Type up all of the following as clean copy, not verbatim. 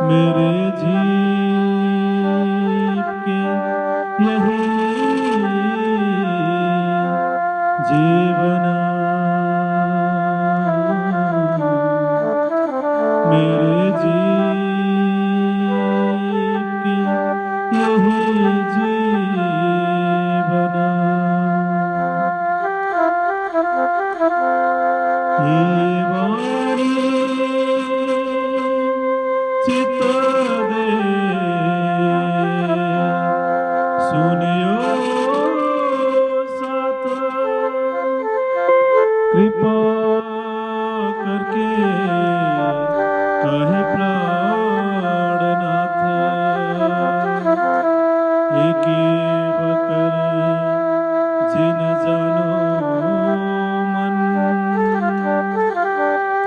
मेरे जीव के यही जीवन, मेरे जीव के यही जीवन। ये वाणी चित्त दे सुनियो साथ, कृपा करके कहे प्राणनाथ। एक बकर जिन जानो मन,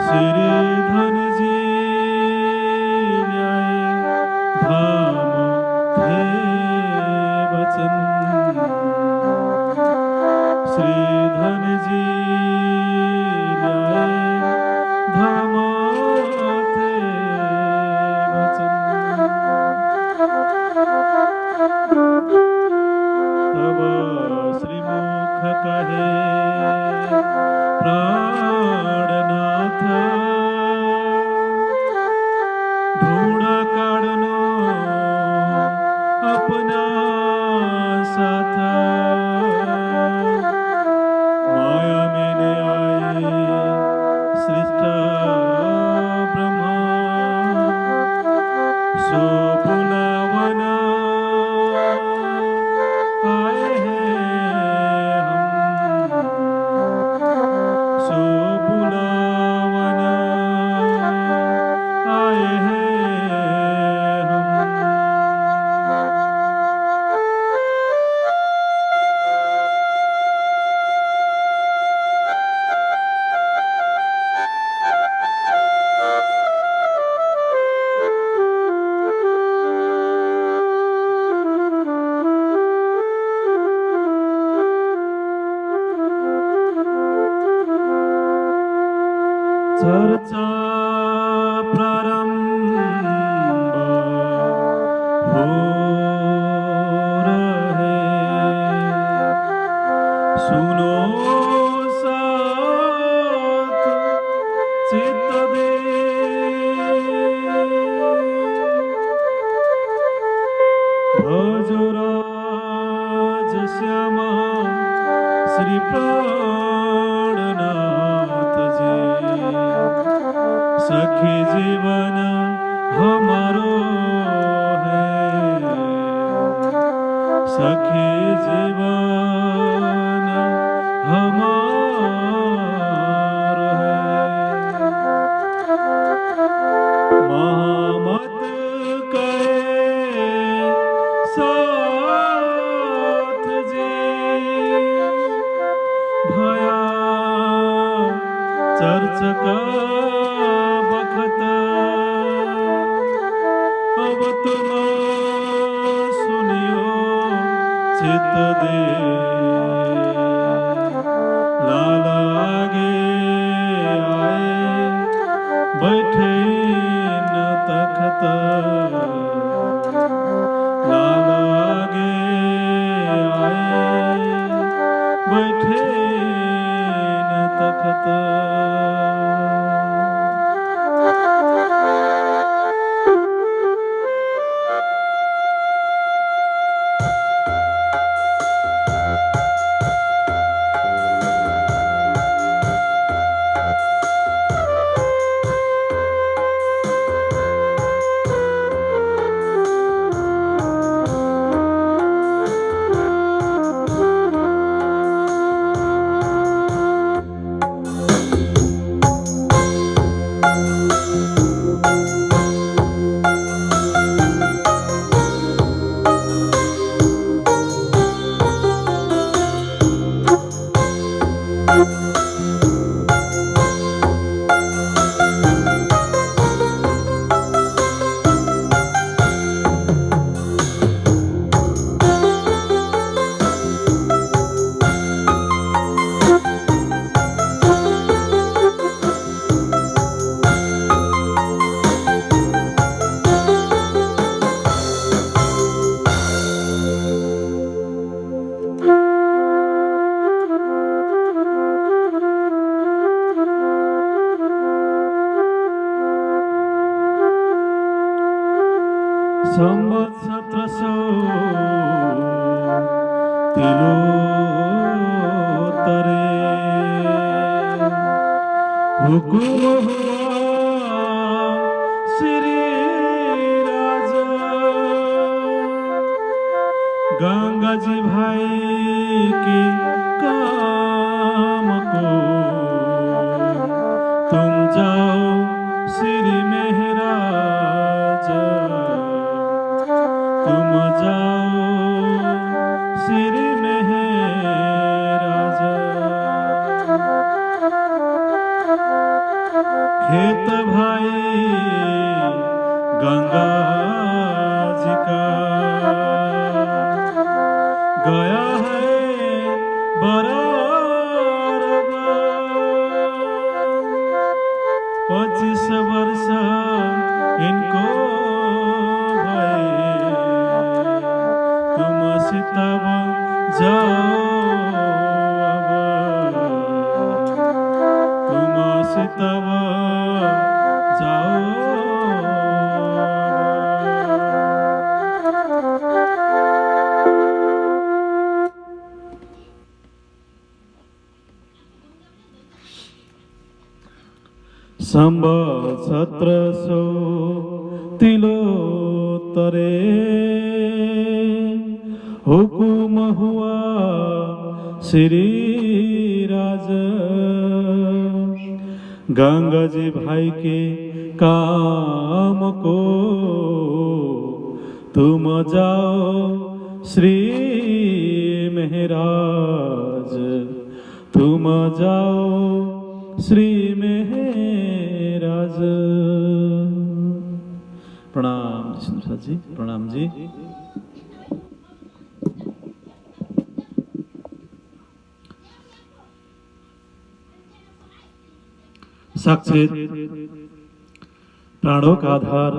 श्री धन जी ल्याए धाम थे वचन। श्री धन जी ल्याए धाम थे वचन। तब श्रीमुख कहे प्राणनाथ, ढूंढा काढनो अपना साथ। माया मैंने आए श्रेष्ठ ब्रह्मा, सो बुलावना आए हैं हम, सो बुलावना आए हैं हम। चर्चा प्रारंभ हो रहे, सुनो साथ चित्त दे। भजो राज श्यामा श्री प्राणनाथ जी, सखी जीवन हमारो है, सखी जीवन हमारो है। महामत कहे साथ जी, भया चर्च का बखत। अब तुम सुनियो चित्त दे, लाल आगे आए बैठे न तखत। लाल आगे आए बैठे न तखत। संवत 1700 तिलोत्तरे हुकुम हुआ श्री राजा गंगा जी भाई के काम को तुम जाओ श्री महाराज तुम जाओ श्री महाराज खेत भाई गंगा जी का गया है बराबर 25 वर्ष इनको भय तुम सीताब जाओ तुम सीताब जाओ संवत 1700 तिलोत्तरे हुकुम हुआ श्री राज गंगा जी भाई के काम को तुम जाओ श्री महाराज तुम जाओ श्री महाराज। प्रणाम सुंदर जी, प्रणाम जी। साक्षात प्राणों का आधार,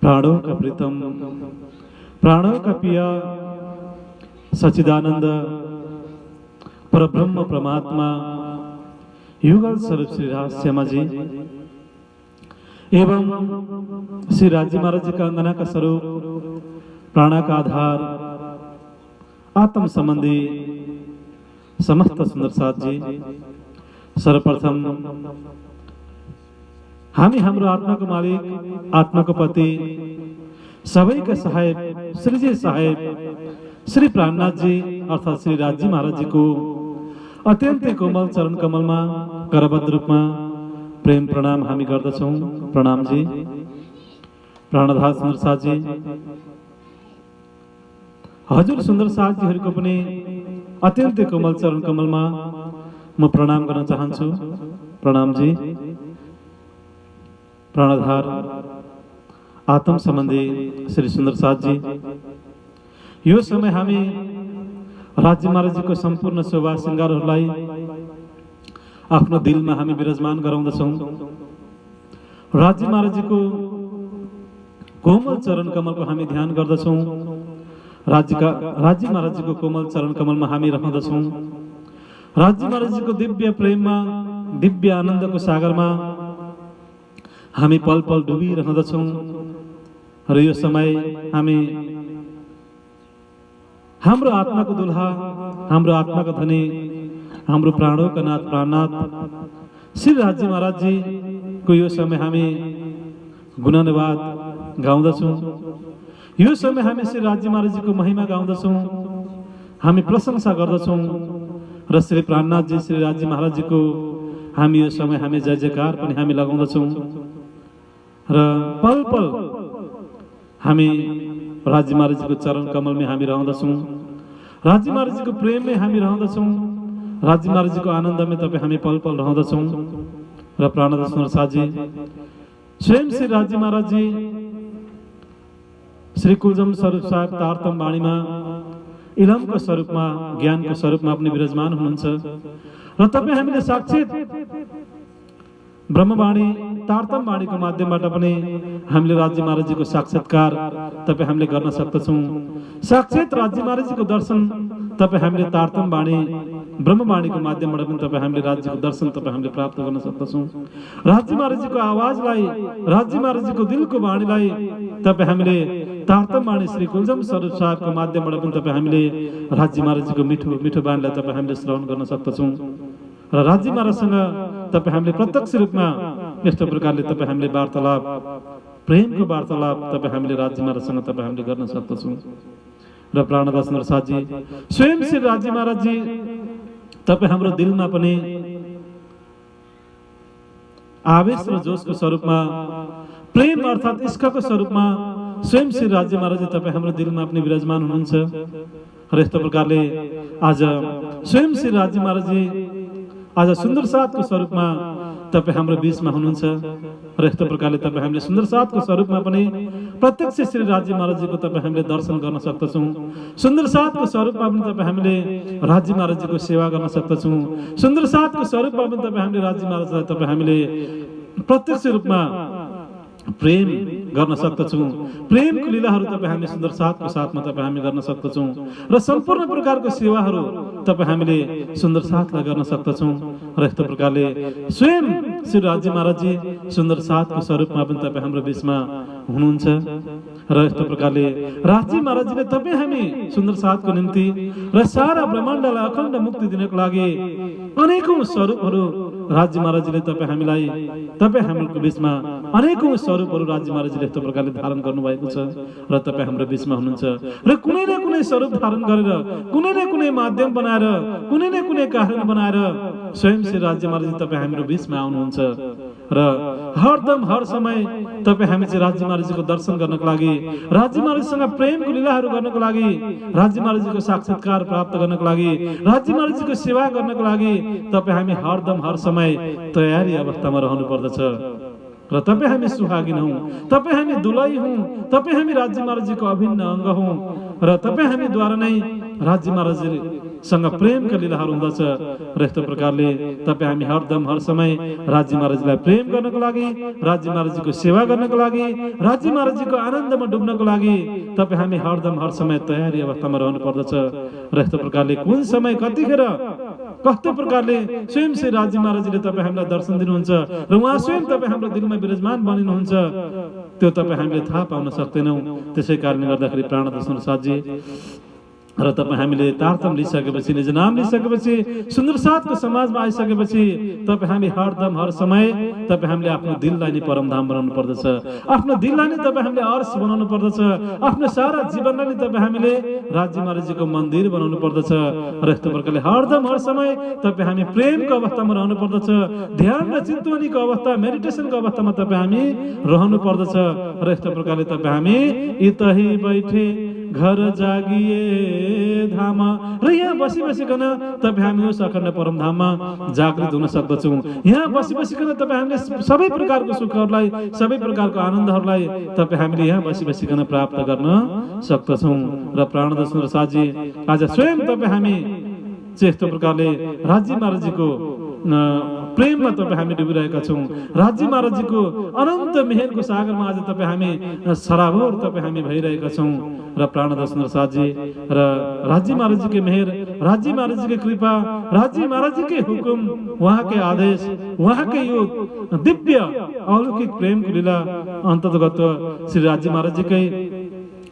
प्राणों का प्रीतम, प्राणों का पिया सच्चिदानंद परब्रह्म परमात्मा युगल स्वरूप श्री श्यामा जी एवं श्री राज्य महाराज जी का अंगना का स्वरूप प्राणा का आधार आत्म संबंधी समस्त सुंदर साथ जी सर्वप्रथम हामी हाम्रो आत्मा को मालिक आत्मा को पति सबै का सहायक श्री जी साहेब श्री प्राणनाथ जी अर्थात श्री राज्य महाराज जी को अत्यंत कोमल चरण कमल में करबद्ध रूप में प्रेम प्रणाम हामी गर्दछौं। प्रणाम जी। प्राणनाथ सुंदर साथ जी हजुर सुंदर साथ जीहरुको पनि अत्यंत कोमल चरण कमल में म प्रणाम गर्न चाहन्छु। प्रणाम जी। प्राणधार आत्म संबंधी श्री सुंदर साथ जी यो समय हामी राज्य महाराज जी को संपूर्ण शोभा श्रृंगारहरूलाई आफ्नो दिलमा हामी विराजमान गराउँदछौं। राज्य महाराज जी को कोमल चरण कमल को हामी ध्यान गर्दछौं। राज्य महाराज जी को कोमल चरण कमल में हामी रहँदछौं। राज्य महाराज जी को दिव्य प्रेम में दिव्य आनंद को सागर में हामी पल पल डुबी रहँदछौं। र यो समय हामी हाम्रो आत्मा को दुल्हा हाम्रो आत्मा का धनी हाम्रो प्राणों का नाथ प्राणनाथ श्री राज्य महाराज जी को यो समय हामी गुणगान गाउँदछौं। यो समय हामी श्री राज्य महाराज जी को महिमा गाउँदछौं। हामी प्रशंसा गर्दछौं र श्री प्राणनाथ जी श्री राज्य महाराज जी को हामी यो समय हामी जय जयकार पनि हामी लगाउँदछौं र पल पल हामी राज्य महाराज जी को चरण कमल में हामी रहँदछौं। राज्य महाराज जी को प्रेम में हामी रहँदछौं। राज्य महाराज जी को आनंद में तपाईं हामी पल पल रहँदछौं। र प्राणनाथ सुंदर साथ जी स्वयं श्री राज्य महाराज जी श्री कुलजम स्वरूप साहेब तारतम वाणी में इलम को स्वरूप में ज्ञान को स्वरूप में अपने विराजमान हुनुहुन्छ र तपाईं हामीले साक्षात ब्रह्मवाणी तारतम वाणी को माध्यमबाट पनि हामीले राज्य महाराज जी को साक्षात्कार तपाईं हामीले गर्न सक्दछौं। साक्षात राज्य महाराज जी को दर्शन तपाईं हामीले तारतम वाणी ब्रह्मवाणीको माध्यमबाट पनि तपाईँ हामीले राज्यको दर्शन तपाईँ हामीले प्राप्त गर्न सक्दछौँ। राज्य महाराजजीको आवाजलाई, राज्य महाराजजीको दिलको वाणीलाई तपाईँ हामीले तारतम वाणी श्री कुलजम स्वरूप साहबको माध्यमबाट पनि तपाईँ हामीले राज्य महाराजजीको मिठो मिठो वाणीलाई तपाईँ हामीले श्रवण गर्न सक्दछौँ। र राज्य महाराजसँग तपाईँ हामीले प्रत्यक्ष रूपमा यस्तो प्रकारले तपाईँ हामीले वार्तालाप, प्रेमको वार्तालाप तपाईँ हामीले राज्य महाराजसँग तपाईँ हामीले गर्न सक्दछौँ। र प्राणदास नरसाजी स्वयं श्री राज्य महाराजजी तपाईँ हाम्रो दिलमा पनि आवेश र जोशको स्वरूपमा, प्रेम अर्थात् इश्कको स्वरूपमा स्वयं श्री राज्य महाराजजी तपाईँ हाम्रो दिलमा पनि विराजमान हुनुहुन्छ। र यस्तो प्रकारले आज स्वयं श्री राज्य महाराजजी आज सुन्दर साथको स्वरूपमा तपाईँ हाम्रो बीचमा हुनुहुन्छ। र यस्तो प्रकारले तपाईँ हामीले सुन्दर साथको स्वरूपमा पनि प्रत्यक्ष श्री राज्य महाराजजीको तपाईँ हामीले दर्शन गर्न सक्दछौँ। सुन्दर साथको स्वरूपमा पनि तपाईँ हामीले राज्य महाराजजीको सेवा गर्न सक्दछौँ। सुन्दर साथको स्वरूपमा पनि तपाईँ हामीले राज्य महाराजलाई तपाईँ हामीले प्रत्यक्ष रूपमा प्रेम गर्न सक्दछौँ। प्रेमको लीलाहरू तपाईँ हामी सुन्दर साथको साथमा तपाईँ हामी गर्न सक्दछौँ। र सम्पूर्ण प्रकारको सेवाहरू तपाईँ हामीले सुन्दर साथलाई गर्न सक्दछौँ। र यस्तो प्रकारले स्वयं श्री राज्य महाराजजी सुन्दर साथको स्वरूपमा पनि तपाईँ हाम्रो बिचमा हुनुहुन्छ। र यस्तो प्रकारले राज्य महाराजजीले तपाईँ हामी सुन्दर साथको निम्ति र सारा ब्रह्माण्डलाई अखण्ड मुक्ति दिनको लागि अनेकौं स्वरूपहरू राज्य महाराजजीले तपाईँ हामीलाई, तपाईँ हाम्रो बिचमा अनेकौं स्वरूपहरू राज्य महाराजजीले यस्तो प्रकारले धारण गर्नुभएको छ। र तपाईँ हाम्रो बिचमा हुनुहुन्छ। र कुनै न कुनै स्वरूप धारण गरेर, कुनै न कुनै माध्यम बनाएर, कुनै न कुनै कारण बनाएर स्वयं श्री राज्य महाराजजी तपाईँ हाम्रो बिचमा आउनुहुन्छ। र हरदम हर समय तपाईँ हामी चाहिँ राज्य महाराजजीको दर्शन गर्नको लागि, राज्य महाराजसँग प्रेमको लीलाहरू गर्नको लागि, राज्य महाराजजीको साक्षात्कार प्राप्त गर्नको लागि, राज्य महाराजजीको सेवा गर्नको लागि तपाईँ हामी हरदम हर समय तयारी अवस्थामा रहनु पर्दछ। र तपाईँ हामी सुहागिन हौँ, तपाईँ हामी दुलही हौँ, तपाईँ हामी राज्य महाराजजीको अभिन्न अङ्ग हौँ। र तपाईँ हामीद्वारा नै राज्य महाराजजीसँग प्रेमका लीलाहरू हुँदछ। र यस्तो प्रकारले तपाईँ हामी हरदम हर समय राज्य महाराजजीलाई प्रेम गर्नको लागि, राज्य महाराजजीको सेवा गर्नको लागि, राज्य महाराजजीको आनन्दमा डुब्नको लागि तपाईँ हामी हरदम हर समय तयारी अवस्थामा रहनु पर्दछ। र यस्तो प्रकारले कुन समय कतिखेर कस्तो प्रकारले स्वयं श्री राज्य महाराजजीले तपाईँ हामीलाई दर्शन दिनुहुन्छ र उहाँ स्वयं तपाईँ हाम्रो दिलमा विराजमान बनिनुहुन्छ, त्यो तपाईँ हामीले थाहा पाउन सक्दैनौँ। त्यसै कारणले गर्दाखेरि प्राणदास नरसाजी र तपाईँ हामीले तारतम लिइसकेपछि, निज नाम लिइसकेपछि, सुन्दर साथको समाजमा आइसकेपछि तपाईँ हामी हरदम हर समय तपाईँ हामीले आफ्नो दिललाई नै परमधाम बनाउनु पर्दछ। आफ्नो दिललाई नै तपाईँ हामीले अर्श बनाउनु पर्दछ। आफ्नो सारा जीवनलाई नै तपाईँ हामीले राज्य महाराजजीको मन्दिर बनाउनु पर्दछ। र यस्तो प्रकारले हरदम हर समय तपाईँ हामी प्रेमको अवस्थामा रहनु पर्दछ। ध्यान र चिन्तवनीको अवस्था, मेडिटेसनको अवस्थामा तपाईँ हामी रहनु पर्दछ। र यस्तो प्रकारले तपाईँ हामी इतही बैठे घर जागिए धाम, र यहाँ बसी बसिकन तपाईँ हामी उस अखण्ड परमधाममा जागृत हुन सक्दछौँ। यहाँ बसी बसिकन तपाईँ हामीले सबै प्रकारको सुखहरूलाई, सबै प्रकारको आनन्दहरूलाई तपाईँ हामीले यहाँ बसी बसिकन प्राप्त गर्न सक्दछौँ। र प्राणदास नरसाजी आज स्वयं तपाईँ हामी चाहिँ यस्तो प्रकारले राज्य महाराजजीको प्रेममा तपाईँ हामी डुबिरहेका छौँ। राज्य महाराजजीको अनन्त मेहेरको सागरमा आज तपाईँ हामी सराबोर तपाईँ हामी भइरहेका छौँ। र प्राणदास नरसाजी र राज्य महाराजजीकै मेहेर, राज्य महाराजजीकै कृपा, राज्य महाराजजीकै हुकुम, उहाँकै आदेश, उहाँकै यो दिव्य अलौकिक प्रेमको लीला अन्तर्गत श्री राज्य महाराजजीकै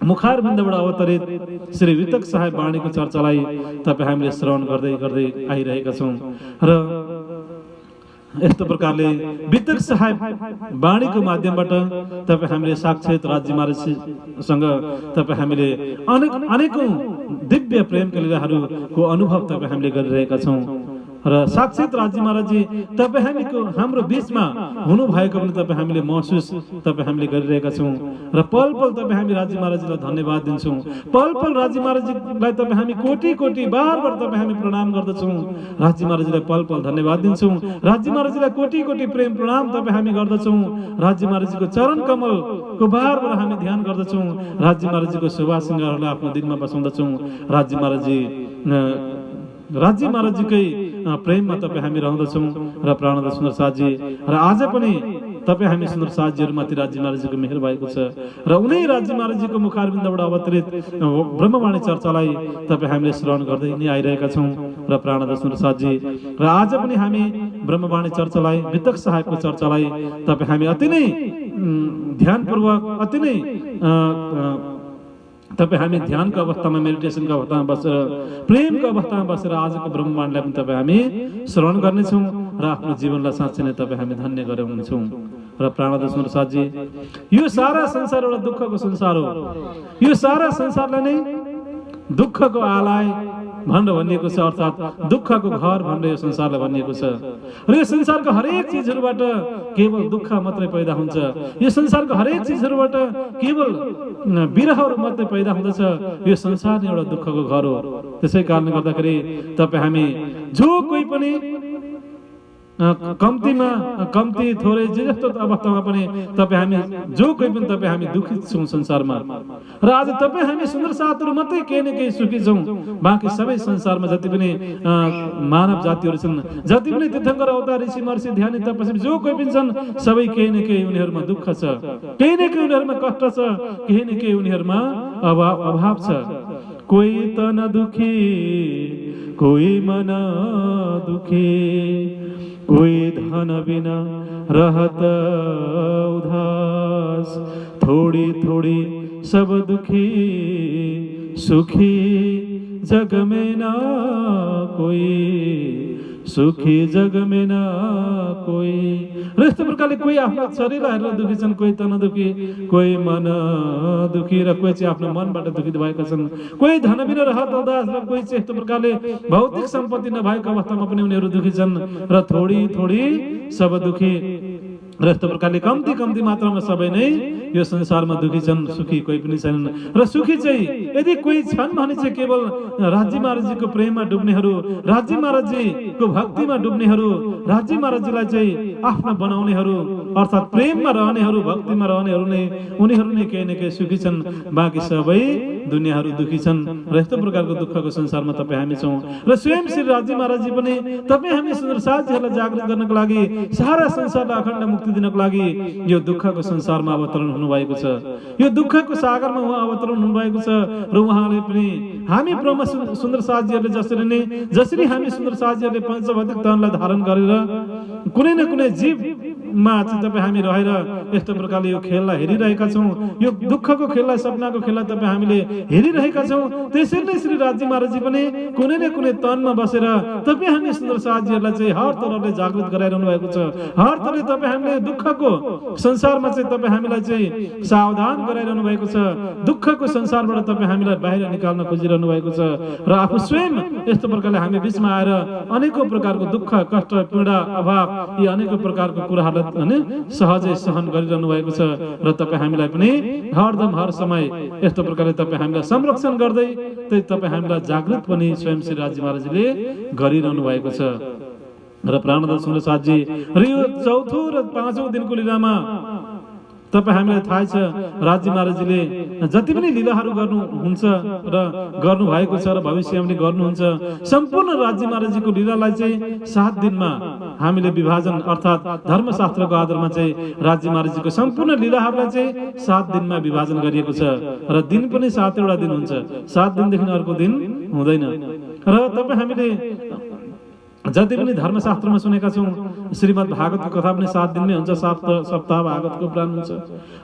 मुखारबिन्दबाट अवतरित श्री वितक साहेब वाणीको चर्चालाई तपाईँ हामीले श्रवण गर्दै गर्दै आइरहेका छौँ। र यस्तो प्रकारले वितक साहेब वाणीको माध्यमबाट तपाईँ हामीले साक्षात राज्य महाराजसँग तपाईँ हामीले अनेकौं दिव्य प्रेमका लीलाहरूको अनुभव तपाईँ हामीले गरिरहेका छौँ। र साक्षात राज्य महाराजजी तपाईँ हामीको हाम्रो बीचमा हुनुभएको पनि तपाईँ हामीले महसुस तपाईँ हामीले गरिरहेका छौँ। र पल पल तपाईँ हामी राज्य महाराजजीलाई धन्यवाद दिन्छौँ। पल पल राज्य महाराजजीलाई तपाईँ हामी कोटि कोटि बार बार तपाईँ हामी प्रणाम गर्दछौँ। राज्य महाराजजीलाई पल पल धन्यवाद दिन्छौँ। राज्य महाराजजीलाई कोटि कोटि प्रेम प्रणाम तपाईँ हामी गर्दछौँ। राज्य महाराजजीको चरण कमलको बार बार हामी ध्यान गर्दछौँ। राज्य महाराजजीको शोभा श्रृङ्गारहरूलाई आफ्नो दिलमा बसाउँदछौँ। राज्य महाराजजीकै प्रेममा तपाईँ हामी रहँदछौँ। र प्राणदास नरसाजी र आज पनि तपाईँ हामी सुन्दर साथीहरूमाथि राज्य महाराजजीको मेहर भएको छ र उनै राज्य महाराजजीको मुखारबिन्दबाट अवतरित ब्रह्मवाणी चर्चालाई तपाईँ हामीले श्रवण गर्दै नै आइरहेका छौँ र प्राणदास सुन्दर साथजी र आज पनि हामी ब्रह्मवाणी चर्चालाई वितक सहायकको चर्चालाई तपाईँ हामी अति नै ध्यानपूर्वक अति नै तपाईँ हामी ध्यानको अवस्थामा मेडिटेसनको अवस्थामा बसेर प्रेमको अवस्थामा बसेर आजको ब्रह्माण्डलाई पनि तपाईँ हामी श्रवण गर्नेछौँ र आफ्नो जीवनलाई साँच्चै नै तपाईँ हामी धन्य गराउनेछौँ र प्राणदास सुन्दर साथजी यो सारा संसार एउटा दुःखको संसार हो यो सारा संसारलाई नै दुःखको आलय भनेर भनिएको छ अर्थात् दुःखको घर भनेर यो संसारलाई भनिएको छ र यो संसारको हरेक चिजहरूबाट केवल दुःख मात्रै पैदा हुन्छ यो संसारको हरेक चिजहरूबाट केवल विरहहरू मात्रै पैदा हुँदछ यो संसार नै एउटा दुःखको घर हो त्यसै कारणले गर्दाखेरि तपाईँ हामी जो कोही पनि कम्ती थोरै जे जस्तो अवस्थामा पनि तपाईँ हामी जो कोही पनि तपाईँ हामी दुखित छौँ संसारमा र आज तपाईँ हामी सुन्दर साथहरू मात्रै केही न केही सुखी छौँ बाँकी सबै संसारमा जति पनि मानव जातिहरू छन् जति पनि तीर्थङ्कर अवतार ऋषि महर्षि ध्यानी तपस्वी जो कोही पनि छन् सबै केही न केही उनीहरूमा दुःख छ केही न केही उनीहरूमा कष्ट छ केही न केही उनीहरूमा अभाव छ कोही तन दुखी कोही मन दुखी कोई धन बिना रहत उदास थोड़ी थोड़ी सब दुखी सुखी जग में ना कोई सुखी जग में ना कोई र यस्तो प्रकारले कोही आफ्नो शरीरलाई हेरेर दुखी छन् कोही तन दुखी कोही मन दुखी र कोही चाहिँ आफ्नो मनबाट दुखित भएका छन् कोही धन बिना रहत उदास र कोही चाहिँ यस्तो प्रकारले भौतिक सम्पत्ति नभएको अवस्थामा पनि उनीहरू दुखी छन् र थोडी थोडी सब दुखी र यस्तो प्रकारले कम्ती कम्ती मात्रामा सबै नै यो संसारमा दुखी छन् सुखी कोही पनि छैनन् र सुखी चाहिँ यदि कोही छन् भने चाहिँ केवल राज्य महाराजजीको प्रेममा डुब्नेहरू राज्य महाराजजीको भक्तिमा डुब्नेहरू राज्य महाराजजीलाई चाहिँ आफ्नो बनाउनेहरू अर्थात् प्रेममा रहनेहरू भक्तिमा रहनेहरू नै उनीहरू नै केही न केही सुखी छन् बाँकी सबै दुनियाँहरू दुखी छन् र यस्तो प्रकारको दुःखको संसारमा तपाईँ हामी छौँ र स्वयं श्री राज्य महाराजजी पनि तपाईँ हामी सुन्दर साथीहरूलाई जागृत गर्नको लागि सारा संसारलाई अखण्ड मुक्ति दिनको लागि यो दुःखको संसारमा अवतरण हुनुभएको छ यो दुःखको सागरमा उहाँ अवतरण हुनुभएको छ र उहाँले पनि हामी ब्रह्म सुन्दर साथीहरूले जसरी हामी सुन्दर साथीहरूले पञ्चभौतिक तनलाई धारण गरेर कुनै न कुनै जीवमा चाहिँ तपाईँ हामी रहेर यस्तो प्रकारले यो खेललाई हेरिरहेका छौँ यो दुःखको खेललाई सपनाको खेललाई तपाईँ हामीले हेरिरहेका छौँ त्यसरी नै श्री राज्य महाराजजी पनि कुनै न कुनै तनमा बसेर तपाईँ हामी सुन्दर साथीहरूलाई चाहिँ हर तरहले जागृत गराइरहनु भएको छ हर तरहले तपाईँ हामीले दुःखको संसारमा चाहिँ तपाईँ हामीलाई चाहिँ सावधान गराइरहनु भएको छ दुःखको संसारबाट तपाईँ हामीलाई बाहिर निकाल्न खोजिरहनु भएको छ र आफू स्वयं यस्तो प्रकारले हामी बिचमा आएर अनेकौं प्रकारको दुःख कष्ट पीडा अभाव यी अनेकौं प्रकारको कुराहरूलाई सहजै सहन गरिरहनु भएको छ र तपाईँ हामीलाई पनि हरदम हर समय यस्तो प्रकारले तपाईँ हामीलाई संरक्षण गर्दै तपाईँ हामीलाई जागृत पनि स्वयं श्री राज्य महाराजले गरिरहनु भएको छ र प्राणदास सुन्दर साथजी र यो चौथो र पाँचौं दिनको लीलामा तपाईँ हामीलाई थाहा छ राज्य महाराजजीले जति पनि लीलाहरू गर्नुहुन्छ र गर्नुभएको छ र भविष्यमा पनि गर्नुहुन्छ सम्पूर्ण राज्य महाराजजीको लीलालाई चाहिँ 7 दिनमा हामीले विभाजन अर्थात् धर्मशास्त्रको आधारमा चाहिँ राज्य महाराजजीको सम्पूर्ण लीलाहरूलाई चाहिँ 7 दिनमा विभाजन गरिएको छ र दिन पनि 7 वटा दिन हुन्छ 7 दिनदेखि अर्को दिन हुँदैन र तपाईँ हामीले जति पनि धर्मशास्त्रमा सुनेका छौँ श्रीमद् भागवतको कथा पनि 7 दिनमै हुन्छ सप्ताह भागवतको पुराण हुन्छ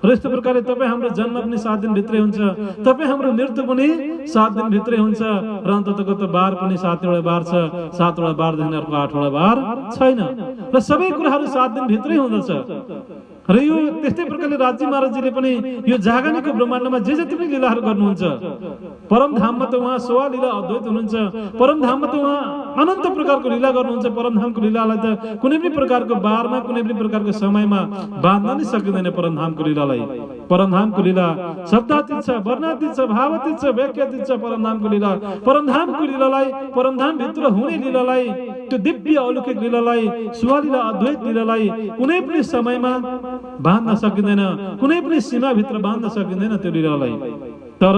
र यस्तो प्रकारले तपाईँ हाम्रो जन्म पनि 7 दिन भित्रै हुन्छ तपाईँ हाम्रो मृत्यु पनि 7 दिन भित्रै हुन्छ र अन्ततको त बार पनि 7 वटा बार छ 7 वटा बारदेखि अर्को 8 वटा बार छैन र सबै कुराहरू 7 दिन भित्रै हुँदछ र यो त्यस्तै प्रकारले राज्य महाराजजीले पनि यो जागरणको ब्रह्माण्डमा जे जति पनि लीलाहरू गर्नुहुन्छ परमधाममा त उहाँ सोवा लीला अद्वैत हुनुहुन्छ परमधाममा त उहाँ अनन्त प्रकारको लीला गर्नुहुन्छ परमधामको लीलालाई त कुनै पनि प्रकारको बारमा कुनै पनि प्रकारको समयमा बाँध्न नै सकिँदैन परमधामको लीलालाई परमधामको लीला शब्दातीत छ वर्णातीत छ भावातीत छ व्याख्यातीत छ परमधामको लीला परमधामको लीलालाई परमधाम भित्र हुने लीलालाई त्यो दिव्य अलौकिक लीलालाई सोवा लीला अद्वैत लीलालाई कुनै पनि समयमा बाँध्न सकिँदैन कुनै पनि सीमा भित्र बाँध्न सकिँदैन त्यो लीलालाई तर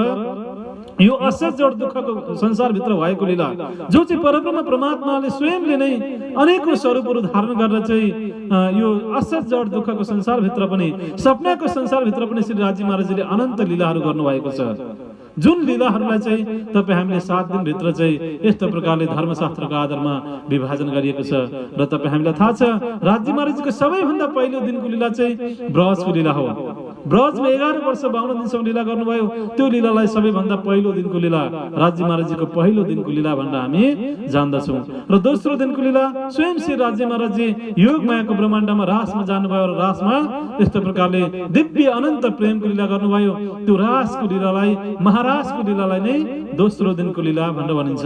यो असहज जड दुःखको संसारभित्र भएको लीला जो चाहिँ परब्रह्म परमात्माले स्वयंले नै अनेकौं स्वरूपहरू धारण गरेर चाहिँ यो असहज जड दुःखको संसारभित्र पनि सपनाको संसारभित्र पनि श्री राजी महाराजले अनन्त लीलाहरू गर्नुभएको छ। जुन लीलाहरूलाई चाहिँ तपाईँ हामीले 7 दिनभित्र चाहिँ यस्तो प्रकारले धर्मशास्त्रको आधारमा विभाजन गरिएको छ। र तपाईँ हामीलाई थाहा छ राजी महाराजको सबैभन्दा पहिलो दिनको लीला चाहिँ ब्रजको लीला हो। ब्रजमा 11 वर्ष 52 दिनसम्म लीला गर्नुभयो। त्यो लीलालाई सबैभन्दा पहिलो दिनको लीला राजी महाराजको पहिलो दिनको लीला भनेर हामी जान्दछौँ। र दोस्रो दिनको लीला स्वयं श्री राजी महाराजजी योग मायाको ब्रह्माण्डमा रासमा जानुभयो र रासमा यस्तो प्रकारले दिव्य अनन्त प्रेमको लीला गर्नुभयो। त्यो रासको लीलालाई महाराजको लीलालाई नै दोस्रो दिनको लीला भनेर भनिन्छ।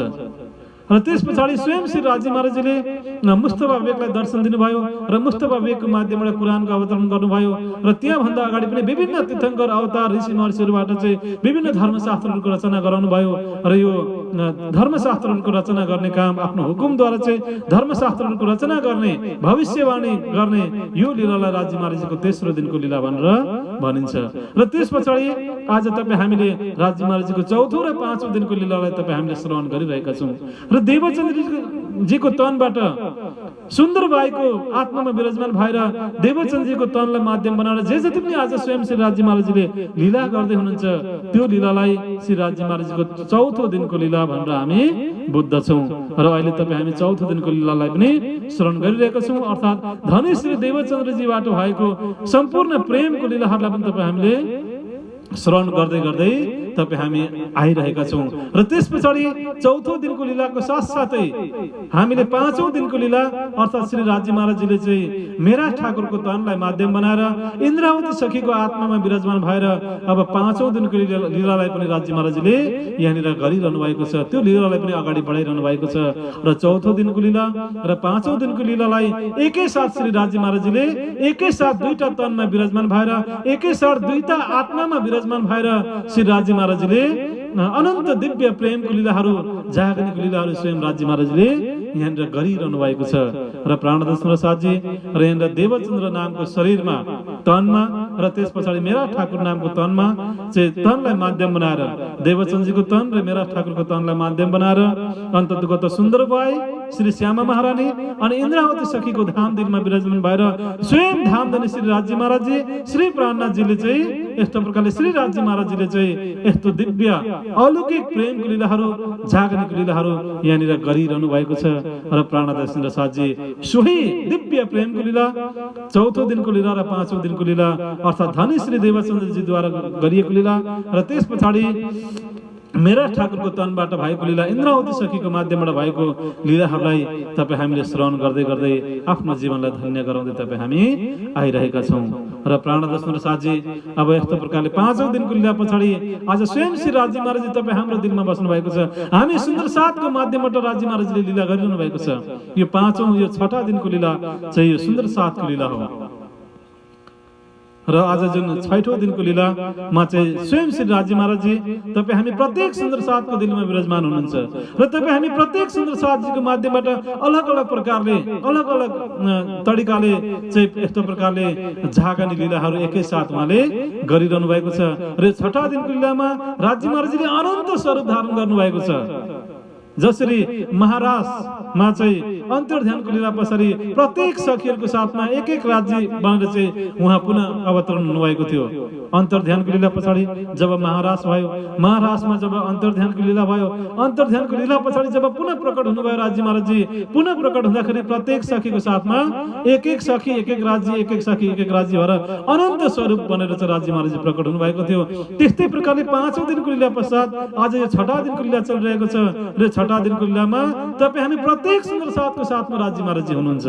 र त्यस पछाडि स्वयं श्री राजी महाराजले मुस्तफा बेगलाई दर्शन दिनुभयो र मुस्तफा बेगको माध्यमबाट कुरानको अवतरण गर्नुभयो। र त्यहाँभन्दा अगाडि पनि विभिन्न तीर्थङ्कर अवतार ऋषि महर्षिहरूबाट चाहिँ विभिन्न धर्मशास्त्रहरूको रचना गराउनु भयो। र यो धर्मशास्त्रहरूको रचना गर्ने काम आफ्नो हुकुमद्वारा चाहिँ धर्मशास्त्रहरूको रचना गर्ने भविष्यवाणी गर्ने यो लीलालाई राजी महाराजको तेस्रो दिनको लीला भनेर भनिन्छ। र त्यस पछाडि आज तपाईँ हामीले राजी महाराजको चौथो र पाँचौं दिनको लीलालाई तपाईँ हामीले श्रवण गरिरहेका छौँ। र देवचन्द्रजीको तनबाट सुन्दर बाईको आत्मामा विराजमान भएर देवचन्द्रजीको तनलाई माध्यम बनाएर जे जति पनि आज स्वयं श्री राजी महाराजले लीला गर्दै हुनुहुन्छ त्यो लीलालाई श्री राजी महाराजको चौथो दिनको लीला भनेर हामी बुझ्दछौँ। र अहिले तपाईँ हामी चौथो दिनको लीलालाई पनि श्रवण गरिरहेका छौँ। अर्थात् धनी श्री देवचन्द्रजीबाट भएको सम्पूर्ण प्रेमको लीलाहरूलाई पनि तपाईँ हामीले श्रवण गर्दै गर्दै तपाईँ हामी आइरहेका छौँ। र त्यस पछाडि चौथो दिनको लीलाको साथसाथै हामीले पाँचौं दिनको लीला अर्थात् श्री राजी महाराजजीले चाहिँ मेरा ठाकुरको तनलाई माध्यम बनाएर इन्द्रावती सखीको आत्मामा विराजमान भएर अब पाँचौं दिनको लीलालाई पनि राजी महाराजजीले यहाँनिर गरिरहनु भएको छ। त्यो लीलालाई पनि अगाडि बढाइरहनु भएको छ। र चौथो दिनको लीला र पाँचौं दिनको लीलालाई एकैसाथ श्री राजी महाराजजीले एकैसाथ दुईटा तनमा विराजमान भएर एकैसाथ दुईटा आत्मामा विराजमान भएर श्री राजी महाराजले अनन्त दिव्य प्रेमको लीलाहरू जागरणको लीलाहरू स्वयं राजी महाराजले यहाँनिर गरिरहनु भएको छ। र प्राणदास साथजी र यहाँनिर देवचन्द्र नामको शरीरमा तनमा र त्यस पछाडि मेरा ठाकुर नामको तनमा चाहिँ तनलाई माध्यम बनाएर देवचन्द्रजीको तन र मेरा ठाकुरको तनलाई माध्यम बनाएर अन्तर्गत सुन्दर बाई श्री श्यामा महारानी अनि इन्द्रावती सखीको धाम दिनमा विराजमान भएर स्वयं धाम दिने श्री राजी महाराजजी श्री प्राणनाथजीले चाहिँ यस्तो प्रकारले श्री राजी महाराजजीले चाहिँ यस्तो दिव्य अलौकिक प्रेमको लीलाहरू जागरणको लीलाहरू यहाँनिर गरिरहनु भएको छ। र प्राणदास साथजी सोही दिव्य प्रेमको लीला चौथो दिनको लीला र पाँचौं दिनको लीला अर्थात् धनी श्री देवचन्द्रजीद्वारा गरिएको लीला र त्यस पछाडि मेरा ठाकुरको तनबाट भएको लीला इन्द्रावती सखीको माध्यमबाट भएको लीलाहरूलाई तपाईँ हामीले श्रवण गर्दै गर्दै आफ्नो जीवनलाई धन्य गराउँदै तपाईँ हामी आइरहेका छौँ। र प्राणदास साथजी अब यस्तो प्रकारले पाँचौं दिनको लीला पछाडि आज स्वयं श्री राजी महाराजजी तपाईँ हाम्रो दिलमा बस्नु भएको छ। हामी सुन्दर साथको माध्यमबाट राजी महाराजले लीला गरिरहनु भएको छ। यो पाँचौं यो छठा दिनको लीला चाहिँ यो सुन्दर साथको लीला हो। र आज जुन छैठौं दिनको लीलामा चाहिँ स्वयं श्री राजी महाराजजी तपाईँ हामी प्रत्येक सुन्दर साथको दिलमा विराजमान हुनुहुन्छ। र तपाईँ हामी प्रत्येक सुन्दर साथजीको माध्यमबाट अलग अलग प्रकारले अलग अलग तरिकाले चाहिँ यस्तो प्रकारले झागनी लीलाहरू एकैसाथ उहाँले गरिरहनु भएको छ। र छठा दिनको लीलामा राजी महाराजजीले अनन्त स्वरूप धारण गर्नुभएको छ। जसरी महाराजमा चाहिँ अन्तर्ध्यानको लीला पछाडि प्रत्येक सखीहरूको साथमा एक एक राज्य बनेर चाहिँ उहाँ पुनः अवतरण हुनुभएको थियो। अन्तर्ध्यानको लीला पछाडि जब महाराज भयो, महाराजमा जब अन्तर्ध्यानको लीला भयो, अन्तर्ध्यानको लीला पछाडि जब पुनः प्रकट हुनुभयो राजी महाराजजी, पुनः प्रकट हुँदाखेरि प्रत्येक सखीको साथमा एक एक सखी एक एक राज्य एक एक सखी एक एक राज्य भएर अनन्त स्वरूप बनेर चाहिँ राजी महाराजजी प्रकट हुनुभएको थियो। त्यस्तै प्रकारले पाँचौं दिनको लीला पश्चात आज यो छठा दिनको लीला चलिरहेको छ। र छठा दिनको लीलामा तपाईँ हामी प्रत्येक सुन्दर साथको साथमा राजी महाराजजी हुनुहुन्छ।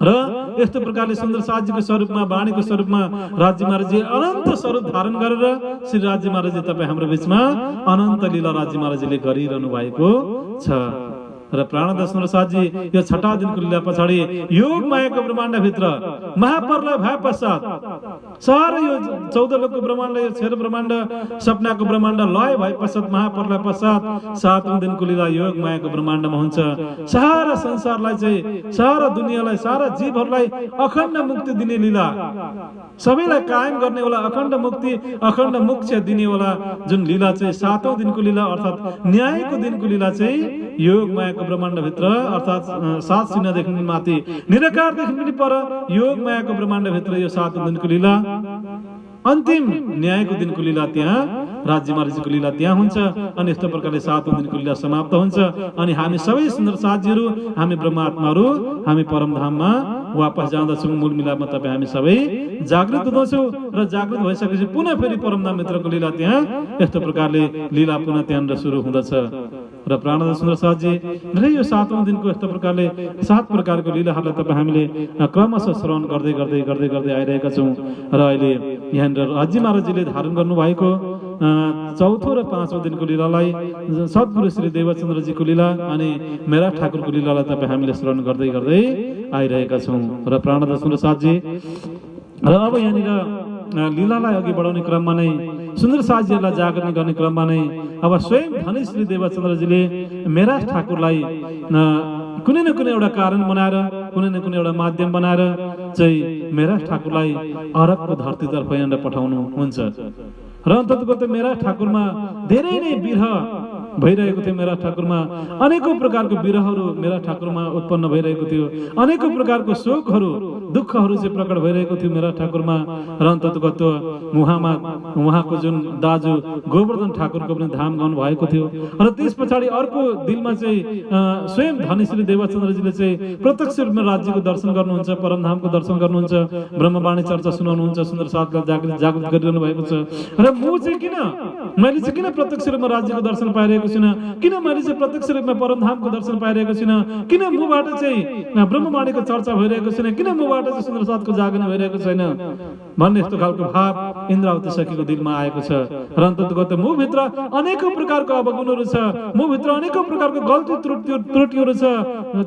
र यस्तो प्रकारले सुन्दर साथजीको स्वरूपमा वाणीको स्वरूपमा राजी महाराजजी अनन्त स्वरूप धारण गरेर श्री राजी महाराजजी तपाईँ हाम्रो बीचमा अनन्त लीला राजी महाराजजीले गरिरहनु भएको छ। र प्राणदास नरसादजी यो छठा दिनको लीला पछाडि योग मायाको ब्रह्माण्डभित्र महाप्रलय भए पश्चात सारा यो 14 लोकको ब्रह्माण्ड, यो 6 ब्रह्माण्ड, सपनाको ब्रह्माण्ड लय भए पश्चात महाप्रलय पश्चात 7औं दिनको लीला योग मायाको ब्रह्माण्डमा हुन्छ। सारा संसारलाई चाहिँ, सारा दुनियाँलाई, सारा जीवहरूलाई अखण्ड मुक्ति दिने लीला, सबैलाई कायम गर्ने वाला अखण्ड मुक्ति, अखण्ड मोक्ष दिने वाला जुन लीला चाहिँ 7औं दिनको लीला अर्थात् न्यायको दिनको लीला चाहिँ योग मायाको ब्रह्माण्डभित्र अर्थात् 7 शून्यदेखि माथि निराकारदेखि पनि पर योग मायाको ब्रह्माण्डभित्र यो 7औं दिनको लीला, अन्तिम न्यायको दिनको लीला त्यहाँ, राज्य महाराजको लीला त्यहाँ हुन्छ। अनि यस्तो प्रकारले 7औं दिनको लीला समाप्त हुन्छ। अनि हामी सबै सुन्दर साथीहरू, हामी ब्रह्मात्माहरू, हामी परमधाममा वापस जाँदछौँ। मूल मिलापमा तपाईँ हामी सबै जागृत हुँदछौँ र जागृत भइसकेपछि पुनः फेरि परमधाम मित्रको लीला त्यहाँ यस्तो प्रकारले लीला पुनः त्यहाँनिर सुरु हुँदछ। र प्राणदास सुन्दर साथजी र यो 7औं दिनको यस्तो प्रकारले 7 प्रकारको लीलाहरूलाई तपाईँ हामीले क्रमशः श्रवण गर्दै गर्दै गर्दै गर्दै आइरहेका छौँ। र अहिले यहाँनिर राज्य महाराजजीले धारण गर्नुभएको 4औं र 5औं दिनको लीलालाई सद्गुरु श्री देवचन्द्रजीको लीला अनि मेरा ठाकुरको लीलालाई तपाईँ हामीले श्रवण गर्दै गर्दै आइरहेका छौँ। र प्राणदास सुन्दर साथजी र अब यहाँनिर लीलालाई अघि बढाउने क्रममा नै सुन्दर साथजीहरूलाई जागरण गर्ने क्रममा नै अब स्वयं धनी श्री देवचन्द्रजीले मेरा ठाकुरलाई कुनै न कुनै एउटा कारण बनाएर, कुनै न कुनै एउटा माध्यम बनाएर चाहिँ मेरा ठाकुरलाई अरबको धरतीतर्फ यहाँनिर पठाउनु हुन्छ। र अन्ततगत मेरा ठाकुरमा धेरै नै विरह भइरहेको थियो। मेरा ठाकुरमा अनेकौं प्रकारको विरहहरू मेरा ठाकुरमा उत्पन्न भइरहेको थियो। अनेकौं प्रकारको शोकहरू, दुःखहरू चाहिँ प्रकट भइरहेको थियो मेरा ठाकुरमा। र अन्ततगत उहाँको जुन दाजु गोवर्धन ठाकुरको पनि धाम गर्नु भएको थियो। र त्यस पछाडि अर्को दिनमा चाहिँ स्वयं धनी श्री देवचन्द्रजीले चाहिँ प्रत्यक्ष रूपमा राज्यको दर्शन गर्नुहुन्छ, परमधामको दर्शन गर्नुहुन्छ, ब्रह्मवाणी चर्चा सुनाउनुहुन्छ, सुन्दर साथलाई जागृत गरिरहनु भएको छ। र मैले चाहिँ किन प्रत्यक्ष रूपमा राज्यको दर्शन पाइरहेको छैन, किन मैले चाहिँ प्रत्यक्ष रूपमा परमधामको दर्शन पाइरहेको छैन, किन मबाट चाहिँ ब्रह्मवाणीको चर्चा भइरहेको छैन, किन मबाट चाहिँ सुन्दर साथको जागरण भइरहेको छैन भन्ने यस्तो खालको भाव इन्द्रावती सखीको दिलमा आएको छ। र अन्ततगत मुभित्र अनेकौं प्रकारको अवगुणहरू छ, मुभित्र अनेकौं प्रकारको गल्ती त्रुटिहरू छ।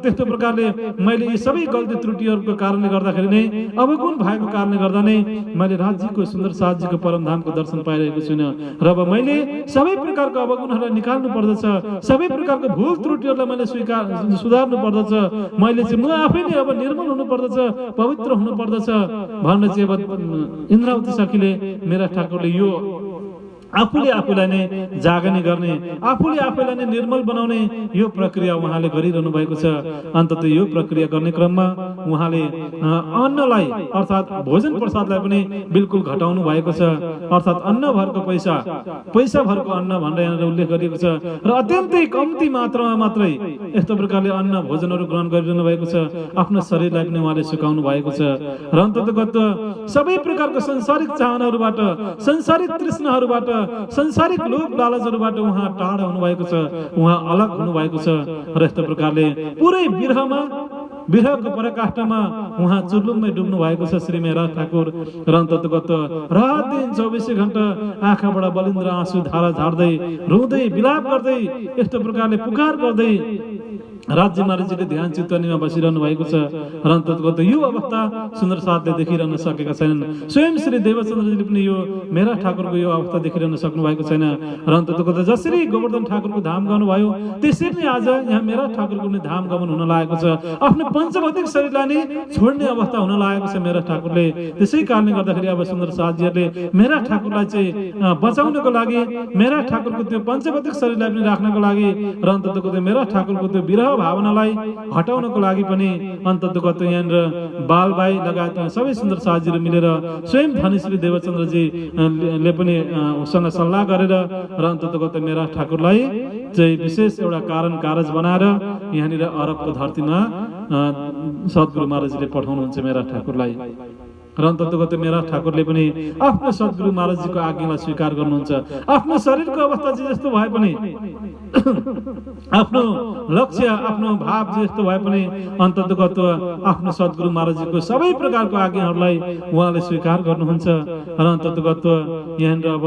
त्यस्तो प्रकारले मैले यी सबै गल्ती त्रुटिहरूको कारणले गर्दाखेरि नै, अवगुण भएको कारणले गर्दा नै मैले राज्यको सुन्दर साथजीको परमधामको दर्शन पाइरहेको छुइनँ। र अब मैले सबै प्रकारको अवगुणहरूलाई निकाल्नु पर्दछ, सबै प्रकारको भुल त्रुटिहरूलाई मैले सुधार्नु पर्दछ, मैले चाहिँ म आफै नै अब निर्मल हुनु पर्दछ, पवित्र हुनु पर्दछ भन्ने चाहिँ अब इन्द्रावती सखीले मेरा ठाकुरले यो आफूले आफूलाई नै जागने गर्ने, आफूले आफैलाई नै निर्मल बनाउने यो प्रक्रिया उहाँले गरिरहनु भएको छ। अन्तत यो प्रक्रिया गर्ने क्रममा उहाँले अन्नलाई अर्थात् भोजन प्रसादलाई पनि बिल्कुल घटाउनु भएको छ। अर्थात् अन्न भरको पैसा भरको अन्न भनेर यहाँ उल्लेख गरिएको छ। र अत्यन्तै कम्ती मात्रामा मात्रै यस्तो प्रकारले अन्न भोजनहरू ग्रहण गरिरहनु भएको छ। आफ्नो शरीरलाई पनि उहाँले सुकाउनु भएको छ। र अन्ततगत सबै प्रकारको संसारिक चाहनाहरूबाट, संसारिक तृष्णाहरूबाट, संसारिक लोभ लालचहरूबाट उहाँ टाढा हुनुभएको छ, उहाँ अलग हुनुभएको छ। र यस्तो प्रकारले पुरै विरहको पराकाष्ठमा उहाँ चुर्लुममै डुब्नु भएको छ श्री मेरा ठाकुर। र अन्ततगत रात दिन 24 घण्टा आँखाबाट बलिन्द्र आँसु धारा झार्दै, रुँदै, विलाप गर्दै, यस्तो प्रकारले पुकार गर्दै राज्य महाराजजीले ध्यान चित्तनीमा बसिरहनु भएको छ। र अन्ततगत यो अवस्था सुन्दर साथले देखिरहन सकेका छैनन्। स्वयं श्री देवचन्द्रजीले पनि यो मेरा ठाकुरको यो अवस्था देखिरहन सक्नु भएको छैन। र अन्ततगत जसरी गोवर्धन ठाकुरको धाम गर्नुभयो त्यसरी नै आज यहाँ मेरा ठाकुरको पनि धाम गमन हुन लागेको छ। आफ्नो पञ्चभौतिक शरीरलाई नै छोड्ने अवस्था हुन लागेको छ मेरा ठाकुरले। त्यसै कारणले गर्दाखेरि अब सुन्दर साथजीहरूले मेरा ठाकुरलाई चाहिँ बचाउनको लागि, मेरा ठाकुरको त्यो पञ्चभौतिक शरीरलाई पनि राख्नको लागि, र अन्ततगत मेरा ठाकुरको त्यो विरह भावनालाई हटाउनको लागि पनि अन्ततगत यहाँनिर बालबाई लगायत सबै सुन्दर साथीहरू मिलेर स्वयं धनी श्री देवचन्द्रजीले पनि उसँग सल्लाह गरेर र अन्ततगत मेरा ठाकुरलाई चाहिँ विशेष एउटा कारज बनाएर यहाँनिर अरबको धरतीमा सद्गुरु महाराजजीले पठाउनुहुन्छ मेरा ठाकुरलाई। र अन्ततगत मेरा ठाकुरले पनि आफ्नो सद्गुरु महाराजजीको आज्ञालाई स्वीकार गर्नुहुन्छ। आफ्नो शरीरको अवस्था जस्तो भए पनि, आफ्नो लक्ष्य, आफ्नो भाव जस्तो भए पनि अन्ततगत आफ्नो सद्गुरु महाराजजीको सबै प्रकारको आज्ञाहरूलाई उहाँले स्वीकार गर्नुहुन्छ। र अन्ततगत यहाँनिर अब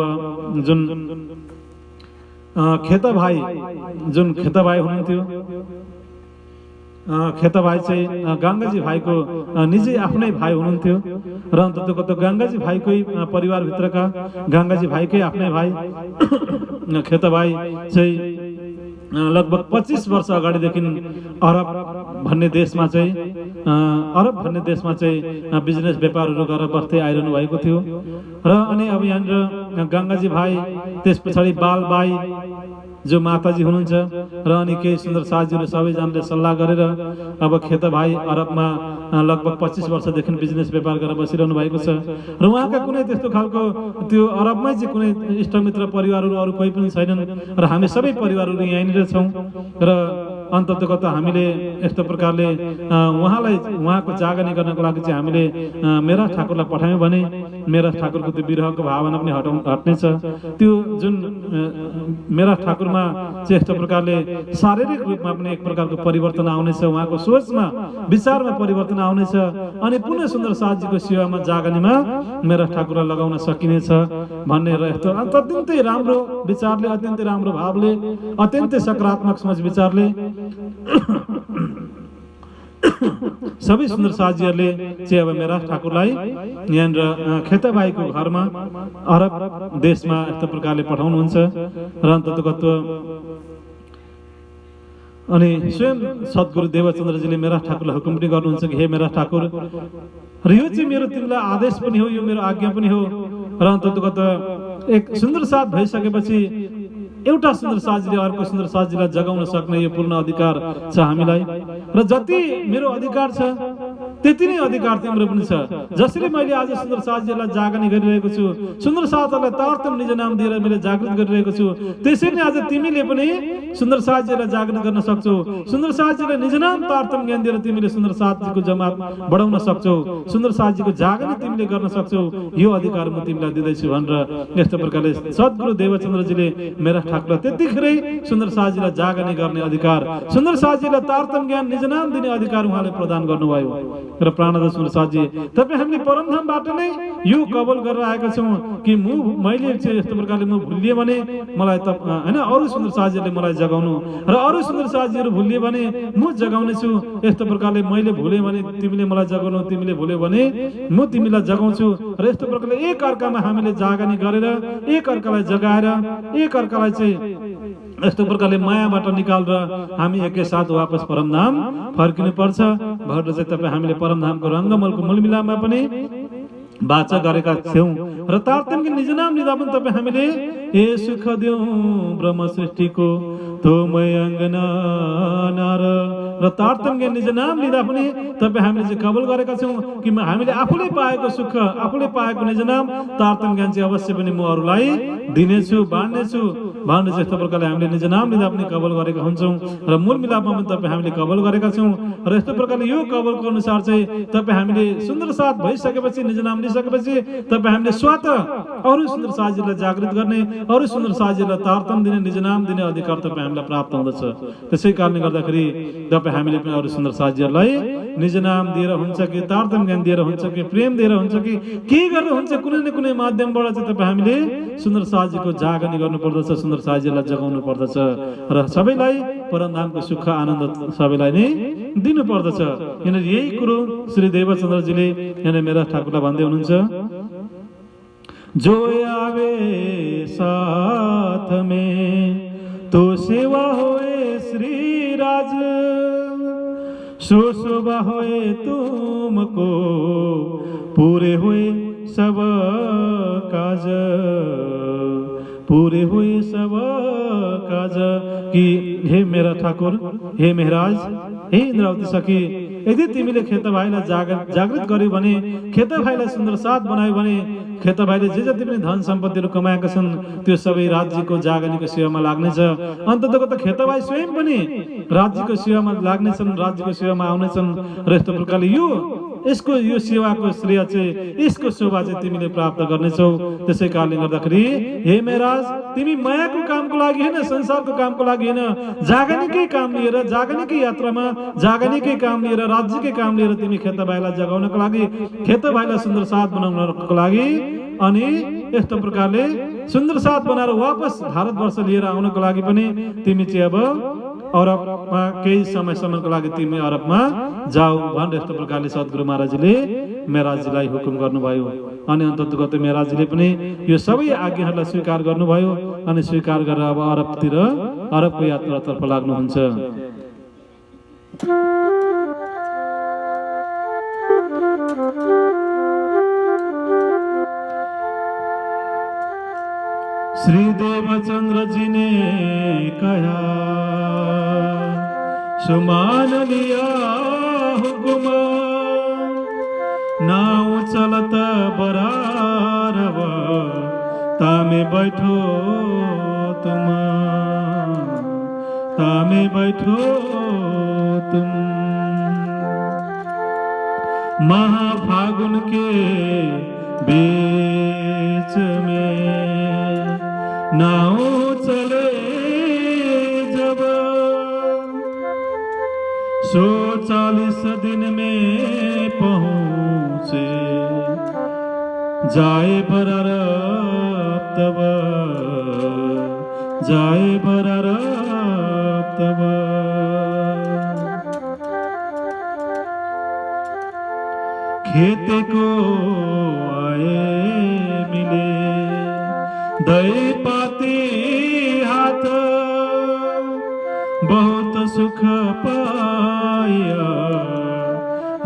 जुन खेता भाइ हुनुहुन्थ्यो खेता भाइ चाहिँ गङ्गाजी भाइको निजै आफ्नै भाइ हुनुहुन्थ्यो र अन्ततको त गङ्गाजी भाइकै परिवारभित्रका गङ्गाजी भाइकै आफ्नै भाइ खेता भाइ चाहिँ लगभग 25 वर्ष अगाडिदेखि अरब भन्ने देशमा चाहिँ बिजनेस व्यापारहरू गरेर बस्दै आइरहनु भएको थियो र अनि अब यहाँनिर गङ्गाजी भाइ त्यस पछाडि बालबाई जो माताजी हुनुहुन्छ र अनि केही सुन्दर साथीहरू सबैजनाले सल्लाह गरेर अब खेता भाइ अरबमा लगभग 25 वर्षदेखि बिजनेस व्यापार गरेर बसिरहनु भएको छ र उहाँका कुनै त्यस्तो खालको त्यो अरबमै चाहिँ कुनै इष्टमित्र परिवारहरू अरू कोही पनि छैनन् र हामी सबै परिवारहरू यहीँनिर छौँ र अन्ततगत हामीले यस्तो प्रकारले उहाँको जागनी गर्नको लागि चाहिँ हामीले मेरा ठाकुरलाई पठायौँ भने मेरा ठाकुरको त्यो विरहको भावना पनि हट्नेछ। त्यो जुन मेरा ठाकुरमा चाहिँ यस्तो प्रकारले शारीरिक रूपमा पनि एक प्रकारको परिवर्तन आउनेछ, उहाँको सोचमा विचारमा परिवर्तन आउनेछ अनि पुनः सुन्दर साथजीको सेवामा जागनीमा मेरा ठाकुरलाई लगाउन सकिनेछ भन्ने र यस्तो अत्यन्तै राम्रो विचारले, अत्यन्तै राम्रो भावले, अत्यन्तै सकारात्मक सोच विचारले सबै सुन्दर साथीहरूले चाहिँ अब मेरा ठाकुरलाई यहाँनिर खेताबाईको घरमा अरब देशमा यस्तो प्रकारले पठाउनुहुन्छ र अन्ततगत अनि स्वयं सद्गुरु देवचन्द्रजीले मेरा ठाकुरलाई हुकुम पनि गर्नुहुन्छ कि हे मेरा ठाकुर, र यो चाहिँ मेरो तिमीलाई आदेश पनि हो, यो मेरो आज्ञा पनि हो र अन्ततगत एक सुन्दर साथ भइसकेपछि एउटा सुन्दर साथीले अर्को सुन्दर साथीलाई जगाउन सक्ने यो पूर्ण अधिकार छ हामीलाई र जति मेरो अधिकार छ त्यति नै अधिकार तिम्रो पनि छ। जसरी मैले आज सुन्दर साथीहरूलाई जागनी गरिरहेको छु, सुन्दर साथीहरूलाई तारतम निज नाम दिएर मैले जागृत गरिरहेको छु, त्यसरी नै आज तिमीले पनि सुन्दर साथीहरूलाई जागृत गर्न सक्छौ। सुन्दर साथीलाई निज नाम तारतम ज्ञान दिएर तिमीले सुन्दर साथीको जमात बढाउन सक्छौ, सुन्दर साथीको जागनी तिमीले गर्न सक्छौ। यो अधिकार म तिमीलाई दिँदैछु भनेर यस्तो प्रकारले सद्गुरु देवचन्द्रजीले मेरा ठाकुरलाई त्यतिखेरै सुन्दर साथीलाई जागनी गर्ने अधिकार, सुन्दर साथीलाई तारतम ज्ञान निज नाम दिने अधिकार उहाँले प्रदान गर्नुभयो। र प्राणनाथ सुन्दर साथी, तपाईँ हामीले परमधामबाट नै यो कबल गरेर आएका छौँ कि मैले चाहिँ यस्तो प्रकारले म भुलिएँ भने मलाई त होइन अरू सुन्दर साथीहरूले मलाई जगाउनु र अरू सुन्दर साथीहरू भुलिए भने म जगाउने छु। यस्तो प्रकारले मैले भुलेँ भने तिमीले मलाई जगाउनु, तिमीले भुल्यो भने म तिमीलाई जगाउँछु र यस्तो प्रकारले एक अर्कामा हामीले जागनी गरेर एक अर्कालाई जगाएर एक अर्कालाई चाहिँ यस्तो प्रकारले मायाबाट निकालेर हामी एकैसाथ वापस परमधाम फर्किनु पर्छ भनेर चाहिँ तपाईँ हामीले परमधामको रङ्गमलको मूलमिलापमा पनि वाचा गरेका छौँ र तारतम्य निज नाम लिँदा पनि तपाईँ हामीले ए सुख देऊ ब्रह्म सृष्टिको तोमय अङ्गना नार र तारतम्य निज नाम लिँदा पनि तपाईँ हामीले चाहिँ कबल गरेका छौँ कि हामीले आफूले पाएको सुख, आफूले पाएको निज नाम तारतम्य ज्ञान चाहिँ अवश्य पनि म अरूलाई दिनेछु, बाँड्नेछु भनेर चाहिँ यस्तो प्रकारले हामीले निज नाम लिँदा पनि कबल गरेका हुन्छौँ र मूल मिलापमा पनि तपाईँ हामीले कबल गरेका छौँ र यस्तो प्रकारले यो कबलको अनुसार चाहिँ तपाईँ हामीले सुन्दर साथ भइसकेपछि निज नाम लिइसकेपछि तपाईँ हामीले स्वतः अरू सुन्दर साथीहरूलाई जागृत गर्ने, अरू सुन्दर साथीहरूलाई तारतम दिने, निज नाम दिने अधिकार तपाईँ हामीलाई प्राप्त हुँदछ। त्यसै कारणले गर्दाखेरि तपाईँ हामीले पनि अरू सुन्दर साथीहरूलाई निज नाम दिएर हुन्छ कि तारतम ज्ञान दिएर हुन्छ कि प्रेम दिएर हुन्छ कि के गरेर हुन्छ, कुनै न कुनै माध्यमबाट चाहिँ तपाईँ हामीले सुन्दर साथीको जागनी गर्नु पर्दछ, सुन्दर साथीहरूलाई जगाउनु पर्दछ र सबैलाई परमधामको सुख आनन्द सबैलाई नै दिनु पर्दछ। यहाँनिर यही कुरो श्री देवचन्द्रजीले यहाँनिर मेरा ठाकुरलाई भन्दै हुनुहुन्छ, जो आवे साथ में तो सेवा होए श्री राज, सो शोभा होए तुमको पूरे हुए सब काज, पूरे हुए सब काज। कि हे मेरा ठाकुर, हे महाराज, हे इन्द्रावती सखी, यदि तिमीले खेत भाइलाई जागृत गर्यो भने, खेत भाइलाई सुन्दर साथ बनायो भने, खेत भाइले जे जति पनि धन सम्पत्तिहरू कमाएका छन् त्यो सबै राज्यको जागनीको सेवामा लाग्नेछ। अन्ततको त खेत भाइ स्वयं पनि राज्यको सेवामा लाग्नेछन्, राज्यको सेवामा आउनेछन् र यस्तो प्रकारले यो सेवाको श्रेय चाहिँ, यसको शोभा चाहिँ तिमीले प्राप्त गर्नेछौ। त्यसै कारणले गर्दाखेरि हे महाराज, तिमी मायाको कामको लागि होइन, संसारको कामको लागि होइन, जागनीकै काम लिएर, जागनीकै यात्रामा जागनीकै काम लिएर, राज्यकै काम लिएर तिमी खेत भाइलाई जगाउनको लागि, खेत भाइलाई सुन्दर साथ बनाउनको लागि अनि यस्तो प्रकारले सुन्दर साथ बनाएर वापस भारतवर्ष लिएर आउनको लागि पनि तिमी चाहिँ अब अरबमा केही समयसम्मको लागि तिमी अरबमा जाऊ भनेर यस्तो प्रकारले सद्गुरु महाराजले मेहराजजीलाई हुकुम गर्नुभयो। अनि अन्ततगत मेहराजजीले पनि यो सबै आज्ञाहरूलाई स्वीकार गर्नुभयो अनि स्वीकार गरेर अब अरबको यात्रातर्फ लाग्नुहुन्छ। श्री देवचंद्र जी ने कहा सुमान लिया हुकुम नाव चलत बरारव तामे बैठो तुम तामे बैठो तुम महाफागुन के बीच में नाव चले जब 140 दिन में पहुँचे जाए बरार तब जाए बरार तब खेते को आए मिले दही पाती हाथ बहुत सुख पाया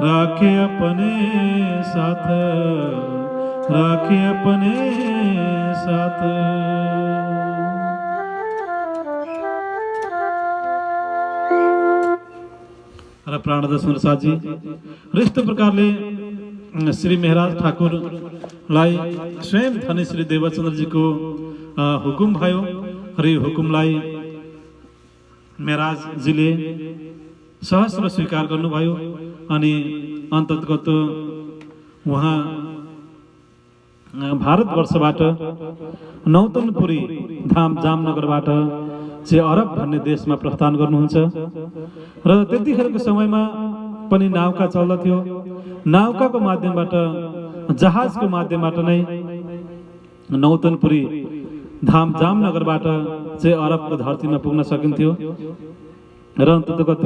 राखे अपने साथ राखे अपने साथ। प्राणदास जी यस्तो प्रकारले श्री मेहराज ठाकुरलाई स्वयं धनी श्री देवचन्द्रजीको हुकुम भयो र यो हुकुमलाई मेहराजजीले सहस्र स्वीकार गर्नुभयो। अनि अन्ततगत उहाँ भारतवर्षबाट नौतनपुरी धाम जामनगरबाट चाहिँ अरब भन्ने देशमा प्रस्थान गर्नुहुन्छ र त्यतिखेरको समयमा पनि नाउका चल्दथ्यो। नाउकाको माध्यमबाट जहाजको माध्यमबाट नै नौतनपुरी धाम जामनगरबाट चाहिँ अरबको धरतीमा पुग्न सकिन्थ्यो र अन्ततगत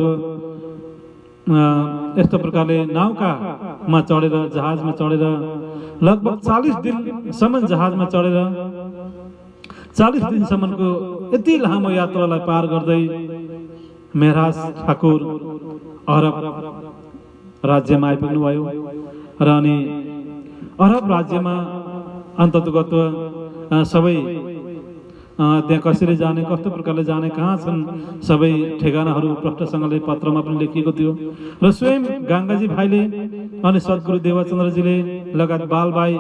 यस्तो प्रकारले नाउकामा चढेर जहाजमा चढेर लगभग 40 दिनसम्म जहाजमा चढेर 40 दिनसम्मको यति लामो यात्रालाई पार गर्दै मेहराज ठाकुर अरब राज्यमा आइपुग्नुभयो र अनि अरब राज्यमा अन्ततगत सबै त्यहाँ कसरी जाने कस्तो प्रकारले जाने कहाँ छन् सबै ठेगानाहरू प्रष्टसँगले पत्रमा पनि लेखिएको थियो र स्वयं गंगाजी भाइले अनि सद्गुरु देवचन्द्रजीले लगायत बालभाइ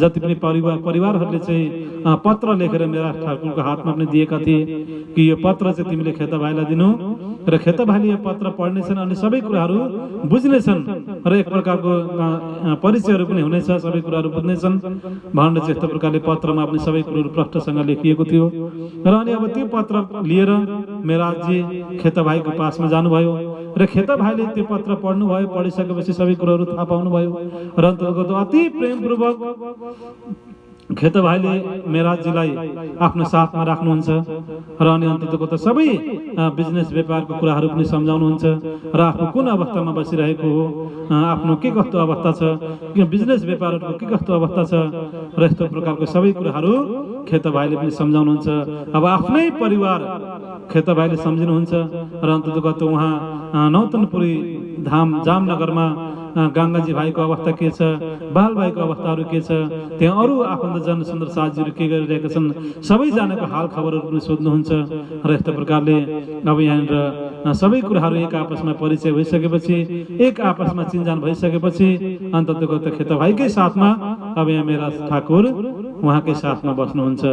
जति पनि परिवारहरूले चाहिँ पत्र लेखेर मेहराज ठाकुरको हातमा पनि दिएका थिए कि यो पत्र चाहिँ तिमीले खेत भाइलाई दिनु र खेत भाइले यो पत्र पढ्नेछन् अनि सबै कुराहरू बुझ्नेछन् र एक प्रकारको परिचयहरू पनि हुनेछ सबै कुराहरू बुझ्नेछन् भनेर चाहिँ यस्तो प्रकारले पत्रमा पनि सबै कुराहरू प्रष्टसँग लेखिएको थियो र अनि अब त्यो पत्र लिएर मेहराजजी खेत भाइको पासमा जानुभयो र खेत भाइले त्यो पत्र पढ्नुभयो। पढिसकेपछि सबै कुराहरू थाहा पाउनुभयो र अन्तर्गत अति प्रेमपूर्वक खेत भाइले मेहराजजीलाई आफ्नो साथमा राख्नुहुन्छ र अनि अन्ततगत सबै बिजनेस व्यापारको कुराहरू पनि सम्झाउनुहुन्छ र आफ्नो कुन अवस्थामा बसिरहेको हो, आफ्नो के कस्तो अवस्था छ, बिजनेस व्यापारहरूको के कस्तो अवस्था छ र यस्तो प्रकारको सबै कुराहरू खेत भाइले पनि सम्झाउनुहुन्छ। अब आफ्नै परिवार खेत भाइले सम्झिनुहुन्छ र अन्ततगत उहाँ नौतनपुरी धाम जामनगरमा गंगाजी भाइको अवस्था के छ, बाल भाइको अवस्थाहरू के छ, त्यहाँ अरू आफन्तजन सुन्दर साथीहरू के गरिरहेका छन् सबैजनाको हाल खबरहरू पनि सोध्नुहुन्छ र यस्तो प्रकारले अब यहाँनिर सबै कुराहरू एक आपसमा परिचय भइसकेपछि एक आपसमा चिन्जान भइसकेपछि अन्ततगत खेत भाइकै साथमा अब यहाँ मेहराज ठाकुर उहाँकै साथमा बस्नुहुन्छ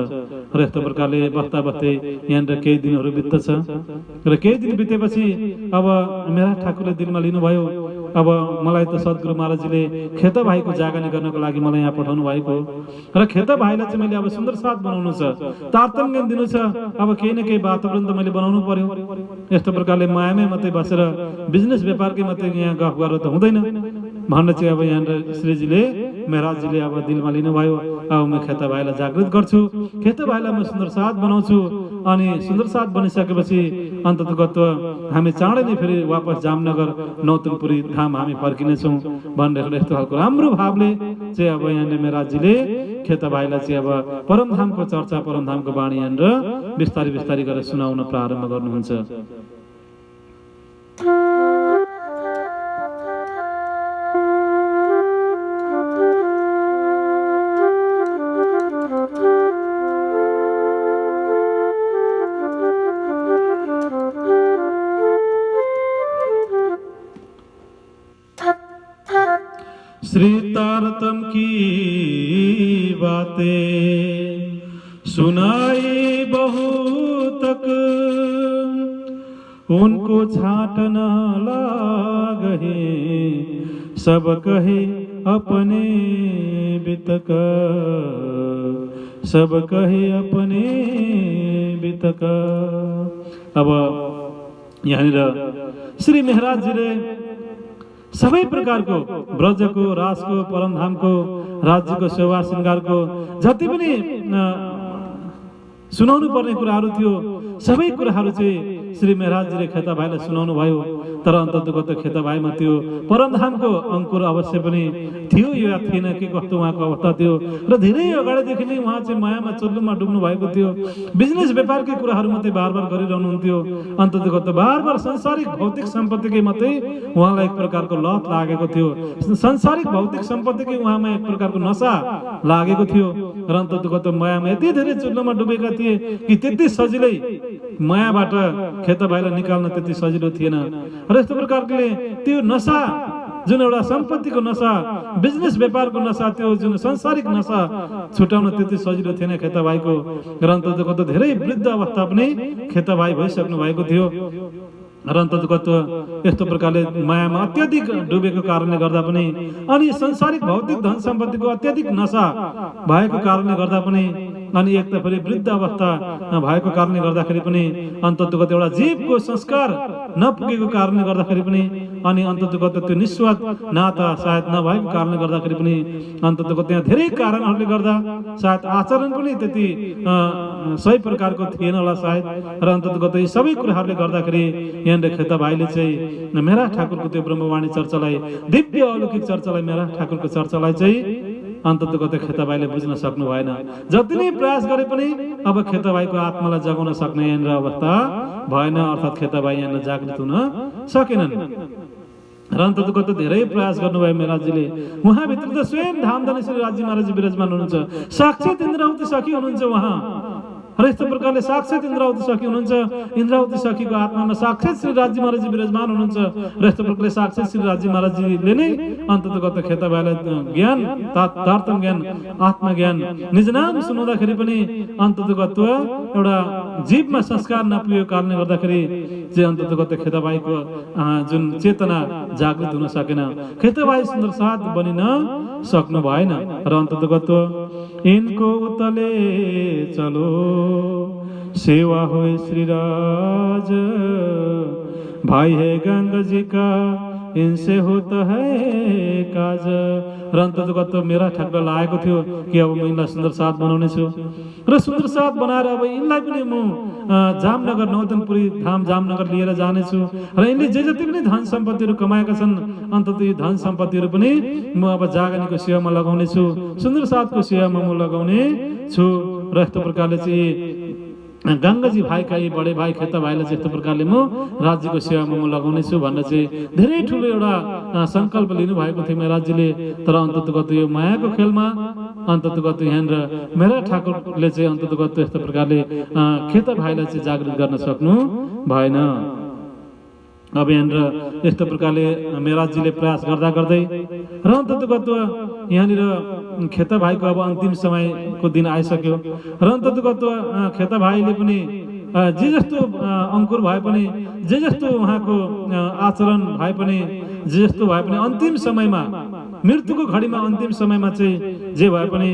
र यस्तो प्रकारले बस्दा बस्दै यहाँनिर केही दिनहरू बित्दछ र केही दिन बितेपछि अब मेहराज ठाकुरले दिलमा लिनुभयो अब मलाई त सद्गुरु महाराजजीले खेत भाइको जागनी गर्नको लागि मलाई यहाँ पठाउनु भएको र खेत भाइलाई चाहिँ मैले अब सुन्दर साथ बनाउनु छ, तारतम्य दिनु छ, अब केही न केही वातावरण त मैले बनाउनु पर्यो। यस्तो प्रकारले मायामै मात्रै बसेर बिजनेस व्यापारकै मात्रै यहाँ गफ गरेर त हुँदैन भनेर चाहिँ अब यहाँ श्रीजीले मेहराजजीले अब दिलमा लिनुभयो अब म खेता भाइलाई जागृत गर्छु, खेता भाइलाई म सुन्दर साथ बनाउँछु। अनि सुन्दर साथ बनिसकेपछि अन्ततगत हामी चाँडै नै फेरि वापस जामनगर नौतनपुरी धाम हामी फर्किनेछौँ भनेर यस्तो खालको राम्रो भावले चाहिँ अब यहाँनिर मेराजीले खेता भाइलाई चाहिँ अब परमधामको चर्चा, परमधामको वाणी यहाँनिर बिस्तारै बिस्तारै गरेर सुनाउन प्रारम्भ गर्नुहुन्छ। श्री तारतम की बातें सुनाई बहुत तक, उनको छाँटन लागहे सब कहे अपने बितक, सब कहे अपने बितक। अब यहाँनिर श्री महाराजजीले सबै प्रकारको ब्रजको, राजको, परमधामको, राज्यको सेवा श्रृङ्गारको जति पनि सुनाउनु पर्ने कुराहरू थियो सबै कुराहरू चाहिँ श्री महाराजजीले खेता भाइलाई सुनाउनु भयो। तर अन्ततगत खेता भाइमा त्यो परमधामको अङ्कुर अवश्य पनि थियो या थिएन, के कस्तो उहाँको अवस्था थियो र धेरै अगाडिदेखि नै उहाँ चाहिँ मायामा चुल्लुमा डुब्नु भएको थियो। बिजनेस व्यापारकै कुराहरू मात्रै बार बार गरिरहनुहुन्थ्यो। अन्ततगत बार बार संसारिक भौतिक सम्पत्तिकै मात्रै उहाँलाई एक प्रकारको लत लागेको थियो। संसारिक भौतिक सम्पत्तिकै उहाँमा एक प्रकारको नशा लागेको थियो र अन्ततगत मायामा यति धेरै चुल्लुमा डुबेका थिए कि त्यति सजिलै मायाबाट खेता भाइलाई निकाल्न त्यति सजिलो थिएन। र यस्तो प्रकारले त्यो नशा, जुन एउटा सम्पत्तिको नशा, बिजनेस व्यापारको नशा, त्यो जुन संसारिक नशा छुटाउन त्यति सजिलो थिएन खेता भाइको। र अन्ततगत धेरै वृद्ध अवस्था पनि खेता भाइ भइसक्नु भएको थियो। र अन्ततगत यस्तो प्रकारले मायामा अत्यधिक डुबेको कारणले गर्दा पनि अनि संसारिक भौतिक धन सम्पत्तिको अत्यधिक नशा भएको कारणले गर्दा पनि अनि एक त फेरि वृद्ध अवस्था भएको कारणले गर्दाखेरि पनि अन्ततगत एउटा जीवको संस्कार नपुगेको कारणले गर्दाखेरि पनि अनि अन्ततगत त्यो निस्वार्थ नाता सायद नभएको कारणले गर्दाखेरि पनि अन्ततगत त्यहाँ धेरै कारणहरूले गर्दा सायद आचरण पनि त्यति सही प्रकारको थिएन होला सायद। र अन्ततगत यी सबै कुराहरूले गर्दाखेरि यहाँनिर खेता भाइले चाहिँ मेरा ठाकुरको त्यो ब्रह्मवाणी चर्चालाई, दिव्य अलौकिक चर्चालाई, मेरा ठाकुरको चर्चालाई चाहिँ अन्ततगत खेता भाइले बुझ्न सक्नु भएन। जति नै प्रयास गरे पनि अब खेता भाइको आत्मालाई जगाउन सक्ने यहाँनिर अवस्था भएन, अर्थात् खेता भाइ यहाँनिर जागृत हुन सकेनन्। र अन्ततगत धेरै प्रयास गर्नुभयो मेराजीले। उहाँभित्र त स्वयं धामधनी श्री राज्य महाराज विराजमान हुनुहुन्छ, साक्षात् इन्द्रावती सखी हुनुहुन्छ उहाँ। र यस्तो प्रकारले साक्षात् इन्द्रावती सखी हुनुहुन्छ, इन्द्रावती सखीको आत्मामा साक्षात् श्री राज्य महाराज विराजमान हुनुहुन्छ। र यस्तो प्रकारले साक्षात् श्री राज्य महाराजजीले नै अन्ततगत खेता भाइलाई ज्ञान, तारतम ज्ञान, आत्मज्ञान निज नाम सुनाउँदाखेरि पनि अन्ततगत एउटा जीवमा संस्कार नपुगेको कारणले गर्दाखेरि चाहिँ अन्ततगत खेता भाइको जुन चेतना जागृत हुन सकेन। खेता भाइ सुन्दर साथ बनिन सक्नु भएन। र अन्ततगत इनको उतले चलो सेवा हो श्रीराज, भाई है गंगा जी का इनसे होता है काज। र अन्ततगत मेरा ठाकुर लागेको थियो कि अब म यिनलाई सुन्दर साथ बनाउने छु र सुन्दर साथ बनाएर अब यिनलाई पनि म जामनगर नौतनपुरी धाम जामनगर लिएर जानेछु। र यिनले जे जति पनि धन सम्पत्तिहरू कमाएका छन् अन्तत यी धन सम्पत्तिहरू पनि म अब जागनीको सेवामा लगाउने छु, सुन्दर साथको सेवामा म लगाउने छु। र यस्तो प्रकारले चाहिँ गङ्गाजी भाइका यी बडे भाइ खेता भाइलाई चाहिँ यस्तो प्रकारले म राज्यको सेवामा म लगाउने छु भनेर चाहिँ धेरै ठुलो एउटा सङ्कल्प लिनुभएको थियो महाराजजीले। तर अन्ततगत यो मायाको खेलमा अन्ततगत यहाँनिर मेरा ठाकुरले चाहिँ अन्ततगत यस्तो प्रकारले खेता भाइलाई चाहिँ जागृत गर्न सक्नु भएन। अब यहाँनिर यस्तो प्रकारले मेराजजीले प्रयास गर्दा गर्दै र अन्ततगत यहाँनिर खेता भाइको अब अन्तिम समयको दिन आइसक्यो। र अन्ततगत खेता भाइले पनि जे जस्तो अङ्कुर भए पनि, जे जस्तो उहाँको आचरण भए पनि, जे जस्तो भए पनि अन्तिम समयमा, मृत्युको घडीमा अन्तिम समयमा चाहिँ जे भए पनि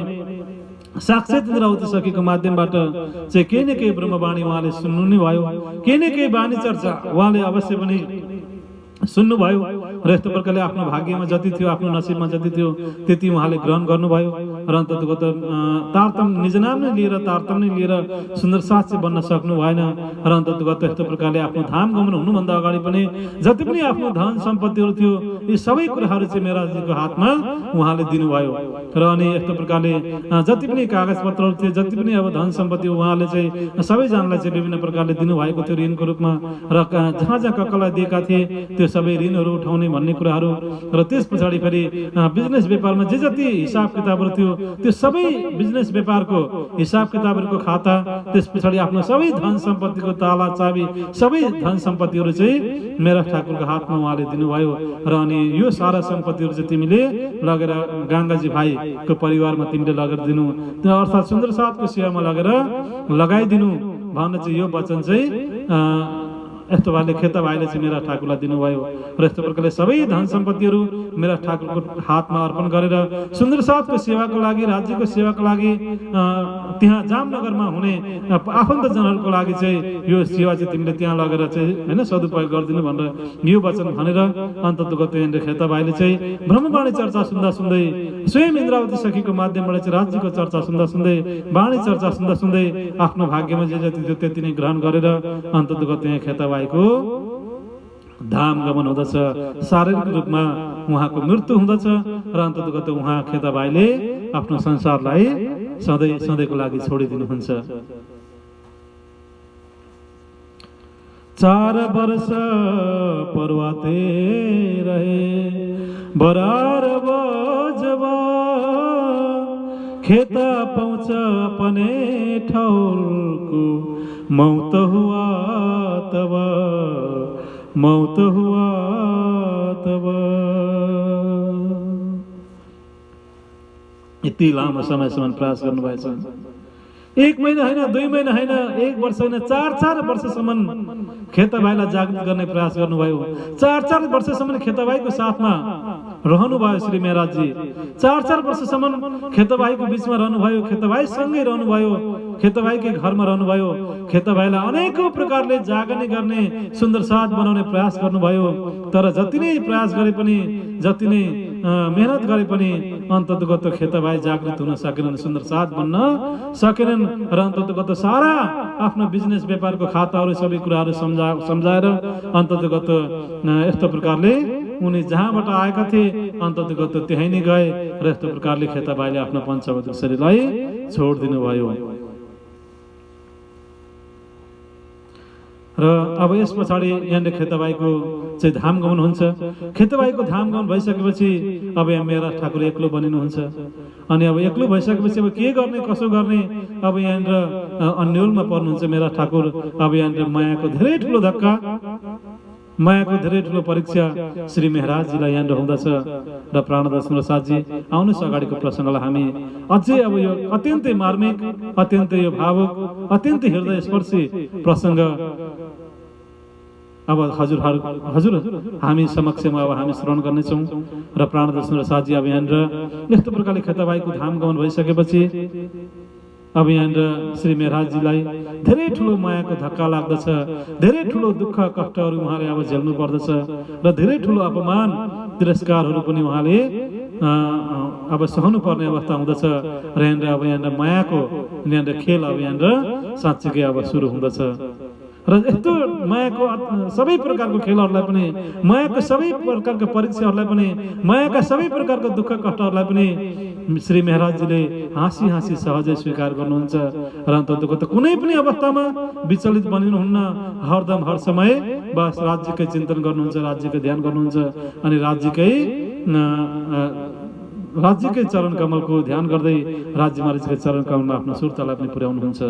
साक्षात् इन्द्रावती सखीको माध्यमबाट चाहिँ केही न केही ब्रह्मवाणी उहाँले सुन्नु नै भयो, केही न केही वाणी चर्चा उहाँले अवश्य पनि सुन्नुभयो। र यस्तो प्रकारले आफ्नो भाग्यमा जति थियो, आफ्नो नसिबमा जति थियो त्यति उहाँले ग्रहण गर्नुभयो। र अन्तर्गत तारतम्य निज नाम नै लिएर तारतम्य लिएर सुन्दर साक्षी बन्न सक्नु भएन र अन्तर्गत यस्तो प्रकारले आफ्नो धाम गमन हुनुभन्दा अगाडि पनि जति पनि आफ्नो धन सम्पत्तिहरू थियो यी सबै कुराहरू चाहिँ मेहराजजीको हातमा उहाँले दिनुभयो र अनि यस्तो प्रकारले जति पनि कागज पत्रहरू थिए जति पनि अब धन सम्पत्ति उहाँले चाहिँ सबैजनालाई चाहिँ विभिन्न प्रकारले दिनुभएको थियो ऋणको रूपमा र जहाँ जहाँ कक्कलाई दिएका थिए त्यो सबै ऋणहरू उठाउने भन्ने कुराहरू र त्यस पछाडि फेरि बिजनेस व्यापारमा जे जति हिसाब किताबहरू थियो त्यो सबै बिजनेस व्यापारको हिसाब किताबहरूको खाता त्यस पछाडि आफ्नो सबै धन सम्पत्तिको ताला चाबी सबै धन सम्पत्तिहरू चाहिँ मेरा ठाकुरको हातमा उहाँले दिनुभयो र अनि यो सारा सम्पत्तिहरू चाहिँ तिमीले लगेर गाङ्गाजी भाइको परिवारमा तिमीले लगेर दिनु त्यो अर्थात् सुन्दर साथको सेवामा लगेर लगाइदिनु भन्ने चाहिँ यो वचन चाहिँ यस्तो भाइले खेता भाइले चाहिँ मेरा ठाकुरलाई दिनुभयो र यस्तो प्रकारले सबै धन सम्पत्तिहरू मेरा ठाकुरको हातमा अर्पण गरेर सुन्दर साथको सेवाको लागि राज्यको सेवाको लागि त्यहाँ जामनगरमा हुने आफन्तजनहरूको लागि चाहिँ यो सेवा चाहिँ तिमीले त्यहाँ लगेर चाहिँ होइन सदुपयोग गरिदिनु भनेर यो वचन भनेर अन्ततगत यहाँनिर खेता भाइले चाहिँ ब्रह्मवाणी चर्चा सुन्दा सुन्दै स्वयं इन्द्रावती सखीको माध्यमबाट चाहिँ राज्यको चर्चा सुन्दा सुन्दै वाणी चर्चा सुन्दा सुन्दै आफ्नो भाग्यमा जे जति थियो त्यति नै ग्रहण गरेर अन्ततगत यहाँ खेता भाइको धाम गमन हुँदछ शारीरिक रूपमा उहाँको मृत्यु हुँदछ र अन्ततगत उहाँ खेता भाइले आफ्नो संसारलाई सधैँ सधैँको लागि छोडिदिनुहुन्छ 4 वर्ष परवाते रहे बरार बजवा खेता पहुँच अपने ठौरको मौत हुआ तब मौत हुआ तब यति लामो समयसम्म प्रयास गर्नुभएछ 1 महिना होइन 2 महिना होइन 1 वर्ष होइन 4 वर्षसम्म खेता भाइलाई जागृत गर्ने प्रयास गर्नुभयो 4 वर्षसम्म खेता भाइको साथमा रहनुभयो श्री मेहराजजी 4 वर्षसम्म खेता भाइको बिचमा रहनुभयो खेता भाइ सँगै रहनुभयो खेता भाइकै घरमा रहनुभयो खेता भाइलाई अनेकौं प्रकारले जागने गर्ने सुन्दर साथ बनाउने प्रयास गर्नुभयो तर जति नै प्रयास गरे पनि जति नै मेहनत गरे पनि अन्ततगत खेता भाइ जागृत हुन सकेनन् सुन्दर साथ बन्न सकेनन् र अन्ततगत सारा आफ्नो बिजनेस व्यापारको खाताहरू सबै कुराहरू सम्झाएर अन्ततगत यस्तो प्रकारले उनी जहाँबाट आएका थिए अन्ततगत त्यही नै गए र यस्तो प्रकारले खेता भाइले आफ्नो पञ्चवत शरीरलाई छोडिदिनु भयो र अब यस पछाडि यहाँले खेता भाइको चाहिँ धाम गमन हुन्छ खेता भाइको धाम गमन भइसकेपछि अब यहाँ मेरा ठाकुर एक्लो बनिनुहुन्छ अनि अब एक्लो भइसकेपछि अब के गर्ने कसो गर्ने अब यहाँनिर अन्योलमा पर्नुहुन्छ मेरा ठाकुर अब यहाँनिर मायाको धेरै ठुलो धक्का मायाको धेरै ठुलो परीक्षा श्री मेहराजजीलाई यहाँनिर हुँदछ र प्राणदास प्रसादजी आउनुहोस् अगाडिको प्रसङ्गलाई हामी अझै अब यो अत्यन्तै मार्मिक अत्यन्तै यो भावुक अत्यन्तै हृदयस्पर्शी प्रसङ्ग अब हजुर हामी समक्षमा अब हामी श्रवण गर्नेछौँ र प्राणदास प्रसादजी अब यहाँनिर यस्तो प्रकारले खेता भाइको धाम गमन भइसकेपछि अब यहाँनिर श्री मेहराजजीलाई धेरै ठुलो मायाको धक्का लाग्दछ धेरै ठुलो दुःख कष्टहरू उहाँले अब झेल्नु पर्दछ र धेरै ठुलो अपमान तिरस्कारहरू पनि उहाँले अब सहनु पर्ने अवस्था हुँदछ र यहाँनिर अब यहाँनिर मायाको यहाँनिर खेल अब यहाँनिर साँच्चीकै अब सुरु हुँदछ र यस्तो मायाको सबै प्रकारको खेलहरूलाई पनि मायाको सबै प्रकारको परीक्षाहरूलाई पनि मायाका सबै प्रकारको दुःख कष्टहरूलाई पनि श्री मेहराजजीले हाँसी हाँसी सहजै स्वीकार गर्नुहुन्छ र अन्ततगत कुनै पनि अवस्थामा विचलित बनिनुहुन्न हरदम हर समय बस राज्यकै चिन्तन गर्नुहुन्छ राज्यकै ध्यान गर्नुहुन्छ अनि राज्यकै चरण कमलको ध्यान गर्दै राज्य महाराजकै चरण कमलमा आफ्नो सुरतालाई पनि पुर्याउनुहुन्छ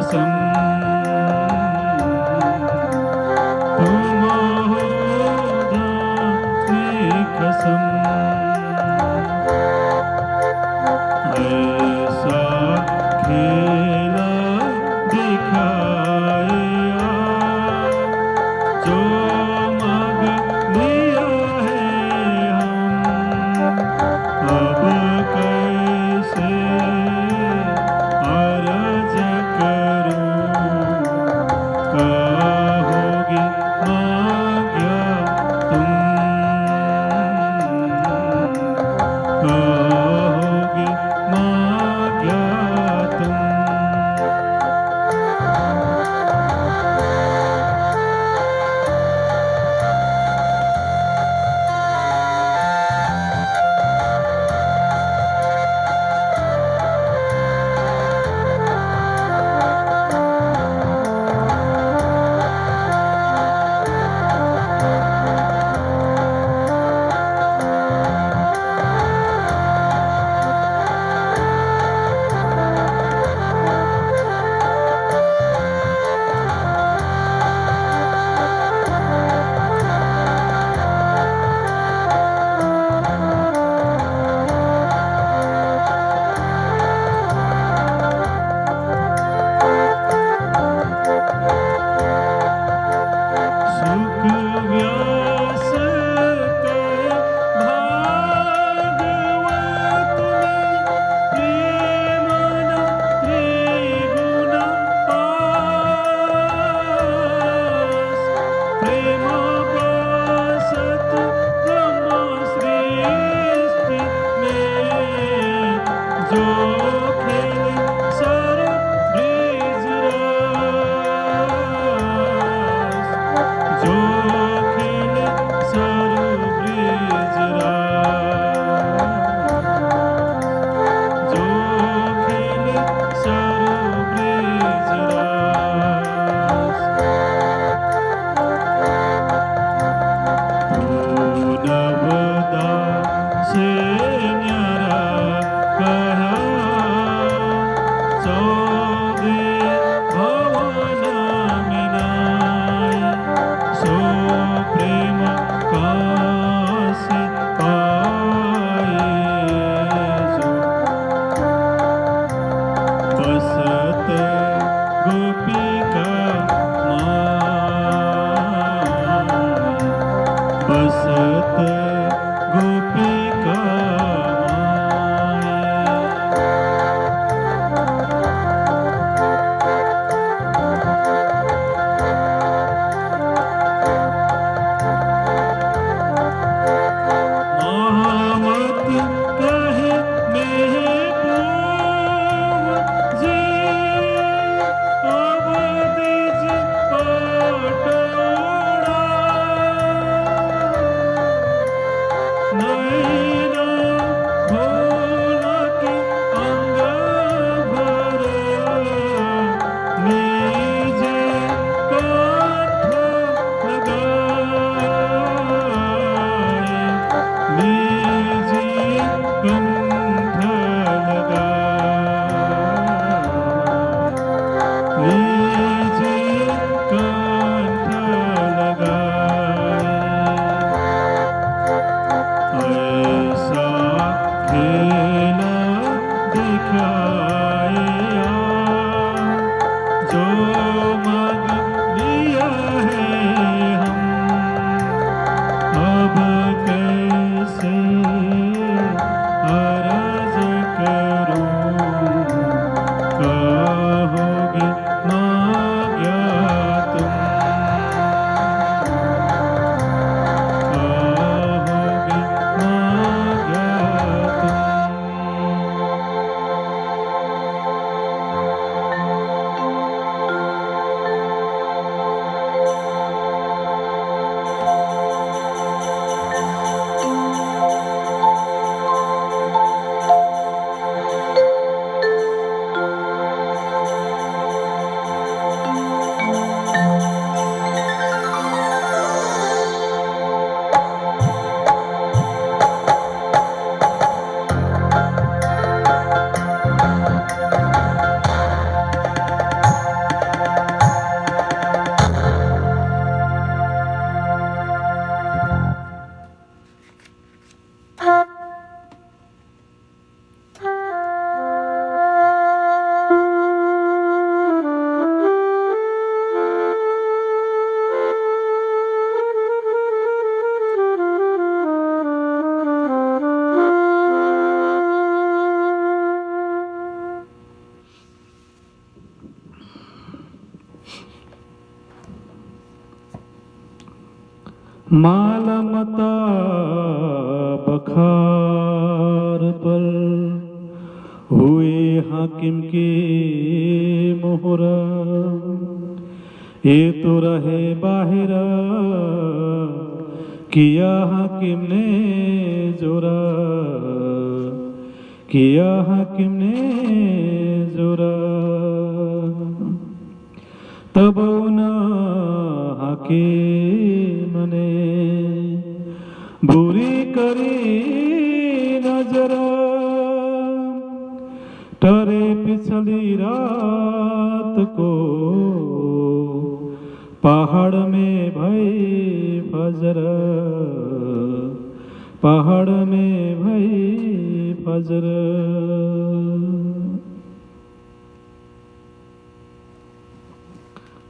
कसम तुम हो की कसम ऐसा खेला दिखाया जो मांग लिया है हम अब कैसे अर्ज करूं कहोगे मांग्या तुम कहोगे मांग्या तुम सुख व्यास के भागवत में प्रेम न त्रिगुण पास प्रेम बसत ब्रह्म सृष्टि में जो खेले सर ब्रिज रास जो खेले सर ब्रिज रास जो खेले सर ब्रिज रास नवदा से न्यारा कहा सौदे भवन मिनाय सो प्रेम कासे पाए जो बसत गोपिका माय बसत गोपिका महामत कहे महबूब जी अब दिज पटोड़ा नैना खोल के अंग भर नीजे काठ लगाए नीजे कंठ लगाए नीजे कंठ लगाए ऐसा खेला दिखाया जो मांग लिया है हम अब कैसे अर्ज करूं कहोगे मांग्या तुम कहोगे मांग्या तुम मालमता बखार पर हुए हाकिम के मोहरा, ये तो रहे बाहिर किया हाकिम ने जोरा, किया हाकिम ने जोरा। तब उन हाकिम ने बुरी करी नजर, टरे पिछली रात को पहाड़ में भई फजर, पहाड़ में भई फजर।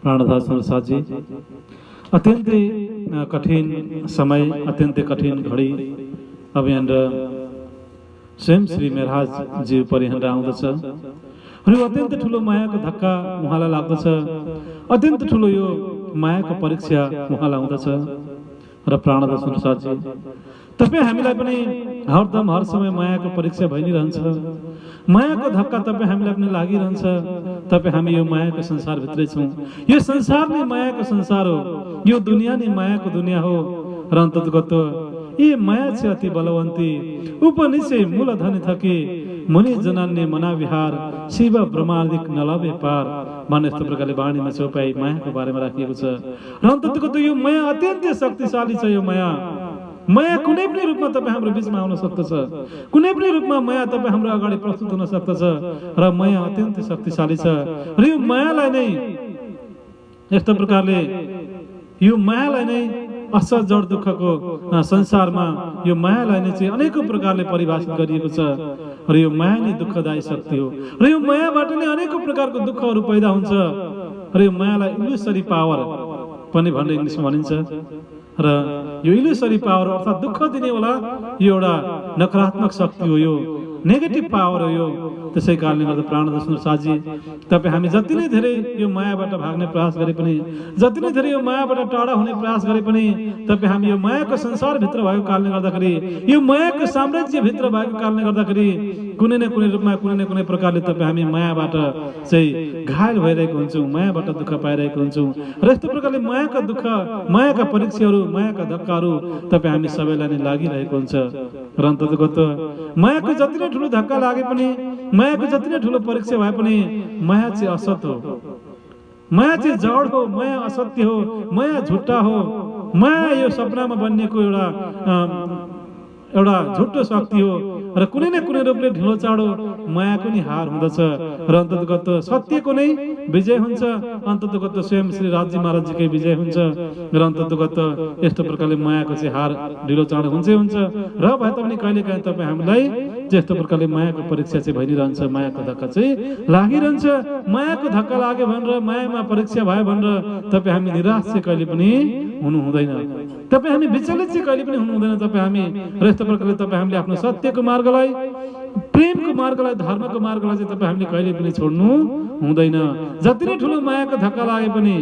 प्राणदास साजी, अत्यन्तै कठिन समय, अत्यन्तै कठिन घडी अब यहाँ स्वयं श्री मेहराज जी पर यहाँ आउँदछ र अत्यन्त ठुलो मायाको धक्का उहाँलाई लाग्दछ, अत्यन्त ठुलो यो मायाको परीक्षा उहाँलाई आउँदछ। र प्राणदास साजी, तपाईँ हामीलाई पनि हरदम हर समय मायाको परीक्षा भइ नै रहन्छ, मायाको धक्का तपाईँ हामीलाई पनि लागिरहन्छ। तपाईँ हामी यो मायाको संसारभित्रै छौँ, यो संसार नै मायाको संसार हो, यो दुनियाँ नै मायाको दुनियाँ हो। र अन्ततगत ये माया छे अति बलवन्ती, उपनिषे मूलधन थके मुनि जनान्य मना विहार, शिव ब्रह्मादिक नलभे पार भन्ने यस्तो प्रकारले वाणीमा चौपाई मायाको बारेमा राखिएको छ। र अन्ततगत यो माया अत्यन्तै शक्तिशाली छ। यो माया, माया कुनै पनि रूपमा तपाईँ हाम्रो बीचमा आउन सक्दछ, कुनै पनि रूपमा माया तपाईँ हाम्रो अगाडि प्रस्तुत हुन सक्दछ। र माया अत्यन्तै शक्तिशाली छ। र यो मायालाई नै यस्तो प्रकारले, यो मायालाई नै असर जड दुःखको संसारमा यो मायालाई नै चाहिँ अनेकौं प्रकारले परिभाषित गरिएको छ। र यो माया नै दुःखदायी शक्ति हो। र यो मायाबाट नै अनेकौं प्रकारको दुःखहरू पैदा हुन्छ। र यो मायालाई इल्युसरी पावर पनि भनेर इङ्ग्लिसमा भनिन्छ। र यो इल्युसरी पावर अर्थात् दुःख दिने वाला यो एउटा नकारात्मक शक्ति हो, यो नेगेटिभ पावर हो। यो त्यसै कारणले गर्दा प्राणदास साजी, तपाईँ हामी जति नै धेरै यो मायाबाट भाग्ने प्रयास गरे पनि, जति नै धेरै यो मायाबाट टाढा हुने प्रयास गरे पनि, तपाईँ हामी यो मायाको संसारभित्र भएको कारणले गर्दाखेरि, यो मायाको साम्राज्यभित्र भएको कारणले गर्दाखेरि कुनै न कुनै रूपमा, कुनै न कुनै प्रकारले तपाईँ हामी मायाबाट चाहिँ घायल भइरहेको हुन्छौँ, मायाबाट दुःख पाइरहेको हुन्छौँ। र यस्तो प्रकारले मायाका दुःख, मायाका परीक्षाहरू, मायाका धक्काहरू तपाईँ हामी सबैलाई नै लागिरहेको हुन्छ। र अन्ततगत मायाको जति नै ठुलो धक्का लागे पनि, मायाको जति नै ठुलो परीक्षा भए पनि, माया चाहिँ असत हो, माया चाहिँ जड हो, माया असत्य हो, माया झुट्टा हो। माया यो सपनामा बनिएको एउटा झुट्टो शक्ति हो। र कुनै न कुनै रूपले ढिलो चाँडो मायाको नि हार हुँदछ। र अन्ततगत सत्यको नै विजय हुन्छ, अन्ततगत स्वयं श्री राजी महाराजजीकै विजय हुन्छ। र अन्ततगत यस्तो प्रकारले मायाको चाहिँ हार ढिलो चाँडो हुन्छै हुन्छ। र भए तापनि कहिलेकाहीँ तपाईँ हामीलाई यस्तो प्रकारले मायाको परीक्षा चाहिँ भइ नै रहन्छ, मायाको धक्का चाहिँ लागिरहन्छ। मायाको धक्का लाग्यो भनेर, मायामा परीक्षा भयो भनेर तपाईँ हामी निराश चाहिँ कहिले पनि हुनु हुँदैन, तपाईँ हामी विचलित चाहिँ कहिले पनि हुनु हुँदैन। तपाईँ हामी र यस्तो प्रकारले तपाईँ हामीले आफ्नो सत्यको मार्गलाई, प्रेमको मार्गलाई, धर्मको मार्गलाई चाहिँ तपाईँ हामीले कहिले पनि छोड्नु हुँदैन। जति नै ठुलो मायाको धक्का लागे पनि,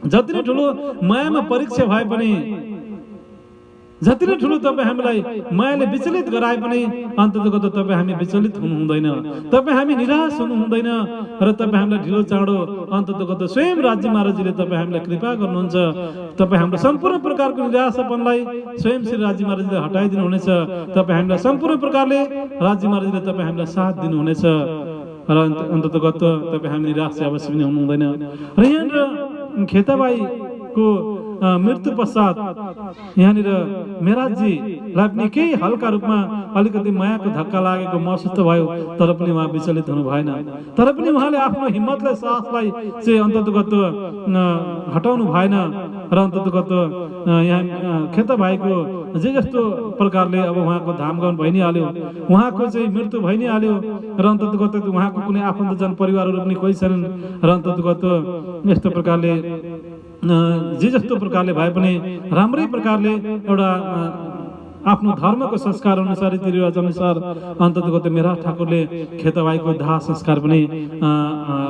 जति नै ठुलो मायामा परीक्षा भए पनि, जति नै ठुलो तपाईँ हामीलाई मायाले विचलित गराए पनि, अन्ततगत तपाईँ हामी विचलित हुनु हुँदैन, तपाईँ हामी निराश हुनु हुँदैन। र तपाईँ हामीलाई ढिलो चाँडो अन्ततगत स्वयं राज्य महाराजजीले तपाईँ हामीलाई कृपा गर्नुहुन्छ। तपाईँ हाम्रो सम्पूर्ण प्रकारको निराशापनलाई स्वयं श्री राज्य महाराजले हटाइदिनु हुनेछ। तपाईँ हामीलाई सम्पूर्ण प्रकारले राज्य महाराजले तपाईँ हामीलाई साथ दिनुहुनेछ। र अन्ततगत तपाईँ हामी निराश चाहिँ अवश्य पनि हुनु हुँदैन। र यहाँनिर खेताबाईको मृत्यु पश्चात यहाँनिर मेहराजजीलाई पनि केही हल्का रूपमा अलिकति मायाको धक्का लागेको महसुस त भयो, तर पनि उहाँ विचलित हुनु भएन। तर पनि उहाँले आफ्नो हिम्मतलाई, साहसलाई चाहिँ अन्ततगत हटाउनु भएन। र अन्ततगत यहाँ खेताबाईको जे जस्तो प्रकारले अब उहाँको धामगमन भइ नै हाल्यो, उहाँको चाहिँ मृत्यु भइ नै हाल्यो। र अन्ततगत उहाँको कुनै आफन्तजन परिवारहरू पनि कोही छैनन्। र अन्ततगत यस्तो प्रकारले जे जस्तो प्रकारले भए पनि राम्रै प्रकारले एउटा आफ्नो धर्मको संस्कार अनुसार, रीतिरिवाज अनुसार अन्ततगत मेहराज ठाकुरले खेताबाईको दाह संस्कार पनि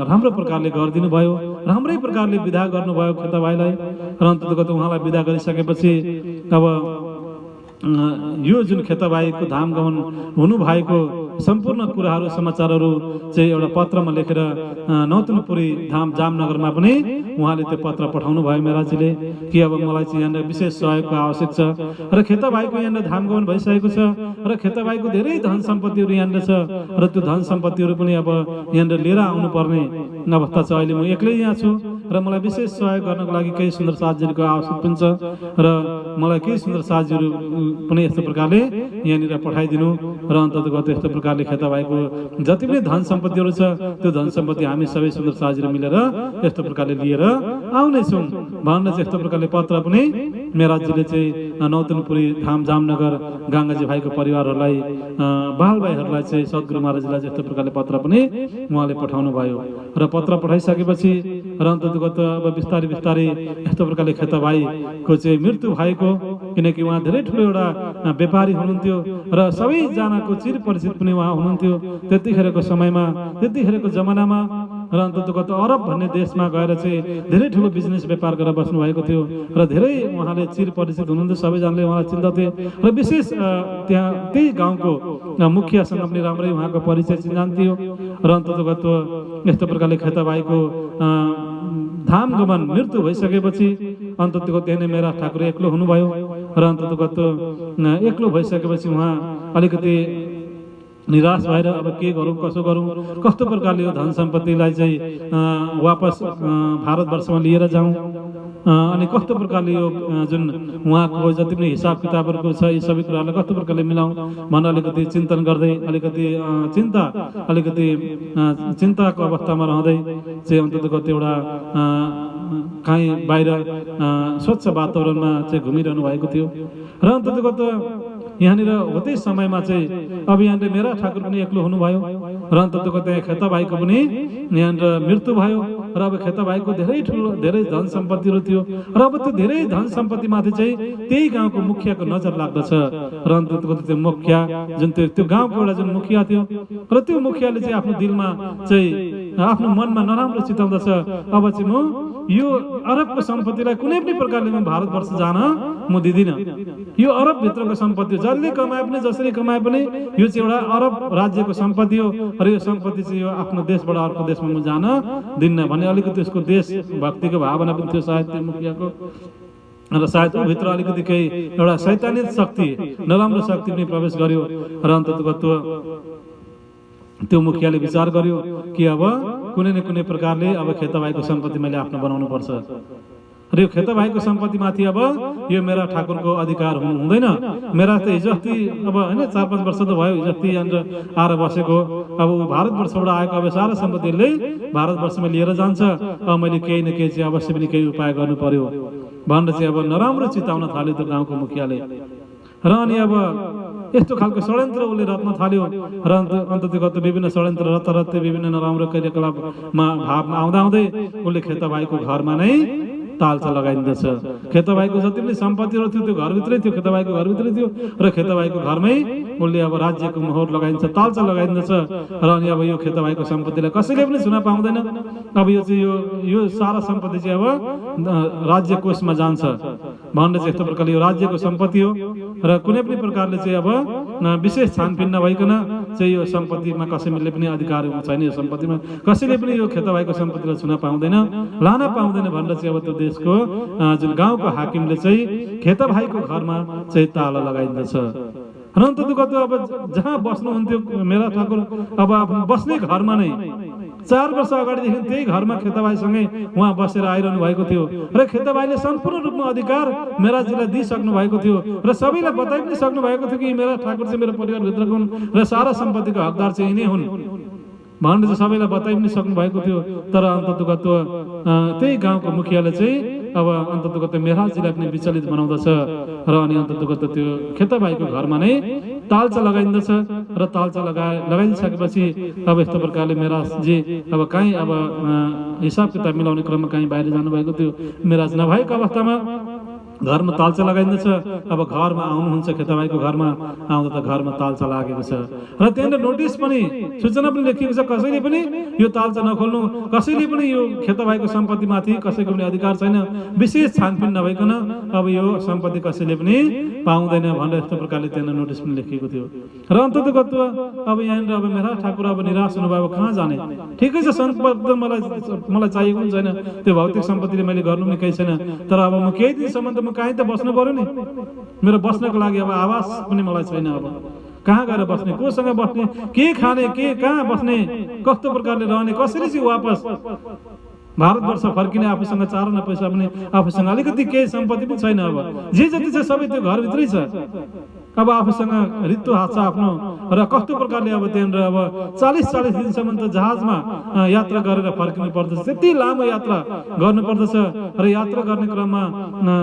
राम्रो प्रकारले गरिदिनु भयो। राम्रै प्रकारले विदा गर्नुभयो खेता भाइलाई र अन्ततगत उहाँलाई विदा गरिसकेपछि अब यो जुन खेता भाइको धाम गमन हुनुभएको सम्पूर्ण कुराहरू समाचारहरू चाहिँ एउटा पत्रमा लेखेर नौतनपुरी धाम जामनगरमा पनि उहाँले त्यो पत्र पठाउनु भयो मेराजीले कि अब मलाई चाहिँ यहाँनिर विशेष सहयोगको आवश्यक छ र खेता भाइको यहाँनिर धाम गमन भइसकेको छ र खेता भाइको धेरै धन सम्पत्तिहरू यहाँनिर छ र त्यो धन सम्पत्तिहरू पनि अब यहाँनिर लिएर आउनुपर्ने अवस्था छ। अहिले म एक्लै यहाँ छु र मलाई विशेष सहयोग गर्नको लागि केही सुन्दर साथीहरूको आवश्यक पनि छ र मलाई केही सुन्दर साथीहरू पनि यस्तो प्रकारले यहाँनिर पठाइदिनु र अन्ततगत यस्तो प्रकारले खेता भाइको जति पनि धन सम्पत्तिहरू छ त्यो धन सम्पत्ति हामी सबै सुन्दर साथीहरू मिलेर यस्तो प्रकारले लिएर आउनेछौँ भनेर चाहिँ यस्तो प्रकारले पत्र पनि मेराजीले चाहिँ नौतनपुरी धाम जामनगर गङ्गाजी भाइको परिवारहरूलाई बाल भाइहरूलाई चाहिँ सद्गुरु महाराजलाई यस्तो प्रकारले पत्र पनि उहाँले पठाउनु भयो र पत्र पठाइसकेपछि र अन्ततगत अब बिस्तारै बिस्तारै यस्तो प्रकारले खेता भाइको चाहिँ मृत्यु भएको किनकि उहाँ धेरै ठुलो एउटा व्यापारी हुनुहुन्थ्यो र सबैजनाको चिर परिचित पनि उहाँ हुनुहुन्थ्यो त्यतिखेरको समयमा त्यतिखेरको जमानामा र अन्ततगत अरब भन्ने देशमा गएर चाहिँ धेरै ठुलो बिजनेस व्यापार गरेर बस्नु भएको थियो र धेरै उहाँले चिर परिचित हुनुहुन्थ्यो सबैजनाले उहाँलाई चिन्दथे र विशेष त्यहाँ त्यही गाउँको मुखियासँग पनि राम्रै उहाँको परिचय चिन्जान थियो र अन्ततगत यस्तो प्रकारले खेता भाइको धाम गमन मृत्यु भइसकेपछि अन्ततगत त्यहाँ मेरा ठाकुर एक्लो हुनुभयो र अन्ततगत एक्लो भइसकेपछि उहाँ अलिकति निराश भएर अब के गरौँ कसो गरौँ कस्तो प्रकारले यो धन सम्पत्तिलाई चाहिँ वापस भारतवर्षमा लिएर जाउँ अनि कस्तो प्रकारले यो जुन उहाँको जति पनि हिसाब किताबहरूको छ यी सबै कुराहरूलाई कस्तो प्रकारले मिलाउँ भनेर अलिकति चिन्तन गर्दै अलिकति चिन्ताको अवस्थामा रहँदै चाहिँ अन्ततगत एउटा काहीँ बाहिर स्वच्छ वातावरणमा चाहिँ घुमिरहनु भएको थियो र अन्ततगत यहाँनिर होतै समयमा चाहिँ अब यहाँनिर मेरा ठाकुर पनि एक्लो हुनुभयो र अन्ततगत त्यहाँ खेता भाइको पनि यहाँनिर मृत्यु भयो र अब खेता भाइको धेरै धन सम्पत्तिहरू थियो र अब त्यो धेरै धन सम्पत्तिमाथि चाहिँ त्यही गाउँको मुखियाको नजर लाग्दछ र अन्ततगत त्यो मुखिया जुन त्यो गाउँको एउटा जुन मुखिया थियो र त्यो मुखियाले चाहिँ आफ्नो दिलमा चाहिँ आफ्नो मनमा नराम्रो चिताउँदछ अब चाहिँ म यो अरबको सम्पत्तिलाई कुनै पनि प्रकारले म भारतवर्ष जान म दिदिनँ। यो अरबभित्रको सम्पत्ति जसले कमाए पनि जसरी कमाए पनि यो चाहिँ एउटा अरब राज्यको सम्पत्ति हो र यो सम्पत्ति चाहिँ यो आफ्नो देशबाट अर्को देशमा म जान दिन्न भने अलिकति उसको देशभक्तिको भावना पनि थियो सायद त्यो मुखियाको र सायद भित्र अलिकति केही एउटा शैतानिक शक्ति नराम्रो शक्ति पनि प्रवेश गर्यो र अन्ततगत त्यो मुखियाले विचार गर्यो कि अब कुनै न कुनै प्रकारले अब खेता भाइको सम्पत्ति मैले आफ्नो बनाउनु पर्छ र यो खेता भाइको सम्पत्तिमाथि अब यो मेरा ठाकुरको अधिकार हुँदैन। मेरा त हिजो अस्ति अब होइन 4-5 वर्ष त भयो हिजो अस्ति यहाँनिर आएर बसेको अब भारतवर्षबाट आएको अब सारा सम्पत्तिले भारतवर्षमा लिएर जान्छ अब मैले केही न केही चाहिँ अवश्य पनि केही उपाय गर्नु पर्यो भनेर चाहिँ अब नराम्रो चिताउन थाल्यो त्यो गाउँको मुखियाले र अनि अब यस्तो खालको षड्यन्त्र उसले रत्न थाल्यो र अन्ततगत विभिन्न षड्यन्त्र रत्ते विभिन्न नराम्रो क्रियाकलापमा भावमा आउँदै उसले खेता भाइको घरमा नै तालचा लगाइदिँदछ। खेता भाइको जति पनि सम्पत्तिहरू थियो त्यो घरभित्रै थियो खेता भाइको घरभित्रै थियो र खेता भाइको घरमै उसले अब राज्यको मोहर लगाइदिन्छ तालचा लगाइदिँदछ र अनि अब यो खेता भाइको सम्पत्तिलाई कसैले पनि छुन पाउँदैन। अब यो चाहिँ यो सारा सम्पत्ति चाहिँ अब राज्य कोषमा जान्छ भनेर चाहिँ यस्तो प्रकारले यो राज्यको सम्पत्ति हो र कुनै पनि प्रकारले चाहिँ अब विशेष छानबिन नभइकन चाहिँ यो सम्पत्तिमा कसैले पनि अधिकार छैन यो सम्पत्तिमा कसैले पनि यो खेता भाइको सम्पत्तिलाई छुन पाउँदैन लान पाउँदैन भनेर चाहिँ अब त्यो देशको जुन गाउँको हाकिमले चाहिँ खेता भाइको घरमा चाहिँ ताला लगाइदिँदछ र अन्ततगत अब जहाँ बस्नुहुन्थ्यो मेरा ठाकुर अब आफ्नो बस्ने घरमा नै 4 वर्ष अगाडिदेखि त्यही घरमा खेता भाइसँगै उहाँ बसेर आइरहनु भएको थियो र खेता भाइले सम्पूर्ण रूपमा अधिकार मेराजीलाई दिइसक्नु भएको थियो र सबैलाई बताइ पनि सक्नु भएको थियो कि मेरा ठाकुर चाहिँ मेरो परिवारभित्रको हुन् र सारा सम्पत्तिको हकदार चाहिँ यिनै हुन् भनेर चाहिँ सबैलाई बताइ पनि सक्नु भएको थियो। तर अन्ततगत त्यही गाउँको मुखियाले चाहिँ अब अन्ततगत मेराजीलाई पनि विचलित बनाउँदछ र अनि अन्ततगत त्यो खेता भाइको घरमा नै तालचा लगाइदिँदछ र तालचा लगाइदिसकेपछि अब यस्तो प्रकारले मेराजी अब कहीँ अब हिसाब किताब मिलाउने क्रममा कहीँ बाहिर जानुभएको थियो। मेराज नभएको अवस्थामा घरमा तालचा लगाइँदैछ। अब घरमा आउनुहुन्छ, खेताबाईको घरमा आउँदा त घरमा तालचा लागेको छ र त्यहाँनिर नोटिस पनि सूचना पनि लेखिएको छ, कसैले पनि यो तालचा नखोल्नु, कसैले पनि यो खेताबाईको सम्पत्तिमाथि कसैको पनि अधिकार छैन, विशेष छानबिन नभइकन अब यो सम्पत्ति कसैले पनि पाउँदैन भनेर यस्तो प्रकारले त्यहाँ नोटिस पनि लेखिएको थियो। र अन्ततगत्व अब यहाँनिर अब मेरा ठाकुर अब निराश हुनुभयो, अब कहाँ जाने, ठिकै छ सम्पत्ति मलाई चाहिएको पनि छैन, त्यो भौतिक सम्पत्तिले मैले गर्नु पनि केही छैन, तर अब म केही दिनसम्म त म कहीँ त बस्नु पर्यो नि, मेरो बस्नको लागि अब आवास पनि मलाई छैन, अब कहाँ गएर बस्ने, कोसँग बस्ने, के खाने, के कहाँ बस्ने, कस्तो प्रकारले रहने, कसरी चाहिँ वापस भारतवर्ष फर्किने, आफूसँग चारना पैसा पनि, आफूसँग अलिकति केही सम्पत्ति पनि छैन, अब जे जति छ सबै त्यो घरभित्रै छ, अब आफूसँग रित्तो हात छ आफ्नो, र कस्तो प्रकारले अब त्यहाँनिर अब 40 दिनसम्म त जहाजमा यात्रा गरेर फर्किनु पर्दछ, त्यति लामो यात्रा गर्नु पर्दछ र यात्रा गर्ने क्रममा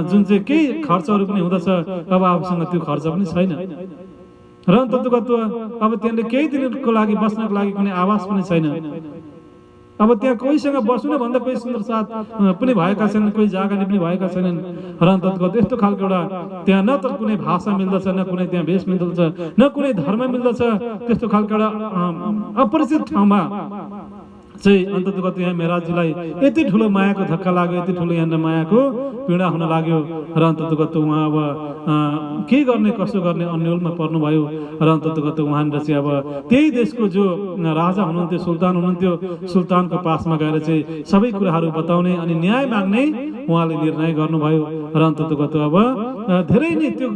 जुन चाहिँ केही खर्चहरू पनि हुँदछ, अब आफूसँग त्यो खर्च पनि छैन र अन्ततगत्व अब त्यहाँनिर केही दिनको लागि बस्नको लागि कुनै आवास पनि छैन। अब त्यहाँ कोहीसँग बस्नु भन्दा कोही सुन्दर साथ पनि भएका छैनन्, कोही जागानी पनि भएका छैनन् र अन्ततगत यस्तो खालको एउटा त्यहाँ न त कुनै भाषा मिल्दछ, न कुनै त्यहाँ भेष मिल्दछ, न कुनै धर्म मिल्दछ, त्यस्तो खालको एउटा अपरिचित ठाउँमा चाहिँ अन्ततगत यहाँ मेराजजीलाई यति ठुलो मायाको धक्का लाग्यो, यति ठुलो यहाँनिर मायाको पीडा हुन लाग्यो र अन्ततगत उहाँ अब के गर्ने कसो गर्ने अन्यलमा पर्नुभयो र अन्ततगत उहाँनिर चाहिँ अब त्यही देशको जो राजा हुनुहुन्थ्यो, सुल्तान हुनुहुन्थ्यो, सुल्तानको पासमा गएर चाहिँ सबै कुराहरू बताउने अनि न्याय माग्ने उहाँले निर्णय गर्नुभयो र अन्ततगत अब धेरै नै त्यो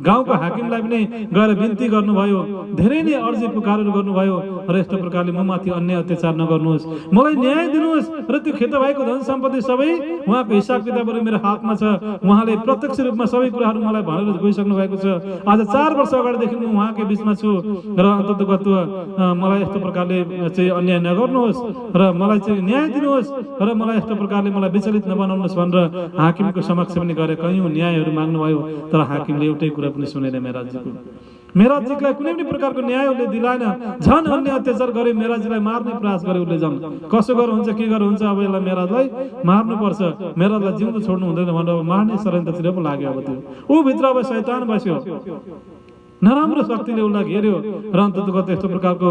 गाउँको हाकिमलाई पनि गएर बिन्ती गर्नुभयो, धेरै नै अर्जी पुकारहरू गर्नुभयो र यस्तो प्रकारले म माथि अन्य अत्याचार नगर्नुहोस्, मलाई न्याय दिनुहोस् र त्यो खेताबाईको धन सम्पत्ति सबै उहाँको हिसाब किताबहरू मेरो हातमा छ, उहाँले प्रत्यक्ष रूपमा सबै कुराहरू मलाई भनेर गइसक्नु भएको छ, आज 4 वर्ष अगाडिदेखि म उहाँकै बिचमा छु र अन्ततगत मलाई यस्तो प्रकारले चाहिँ अन्याय नगर्नुहोस् र मलाई चाहिँ न्याय दिनुहोस् र मलाई यस्तो प्रकारले मलाई विचलित नबनाउनुहोस् भनेर हाकिमको समक्ष पनि गएर कयौं न्यायहरू माग्नुभयो, तर हाकिमले एउटै कुरा पनि सुनेन मेराजजीलाई कुनै पनि प्रकारको न्याय उसले दिलाएन, झन् अन्य अत्याचार गरे, मेराजजीलाई मार्ने प्रयास गरे उसले, झन् कसो गरेर हुन्छ, के गरेर हुन्छ, अब यसलाई मेराजलाई मार्नुपर्छ, मेराजलाई जिउँदो छोड्नु हुँदैन भनेर अब मार्ने षड्यन्त्रतिर पो लाग्यो। अब त्यो ऊ भित्र अब शैतान बस्यो, नराम्रो शक्तिले उसलाई घेर्यो र अन्ततगत यस्तो प्रकारको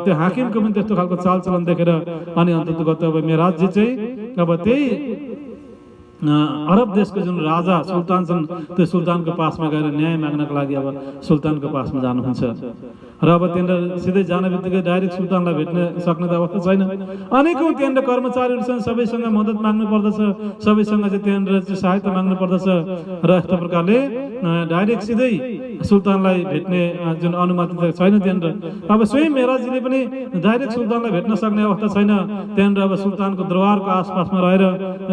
त्यो हाकिमको पनि त्यस्तो खालको चालचलन देखेर अनि अन्ततगत अब मेराजजी चाहिँ अब त्यही अरब देशको जुन राजा सुल्तान छन् त्यो सुल्तानको पासमा गएर न्याय माग्नको लागि अब सुल्तानको पासमा जानुहुन्छ र अब त्यहाँनिर सिधै जान बित्तिकै डाइरेक्ट सुल्तानलाई भेट्न सक्ने त अवस्था छैन, अनेकौं त्यहाँनिर कर्मचारीहरू छन्, सबैसँग मद्दत माग्नु पर्दछ, सबैसँग चाहिँ त्यहाँनिर चाहिँ सहायता माग्नु पर्दछ र यस्तो प्रकारले डाइरेक्ट सिधै सुल्तानलाई भेट्ने जुन अनुमति त छैन त्यहाँनिर। अब स्वयं मेराजजीले पनि डाइरेक्ट सुल्तानलाई भेट्न सक्ने अवस्था छैन, त्यहाँनिर अब सुल्तानको दरबारको आसपासमा रहेर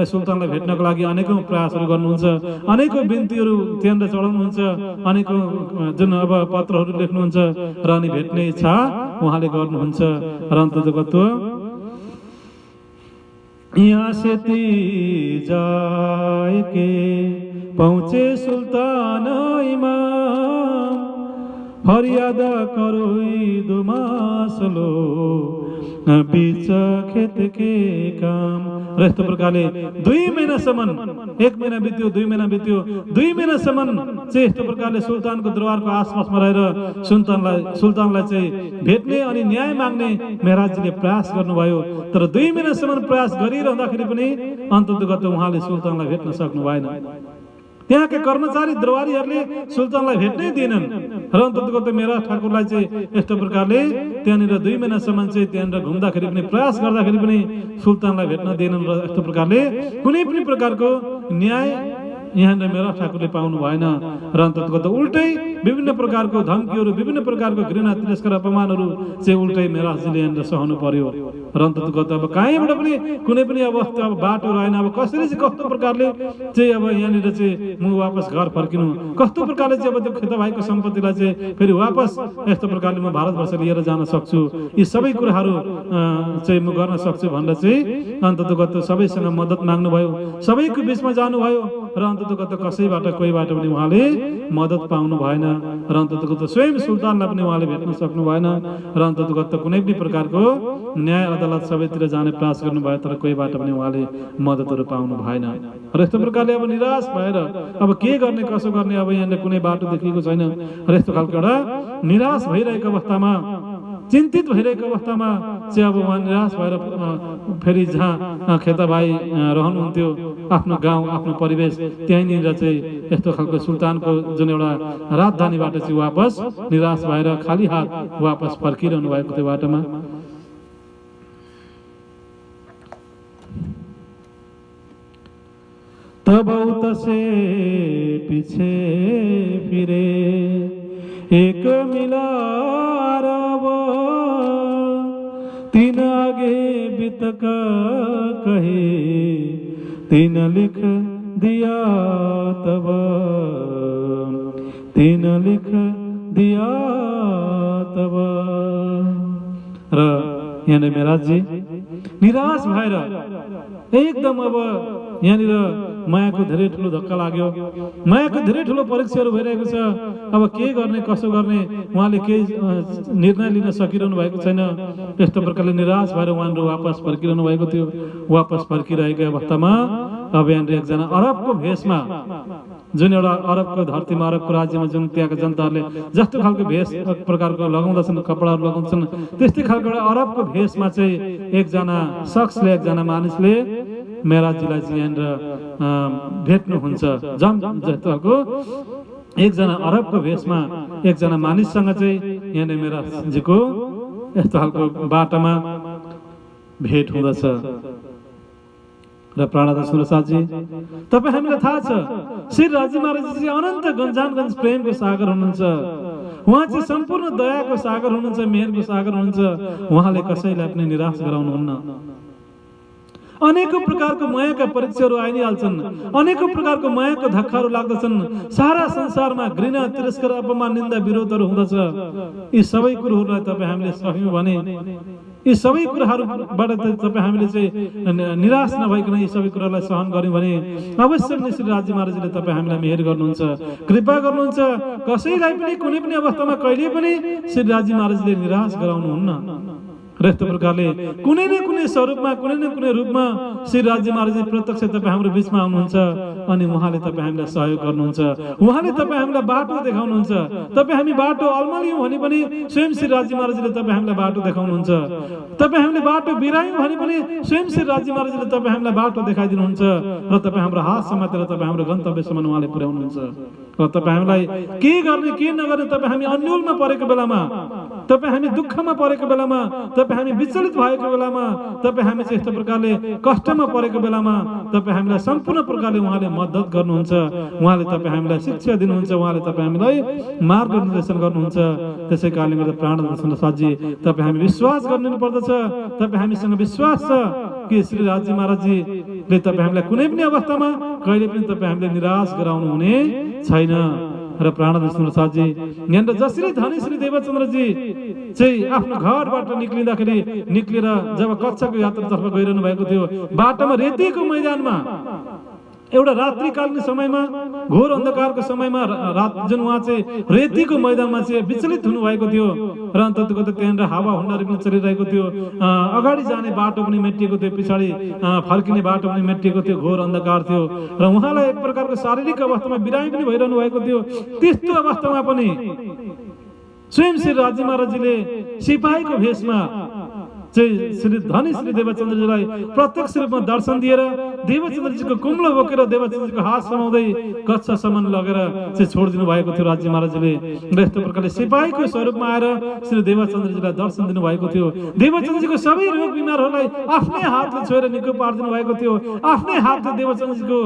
सुल्तानलाई भेट्नको लागि अनेकौं प्रयासहरू गर्नुहुन्छ, अनेकौं बिन्तीहरू त्यहाँनिर चढाउनुहुन्छ, अनेकौं जुन अब पत्रहरू लेख्नुहुन्छ र अनि भेट्ने इच्छा उहाँले गर्नुहुन्छ र अन्ततगत यहाँ से ती जाए के पहुँचे सुल्तान इमाम, फरियाद करो दुमासलो बीच खेत के काम र यस्तो प्रकारले 2 महिनासम्म, 1 महिना बित्यो, 2 महिना बित्यो, 2 महिनासम्म चाहिँ यस्तो प्रकारले सुल्तानको दरबारको आसपासमा रहेर सुल्तानलाई चाहिँ भेट्ने अनि न्याय माग्ने मेराजजीले प्रयास गर्नुभयो, तर 2 महिनासम्म प्रयास गरिरहँदाखेरि पनि अन्ततगत उहाँले सुल्तानलाई भेट्न सक्नु भएन। त्यहाँका कर्मचारी दरबारीहरूले सुल्तानलाई भेट्नै दिएनन् र अन्ततगत मेरा ठाकुरलाई चाहिँ यस्तो प्रकारले त्यहाँनिर 2 महिनासम्म चाहिँ त्यहाँनिर घुम्दाखेरि पनि प्रयास गर्दाखेरि पनि सुल्तानलाई भेट्न दिएनन् र यस्तो प्रकारले कुनै पनि प्रकारको न्याय यहाँनिर मेरा ठाकुरले पाउनु भएन र अन्ततगत उल्टै विभिन्न प्रकारको धम्कीहरू, विभिन्न प्रकारको घृणा, तिरस्कार, अपमानहरू चाहिँ उल्टै मेराजजीले यहाँनिर सहनु पर्यो र अन्ततगत अब कहीँबाट पनि कुनै पनि अवस्था अब बाटो रहेन, अब कसरी चाहिँ कस्तो प्रकारले चाहिँ अब यहाँनिर चाहिँ म वापस घर फर्किनु, कस्तो प्रकारले चाहिँ अब त्यो खेताबाईको सम्पत्तिलाई चाहिँ फेरि वापस यस्तो प्रकारले म भारतवर्ष लिएर जान सक्छु, यी सबै कुराहरू चाहिँ म गर्न सक्छु भनेर चाहिँ अन्ततगत सबैसँग मद्दत माग्नुभयो, सबैको बिचमा जानुभयो र अन्ततगत कसैबाट कोहीबाट पनि उहाँले मद्दत पाउनु भएन र अन्ततगत स्वयं सुल्तानलाई पनि उहाँले भेट्न सक्नु भएन र अन्ततगत कुनै पनि प्रकारको न्याय अदालत सबैतिर जाने प्रयास गर्नुभयो, तर कोहीबाट पनि उहाँले मद्दतहरू पाउनु भएन। र यस्तो प्रकारले अब निराश भएर अब के गर्ने कसो गर्ने, अब यहाँले कुनै बाटो देखिएको छैन र यस्तो खालको एउटा निराश भइरहेको अवस्थामा, चिन्तित भइरहेको अवस्थामा चाहिँ अब उहाँ निराश भएर फेरि जहाँ खेताभाइ रहनुहुन्थ्यो, आफ्नो गाउँ आफ्नो परिवेश, त्यहीँनिर चाहिँ यस्तो खालको सुल्तानको जुन एउटा राजधानीबाट चाहिँ वापस निराश भएर खाली हात वापस फर्किरहनु भएको थियो बाटोमा। तब उतसे पीछे फिरे एक मिला रब, तीन आगे बितक कहे तीन लिख दिया तब, तीन लिख दिया तब। र यहाँनिर मेराजी निराश भएर एकदम अब यहाँनिर मायाको धेरै ठुलो धक्का लाग्यो, मायाको धेरै ठुलो परीक्षाहरू भइरहेको छ। अब के गर्ने कसो गर्ने उहाँले केही निर्णय लिन सकिरहनु भएको छैन। त्यस्तो प्रकारले निराश भएर उहाँहरू वापस फर्किरहनु भएको थियो। वापस फर्किरहेको अवस्थामा अब यहाँनिर एकजना अरबको भेषमा, जुन एउटा अरबको धरतीमा अरबको राज्यमा जुन त्यहाँका जनताहरूले जस्तो खालको भेष प्रकारको लगाउँदछन्, कपडाहरू लगाउँछन्, त्यस्तै खालको एउटा अरबको भेषमा चाहिँ एकजना शख्सले, एकजना मानिसले मेराजीलाई चाहिँ यहाँनिर भेट्नुहुन्छ। जस्तो एकजना अरबको भेषमा एकजना मानिससँग चाहिँ यहाँनिर मेराजीको यस्तो खालको बाटोमा भेट हुँदछ। र प्राणनाथ सुरसाजी, तपाईँ हामीलाई थाहा छ श्री राजी महाराज चाहिँ अनन्त गन्जानगञ्ज प्रेमको सागर हुनुहुन्छ। उहाँ चाहिँ सम्पूर्ण दयाको सागर हुनुहुन्छ, मेहरको सागर हुनुहुन्छ। उहाँले कसैलाई पनि निराश गराउनुहुन्न। अनेकौं प्रकारको मायाका परीक्षाहरू आइ नै हाल्छन्, अनेकौं प्रकारको मायाको धक्काहरू लाग्दछन्। सारा संसारमा घृणा, तिरस्कार, अपमान, निन्दा, विरोधहरू हुँदछ। यी सबै कुरोहरूलाई तपाईँ हामीले सक्यौँ भने, यी सबै कुराहरूबाट तपाईँ हामीले चाहिँ निराश नभइकन यी सबै कुरालाई सहन गर्यौँ भने अवश्य नै श्री राजी महाराजले तपाईँ हामीलाई मेहर गर्नुहुन्छ, कृपा गर्नुहुन्छ। कसैलाई पनि कुनै पनि अवस्थामा कहिले पनि श्री राजी महाराजले निराश गराउनुहुन्न। र यस्तो प्रकारले कुनै न कुनै स्वरूपमा, कुनै न कुनै रूपमा श्री राजी महाराज प्रत्यक्ष तपाईँ हाम्रो बिचमा आउनुहुन्छ अनि उहाँले तपाईँ हामीलाई सहयोग गर्नुहुन्छ। उहाँले तपाईँ हामीलाई बाटो देखाउनुहुन्छ। तपाईँ हामी बाटो अल्मलियौँ भने पनि स्वयं श्री राजी महाराजले तपाईँ हामीलाई बाटो देखाउनुहुन्छ। तपाईँ हामीले बाटो बिरायौँ भने पनि स्वयं श्री राजी महाराजले तपाईँ हामीलाई बाटो देखाइदिनुहुन्छ। र तपाईँ हाम्रो हात समातेर तपाईँ हाम्रो गन्तव्यसम्म उहाँले पुर्याउनुहुन्छ। र तपाईँ हामीलाई के गर्ने के नगर्ने, तपाईँ हामी अन्योलमा परेको बेलामा, तपाईँ हामी दुःखमा परेको बेलामा, तपाईँ हामी विचलित भएको बेलामा, तपाईँ हामी चाहिँ यस्तो प्रकारले कष्टमा परेको बेलामा तपाईँ हामीलाई सम्पूर्ण प्रकारले उहाँले मद्दत गर्नुहुन्छ। उहाँले तपाईँ हामीलाई शिक्षा दिनुहुन्छ, उहाँले तपाईँ हामीलाई मार्ग निर्देशन गर्नुहुन्छ। त्यसै कारणले गर्दा प्राणनाथ सुरसाजी, तपाईँ हामी विश्वास गर्नु पर्दछ। तपाईँ हामीसँग विश्वास छ कि श्री राजी महाराजजीले तपाईँ हामीलाई कुनै पनि अवस्थामा कहिले पनि तपाईँ हामीले निराश गराउनु हुने छैन। र प्राणनाथ सुरसाजी, यहाँनिर जसरी धनी श्री देवचन्द्रजी चाहिँ आफ्नो घरबाट निक्लेर जब कक्षाको यात्रातर्फ गइरहनु भएको थियो, बाटोमा रेतीको मैदानमा एउटा रात्रिकालीन समयमा, घोर अन्धकारको समयमा जुन उहाँ चाहिँ रेतीको मैदानमा चाहिँ विचलित हुनुभएको थियो र अन्ततको त त्यहाँनिर हावा हुन्डरी पनि चलिरहेको थियो। अगाडि जाने बाटो पनि मेटिएको थियो, पछाडि फर्किने बाटो पनि मेटिएको थियो, घोर अन्धकार थियो र उहाँलाई एक प्रकारको शारीरिक अवस्थामा बिरामी पनि भइरहनु भएको थियो। त्यस्तो अवस्थामा पनि स्वयं श्री राजी महाराजजीले सिपाहीको भेषमा चाहिँ श्री धनी श्री देवचन्द्रजीलाई प्रत्यक्ष रूपमा दर्शन दिएर देवचन्द्रजीको कुम्लो बोकेर देवचन्द्रजीको हात समाउँदै कक्षासम्म लगेर चाहिँ छोडिदिनु भएको थियो राज्य महाराजले। र यस्तो प्रकारले सिपाहीको स्वरूपमा आएर श्री देवचन्द्रजीलाई दर्शन दिनुभएको थियो। देवचन्द्रजीको सबै रोग बिमारहरूलाई आफ्नै हातले छोएर निको पारिदिनु भएको थियो। आफ्नै हातले देवचन्द्रजीको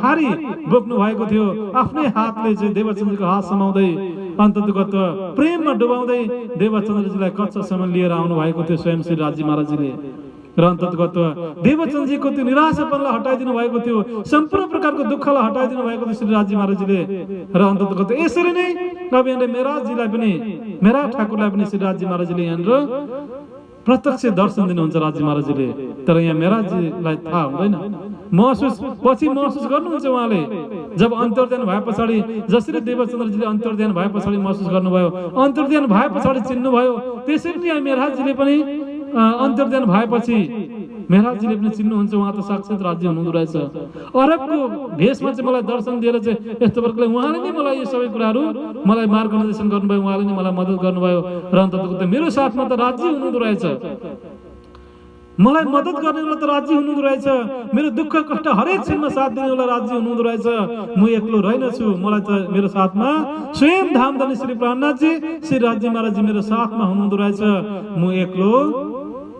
भारी बोक्नु भएको थियो। आफ्नै हातले चाहिँ देवचन्द्रजीको हात समाउँदै अन्ततगत प्रेममा डुबाउँदै देवचन्द्रजीलाई कक्षासम्म लिएर आउनु भएको थियो स्वयं श्री राजी महाराजजीले। र अन्ततगत देवचन्द्रजीको त्यो निराशापनलाई हटाइदिनु भएको थियो, सम्पूर्ण प्रकारको दुःखलाई हटाइदिनु भएको थियो श्री राजी महाराजजीले। र अन्ततगत यसरी नै अब यहाँले मेराजीलाई पनि, मेरा ठाकुरलाई पनि श्री राजी महाराजजीले यहाँनिर प्रत्यक्ष दर्शन दिनुहुन्छ राजी महाराजजीले। तर यहाँ मेराजीलाई थाहा हुँदैन, पछि महसुस गर्नुहुन्छ उहाँले। जब अन्तर्ध्यान भए पछाडि, जसरी देवचन्द्रजीले अन्तर्ध्यान भए पछाडि महसुस गर्नुभयो, अन्तर्ध्यान भए पछाडि चिन्नुभयो, त्यसरी नै मेराजीले पनि अन्तर्धान भएपछि मेहराजजीले पनि चिन्नुहुन्छ, उहाँ त साक्षात राज्य हुनुहुँदो रहेछ। अरबको भेषमा चाहिँ मलाई दर्शन दिएर चाहिँ यस्तो प्रकारले उहाँले नै मलाई यो सबै कुराहरू मलाई मार्गदर्शन गर्नुभयो, उहाँले नै मलाई मद्दत गर्नुभयो र अन्ततको मेरो साथमा त राज्य हुनुहुँदो रहेछ, मलाई मद्दत गर्नेवाला त राज्य हुनुहुँदो रहेछ, मेरो दुःख कष्ट हरेक क्षणमा साथ दिनेवाला राज्य हुनुहुँदो रहेछ। म एक्लो रहेनछु, मलाई त मेरो साथमा स्वयं धामधनी श्री प्राणनाथजी श्री राज्य महाराजजी मेरो साथमा हुनुहुँदो रहेछ, म एक्लो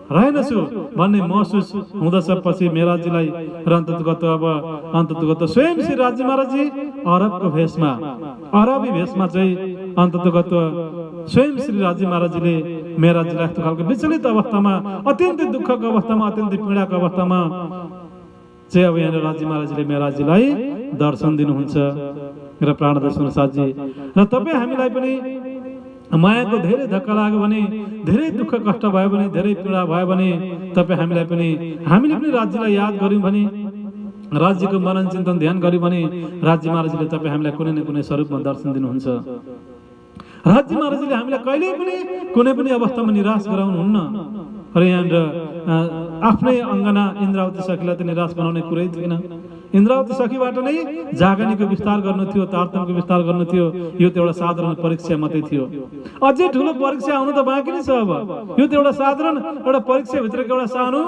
रहेनछु भन्ने महसुस हुँदछ। पछि मेहराजजीलाई र अन्ततगत स्वयं श्री राज्य महाराजजी अरबको भेषमा अरबी भेषमा चाहिँ अन्ततगत स्वयं श्री राज्य महाराजजीले मेहराजजीलाई यस्तो खालको विचलित अवस्थामा, अत्यन्तै दुःखको अवस्थामा, अत्यन्तै पीडाको अवस्थामा चाहिँ अब यहाँनिर राज्य महाराजजीले मेहराजजीलाई दर्शन दिनुहुन्छ। र प्राणदर्शन साथजी र तपाईँ हामीलाई पनि मायाको धेरै धक्का लाग्यो भने, धेरै दुःख कष्ट भयो भने, धेरै पीडा भयो भने तपाईँ हामीले पनि राज्यलाई याद गर्यौँ भने, राज्यको मनन चिन्तन ध्यान गर्यौँ भने राज्य महाराजले तपाईँ हामीलाई कुनै न कुनै स्वरूपमा दर्शन दिनुहुन्छ। राज्य महाराजले हामीलाई कहिल्यै पनि कुनै पनि अवस्थामा निराश गराउनुहुन्न। र यहाँनिर आफ्नै अङ्गना इन्द्रावती सखीलाई त निराश बनाउने कुरै थिएन। इन्द्रावती सखीबाट नै जागनीको विस्तार गर्नु थियो, तारतम्यको विस्तार गर्नु थियो। यो त एउटा साधारण परीक्षा मात्रै थियो, अझै ठुलो परीक्षा आउनु त बाँकी नै छ। अब यो त एउटा साधारण एउटा परीक्षा भित्रको एउटा सानो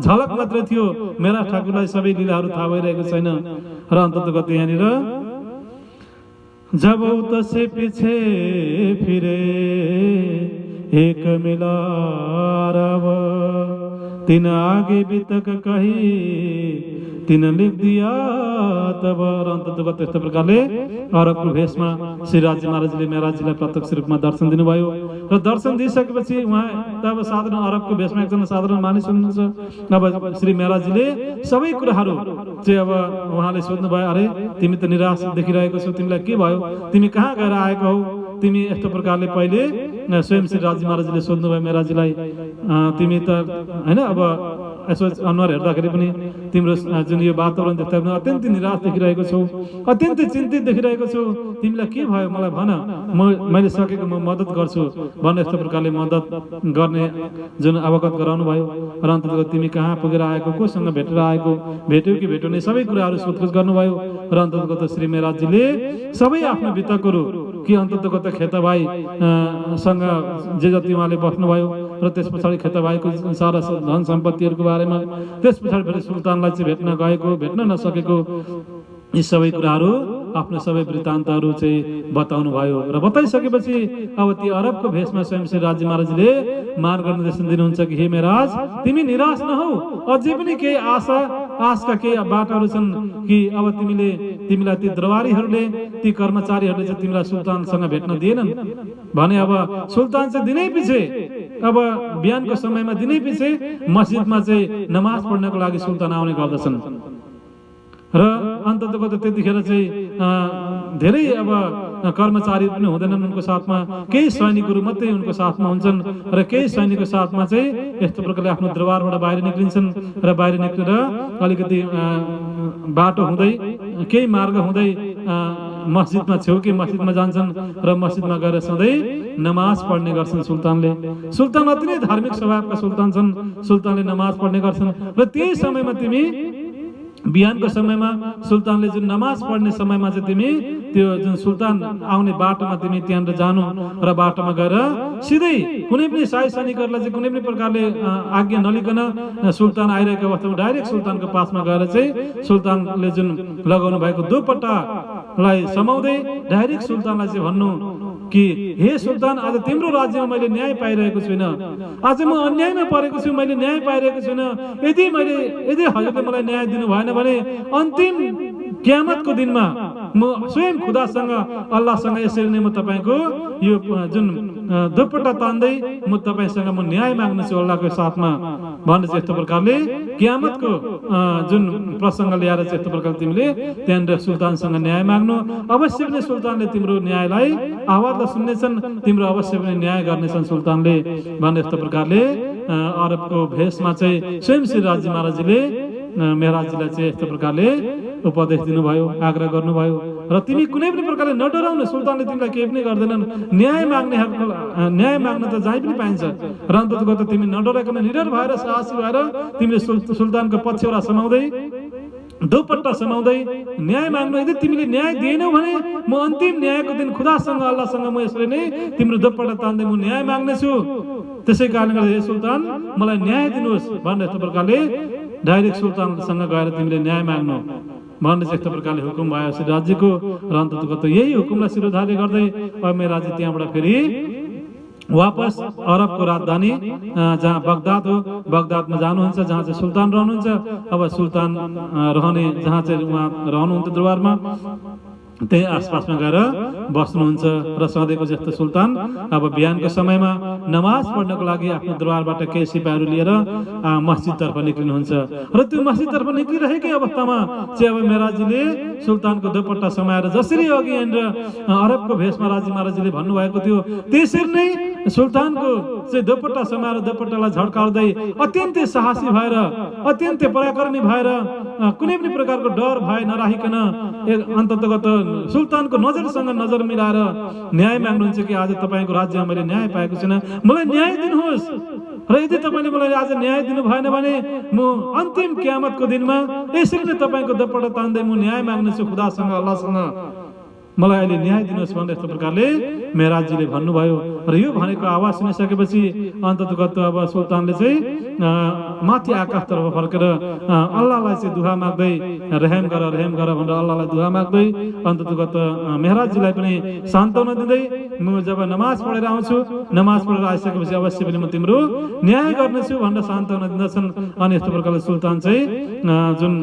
झलक मात्रै थियो। मेरा ठाकुरलाई सबै लीलाहरू थाहा भइरहेको छैन। र अन्ततगत यहाँनिर जब उतसे पीछे फिरे एक मिला रब तिन आगे बितक कही तिन लिख दिया तब। अन्ततगत यस्तो प्रकारले अरबको भेषमा श्री राज्य महाराजले मेहराजजीलाई प्रत्यक्ष रूपमा दर्शन दिनुभयो। र दर्शन दिइसकेपछि उहाँ तब साधारण अरबको भेषमा एकजना साधारण मानिस हुनुहुन्छ। अब श्री मेहराजजीले सबै कुराहरू चाहिँ अब उहाँले सोध्नुभयो, अरे तिमी त निराश देखिरहेको छौ, तिमीलाई के भयो, तिमी कहाँ गएर आएको हौ? तिमी यस्तो प्रकारले पहिले स्वयं श्री राज्य महाराजले सोध्नुभयो मेहराजजीलाई, तिमी त होइन अब यसो अनुहार हेर्दाखेरि पनि तिम्रो जुन यो वातावरण देख्दा पनि अत्यन्तै निराश देखिरहेको छौ, अत्यन्तै चिन्तित देखिरहेको छौ, तिमीलाई के भयो मलाई भन, मैले सकेको म मद्दत गर्छु भन्ने यस्तो प्रकारले मद्दत गर्ने जुन अवगत गराउनु भयो। र अन्ततगत तिमी कहाँ पुगेर आएको, कोसँग भेटेर आएको, भेट्यौ कि भेट्यौ नै सबै कुराहरू सोधखोज गर्नुभयो। र अन्ततगत श्री मेहराजजीले सबै आफ्नो बितकहरू कि अन्ततगत खेतभाइ सँग जे जति उहाँले बस्नुभयो र त्यस पछाडि खेतभाइको सारा धन सम्पत्तिहरूको बारेमा, त्यस पछाडि फेरि सुल्तानलाई चाहिँ भेट्न गएको, भेट्न नसकेको यी सबै कुराहरू आफ्नो सबै वृत्तान्तहरू चाहिँ बताउनु भयो। र बताइसकेपछि अब ती अरबको भेषमा स्वयं श्री राज्य महाराजले मार्गदर्शन दिनुहुन्छ कि हे मेहराज, तिमी निराश नहौ, अझै पनि केही आशका केही बाटोहरू छन् कि अब तिमीलाई ती दरबारीहरूले, ती कर्मचारीहरूले चाहिँ तिमीलाई सुल्तानसँग भेट्न दिएनन् भने अब सुल्तान चाहिँ दिनै पछि अब बिहानको समयमा दिनै पछि मस्जिदमा चाहिँ नमाज पढ्नको लागि सुल्तान आउने गर्दछन्। र अन्ततगत त्यतिखेर चाहिँ धेरै अब कर्मचारी पनि हुँदैनन् उनको साथमा, केही सैनिकहरू मात्रै उनको साथमा हुन्छन्। र केही सैनिकको साथमा चाहिँ यस्तो प्रकारले आफ्नो दरबारबाट बाहिर निक्लिन्छन् र बाहिर निक्लेर अलिकति बाटो हुँदै केही मार्ग हुँदै मस्जिदमा छेउकै मस्जिदमा जान्छन् र मस्जिदमा गएर सधैँ नमाज पढ्ने गर्छन्। सुल्तान अति नै धार्मिक स्वभावका सुल्तान छन्, सुल्तानले नमाज पढ्ने गर्छन्। र त्यही समयमा तिमी बिहानको समयमा सुल्तानले जुन नमाज पढ्ने समयमा चाहिँ तिमी त्यो जुन सुल्तान आउने बाटोमा तिमी त्यहाँनिर जानु र बाटोमा गएर सिधै कुनै पनि शाही सैनिकहरूलाई चाहिँ कुनै पनि प्रकारले आज्ञा नलिकन सुल्तान आइरहेको अवस्थामा डाइरेक्ट सुल्तानको पासमा गएर चाहिँ सुल्तानले जुन लगाउनु भएको दुपट्टालाई समाउँदै डाइरेक्ट सुल्तानलाई चाहिँ भन्नु कि हे सुल्तान, आज तिम्रो राज्यमा मैले न्याय पाइरहेको छुइनँ, आज म अन्यायमा परेको छु, मैले न्याय पाइरहेको छुइनँ। यदि हजुरले मलाई न्याय दिनु भएन भने अन्तिम कियामतको दिनमा म स्वयं खुदासँग अल्लाहसँग यसरी नै म तपाईँको यो जुन दुपट्टा तान्दै म तपाईँसँग म न्याय माग्नु छु अल्लाहको साथमा भन्ने चाहिँ यस्तो प्रकारले कियामतको जुन प्रसङ्ग ल्याएर चाहिँ यस्तो प्रकारले तिमीले त्यहाँनिर सुल्तानसँग न्याय माग्नु, अवश्य पनि सुल्तानले तिम्रो न्यायलाई आवाजलाई सुन्नेछन्, तिम्रो अवश्य पनि न्याय गर्नेछन् सुल्तानले भन्ने यस्तो प्रकारले अरबको भेषमा चाहिँ स्वयं श्री राज्य महाराजले मेहराजजीलाई चाहिँ यस्तो प्रकारले उपदेश दिनुभयो, आग्रह गर्नुभयो। र र तिमी कुनै पनि प्रकारले नडराउनु, सुल्तानले तिमीलाई केही पनि गर्दैनन्। न्याय माग्न त जहीँ पनि पाइन्छ र अन्ततगत तिमी नडराइकन निडर भएर साहसी भएर तिमीले सुल्तानको पछ्यौरा समाउँदै दुपट्टा समाउँदै न्याय माग्नु। यदि तिमीले न्याय दिएनौ भने म अन्तिम न्यायको दिन खुदासँग अल्लाहसँग म यसरी नै तिम्रो दुपट्टा तान्दै म न्याय माग्नेछु। त्यसै कारणले गर्दा हे सुल्तान मलाई न्याय दिनुहोस् भनेर यस्तो प्रकारले डाइरेक्ट सुल्तानसँग गएर तिमीले न्याय माग्नु भन्ने चाहिँ यस्तो प्रकारले हुकुम भयो श्री राज्यको। र अन्ततगत यही हुकुमलाई शिरोधार्य गर्दै अब मेरो राज्य त्यहाँबाट फेरि वापस अरबको राजधानी जहाँ बगदाद हो, बगदादमा जानुहुन्छ, जहाँ चाहिँ सुल्तान रहनुहुन्छ। अब सुल्तान रहने जहाँ चाहिँ उहाँ रहनुहुन्थ्यो दरबारमा त्यही आसपासमा गएर बस्नुहुन्छ। र सधैँको जस्तो सुल्तान अब बिहानको समयमा नमाज पढ्नको लागि आफ्नो दरबारबाट केही सिपाहीहरू लिएर मस्जिदतर्फ निक्लिनुहुन्छ। र त्यो मस्जिदतर्फ निक्लिरहेकै अवस्थामा चाहिँ अब मेहराजीले सुल्तानको दुपट्टा समाएर जसरी अघि यहाँनिर अरबको भेषमा राजी महाराजीले भन्नुभएको थियो त्यसरी नै सुल्तानको चाहिँ दुपट्टा समाएर दुपट्टालाई झड्काउँदै अत्यन्तै साहसी भएर अत्यन्तै पराक्रमी भएर कुनै पनि प्रकारको डर भय नराखिकन अन्ततगत सुल्तानको नजरसँग नजर मिलाएर न्याय माग्नुहुन्छ कि आज तपाईँको राज्यमा मैले न्याय पाएको छैन, मलाई न्याय दिनुहोस्। र यदि तपाईँले मलाई आज न्याय दिनु भएन भने म अन्तिम कियामतको दिनमा यसरी नै तपाईँको दुपट्टा तान्दै म न्याय माग्नेछु खुदासँग अल्लाहसँग, मलाई अहिले न्याय दिनुहोस् भनेर यस्तो प्रकारले मेहराजीले भन्नुभयो। र यो भनेको आवाज सुनिसकेपछि अन्ततगत अब सुल्तानले चाहिँ माथि आकाशतर्फ फर्केर अल्लाहलाई चाहिँ दुहा माग्दै रेहम गर भनेर अल्लाहलाई दुहा माग्दै अन्ततगत मेहराजीलाई पनि सान्त्वना दिँदै म जब नमाज पढेर आउँछु, नमाज पढेर आइसकेपछि अवश्य पनि म तिम्रो न्याय गर्नेछु भनेर सान्त्वना दिँदछन्। अनि यस्तो प्रकारले सुल्तान चाहिँ जुन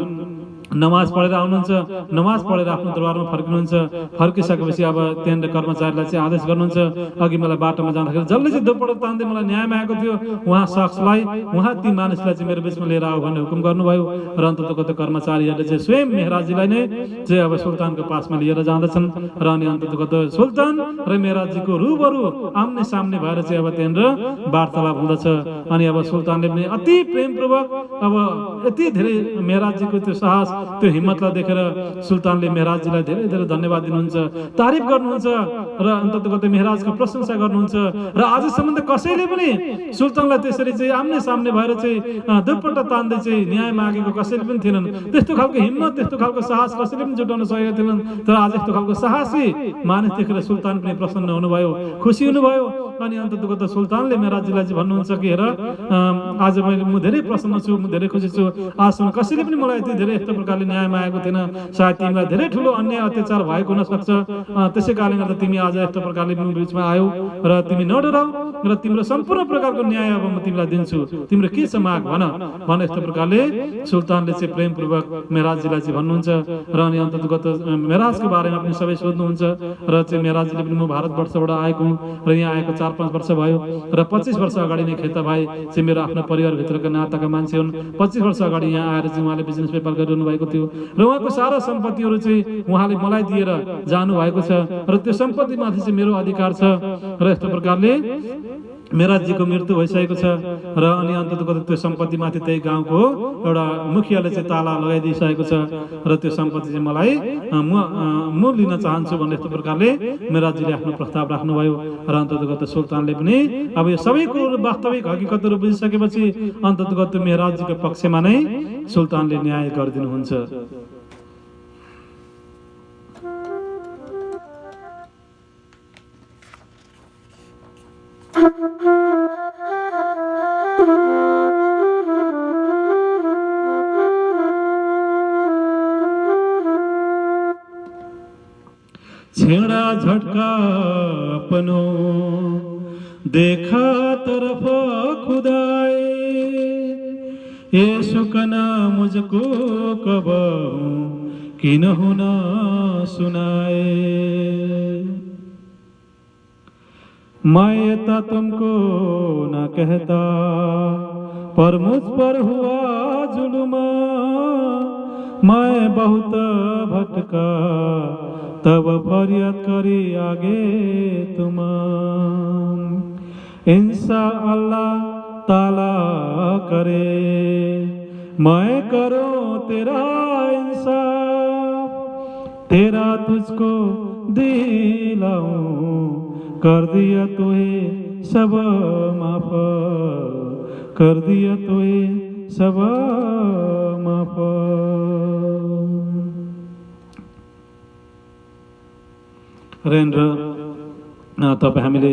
नमाज पढेर आउनुहुन्छ, नमाज पढेर आफ्नो दरबारमा फर्किनुहुन्छ। फर्किसकेपछि अब त्यहाँनिर कर्मचारीलाई चाहिँ आदेश गर्नुहुन्छ, अघि मलाई बाटोमा जाँदाखेरि जसले चाहिँ दुपट्टा तान्दै मलाई न्याय मागेको थियो उहाँ शख्सलाई, उहाँ ती मानिसलाई चाहिँ मेरो बिचमा लिएर आऊ भन्ने हुकुम गर्नुभयो। र अन्ततगत कर्मचारीहरूले चाहिँ स्वयं मेहराजीलाई नै चाहिँ अब सुल्तानको पासमा लिएर जाँदछन्। र अनि अन्ततगत सुल्तान र मेहराजीको रूबरू आम्ने सामने भएर चाहिँ अब त्यहाँनिर वार्तालाप हुँदछ। अनि अब सुल्तानले पनि अति प्रेमपूर्वक अब यति धेरै मेहराजीको त्यो साहस त्यो हिम्मतलाई देखेर सुल्तानले मेहराजीलाई धेरै धेरै धन्यवाद दिनुहुन्छ, तारिफ गर्नुहुन्छ र अन्ततगत मेहराजको प्रशंसा गर्नुहुन्छ। र आजसम्म त कसैले पनि सुल्तानलाई त्यसरी चाहिँ आम्ने सामने भएर चाहिँ दुपट्टा तान्दै चाहिँ न्याय मागेको कसैले पनि थिएनन्। त्यस्तो खालको हिम्मत, त्यस्तो खालको साहस कसैले पनि जुटाउन सकेका थिएनन्। तर आज यस्तो खालको साहसी मानिस देखेर सुल्तान पनि प्रसन्न हुनुभयो, खुसी हुनुभयो। अनि अन्ततगत सुल्तानले मेहराजीलाई चाहिँ भन्नुहुन्छ कि हेर आज म धेरै प्रसन्न छु, म धेरै खुसी छु। आजसम्म कसैले पनि मलाई यति धेरै यस्तो प्रकारले न्याय मागेको थिएन, सायद तिमीलाई धेरै ठुलो अन्याय अत्याचार भएको हुन सक्छ। त्यसै कारणले गर्दा तिमी आज यस्तो प्रकारले म बिचमा आयौ र तिमी नडराऊ र तिम्रो सम्पूर्ण प्रकारको न्याय अब म तिमीलाई दिन्छु, तिम्रो के छ माग भन यस्तो प्रकारले सुल्तानले चाहिँ प्रेमपूर्वक मेहराजीलाई चाहिँ भन्नुहुन्छ। र अनि अन्ततगत मेहराजको बारेमा पनि सबै सोध्नुहुन्छ। र चाहिँ मेहराजीले पनि म भारतवर्षबाट आएको हुँ र यहाँ आएको 4-5 वर्ष भयो र 25 वर्ष अगाडि नै खेता भाइ चाहिँ मेरो आफ्नो परिवारभित्रका नाताका मान्छे हुन्। 25 वर्ष अगाडि यहाँ आएर चाहिँ उहाँले बिजनेस व्यापार गरिरहनु भएको थियो र उहाँको सारा सम्पत्तिहरू चाहिँ उहाँले मलाई दिएर जानुभएको छ र त्यो सम्पत्तिमाथि चाहिँ मेरो अधिकार छ। र यस्तो प्रकारले मेहराजीको मृत्यु भइसकेको छ र अनि अन्ततगत त्यो सम्पत्तिमाथि त्यही गाउँको एउटा मुखियाले चाहिँ ताला लगाइदिइसकेको छ र त्यो सम्पत्ति चाहिँ मलाई म लिन चाहन्छु भन्ने यस्तो प्रकारले मेहराजीले आफ्नो प्रस्ताव राख्नुभयो। र अन्ततगत सुल्तानले पनि अब यो सबै कुरो वास्तविक हकीकतहरू बुझिसकेपछि अन्ततगत मेहराजीको पक्षमा नै सुल्तानले न्याय गरिदिनुहुन्छ। छेड़ा झटका अपनो देखा तरफ खुदाए, ये सुकना मुझको कब किन होना सुनाए। मैं तो तुमको न कहता पर मुझ पर हुआ जुल्मा, मैं बहुत भटका तब फरियाद करी आगे तुम। इंशाअल्लाह ताला करे मैं करो तेरा इंसाफ, तेरा तुझको दिलाऊं, कर दिया तुहे सब माफ, कर दिया तुहे सब माफ। रेन्द्र तपाईँ हामीले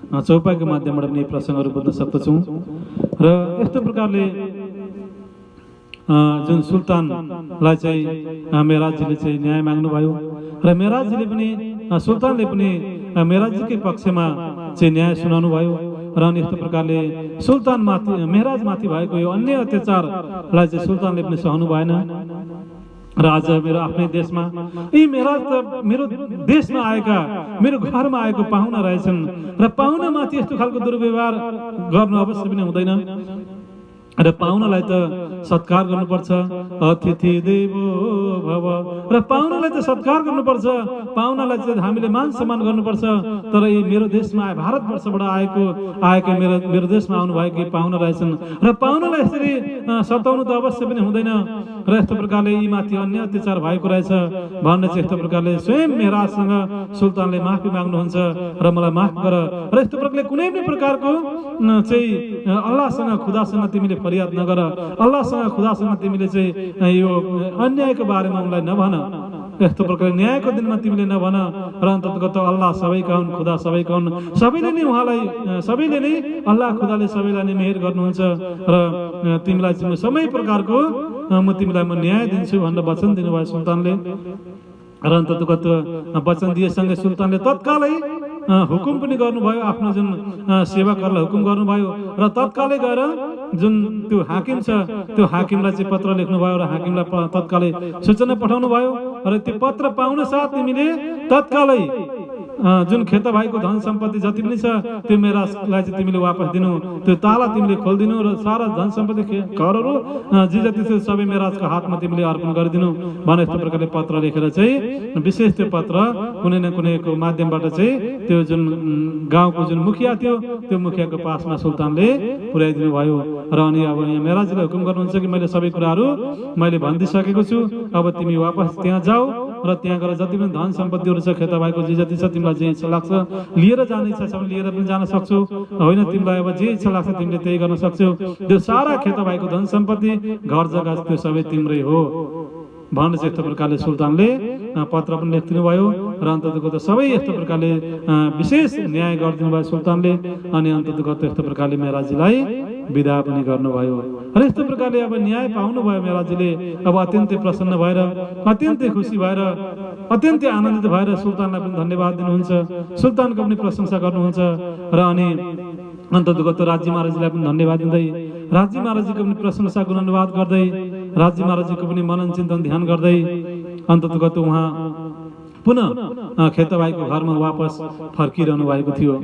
चौपाईको माध्यमबाट पनि प्रसङ्गहरू बुझ्न सक्दछौँ र यस्तो प्रकारले जुन सुल्तानलाई चाहिँ मेराजजीले चाहिँ न्याय माग्नुभयो र मेराजजीले पनि सुल्तानले पनि मेराजजीकै पक्षमा चाहिँ न्याय सुनाउनु भयो र अनि यस्तो प्रकारले सुल्तानमाथि मेराजमाथि भएको यो अन्य अत्याचारलाई चाहिँ सुल्तानले पनि सहनु भएन र आज मेरो आफ्नै देशमा यी मेराज त मेरो देशमा आएका मेरो घरमा आएको पाहुना रहेछन् र पाहुनामाथि यस्तो खालको दुर्व्यवहार गर्नु अवश्य पनि हुँदैन र पाहुनालाई त सत्कार गर्नुपर्छ, अतिथि देवो भव, र पाहुनालाई त सत्कार गर्नुपर्छ, पाहुनालाई चाहिँ हामीले मान सम्मान गर्नुपर्छ। तर यी मेरो देशमा भारतवर्षबाट आएका मेरो देशमा आउनुभएका पाहुना रहेछन् र पाहुनालाई यसरी सताउनु त अवश्य पनि हुँदैन र यस्तो प्रकारले यी माथि अन्य अत्याचार भएको रहेछ भन्ने चाहिँ यस्तो प्रकारले स्वयं मेराजसँग सुल्तानले माफी माग्नुहुन्छ र मलाई माफ गर र यस्तो प्रकारले कुनै पनि प्रकारको चाहिँ अल्लाहसँग खुदासँग तिमीले फरियाद नगर, अल्लाहसँग खुदासँग तिमीले चाहिँ यो अन्यायको बारेमा उनलाई नभन, यस्तो प्रकारले न्यायको दिनमा तिमीले नभन र अन्ततगत अल्लाह सबैका हुन्, खुदा सबैका हुन्, सबैले नै उहाँलाई सबैले नै अल्लाह खुदाले सबैलाई नै मेहेर गर्नुहुन्छ र तिमीलाई चाहिँ सबै प्रकारको म तिमीलाई म न्याय दिन्छु भनेर वचन दिनुभयो सुल्तानले र अन्ततगत वचन दिएसँगै सुल्तानले तत्कालै हुकुम पनि गर्नुभयो, आफ्नो जुन सेवकहरूलाई हुकुम गर्नुभयो र तत्कालै गएर जुन त्यो हाकिम छ त्यो हाकिमलाई चाहिँ पत्र लेख्नुभयो र हाकिमलाई तत्कालै सूचना पठाउनु भयो र त्यो पत्र पाउन साथ तिमीले तत्कालै जुन खेता भाइको धन सम्पत्ति जति पनि छ त्यो मेराजलाई चाहिँ तिमीले वापस दिनु, त्यो ताला तिमीले खोलिदिनु र सारा धन सम्पत्ति घरहरू जे जति थियो सबै मेराजको हातमा तिमीले अर्पण गरिदिनु भने यस्तो प्रकारले पत्र लेखेर चाहिँ विशेष त्यो पत्र कुनै न कुनैको माध्यमबाट चाहिँ त्यो जुन गाउँको जुन मुखिया थियो त्यो मुखियाको पासमा सुल्तानले पुर्याइदिनु भयो र अनि अब यहाँ मेराजले हुकुम गर्नुहुन्छ कि मैले सबै कुराहरू मैले भनिदिइसकेको छु, अब तिमी वापस त्यहाँ जाऊ र त्यहाँ गएर जति पनि धन सम्पत्तिहरू छ खेता भाइको जे जति छ तिमीलाई जे इच्छा लाग्छ लिएर जाने इच्छा छ भने लिएर पनि जान सक्छौ, होइन तिमीलाई अब जे इच्छा लाग्छ तिमीले त्यही गर्न सक्छौ, त्यो सारा खेता भाइको धन सम्पत्ति घर जग्गा त्यो सबै तिम्रै हो भन्ने चाहिँ यस्तो प्रकारले सुल्तानले पत्र पनि लेखिदिनु भयो र अन्ततगत सबै यस्तो प्रकारले विशेष न्याय गरिदिनु भयो सुल्तानले अनि अन्ततगत यस्तो प्रकारले मेराजजीलाई विदा पनि गर्नुभयो र यस्तो प्रकारले अब न्याय पाउनुभयो मेराजजीले। अब अत्यन्तै प्रसन्न भएर अत्यन्तै खुसी भएर अत्यन्तै आनन्दित भएर सुल्तानलाई पनि धन्यवाद दिनुहुन्छ, सुल्तानको पनि प्रशंसा गर्नुहुन्छ र अनि अन्ततगत राज्य महाराजजीलाई पनि धन्यवाद दिँदै राज्य महाराजजीको पनि प्रशंसा गुणगान गर्दै राज्य महाराजजीको पनि मनन चिन्तन ध्यान गर्दै अन्ततगत उहाँ पुनः खेता भाइको घरमा वापस फर्किरहनु भएको थियो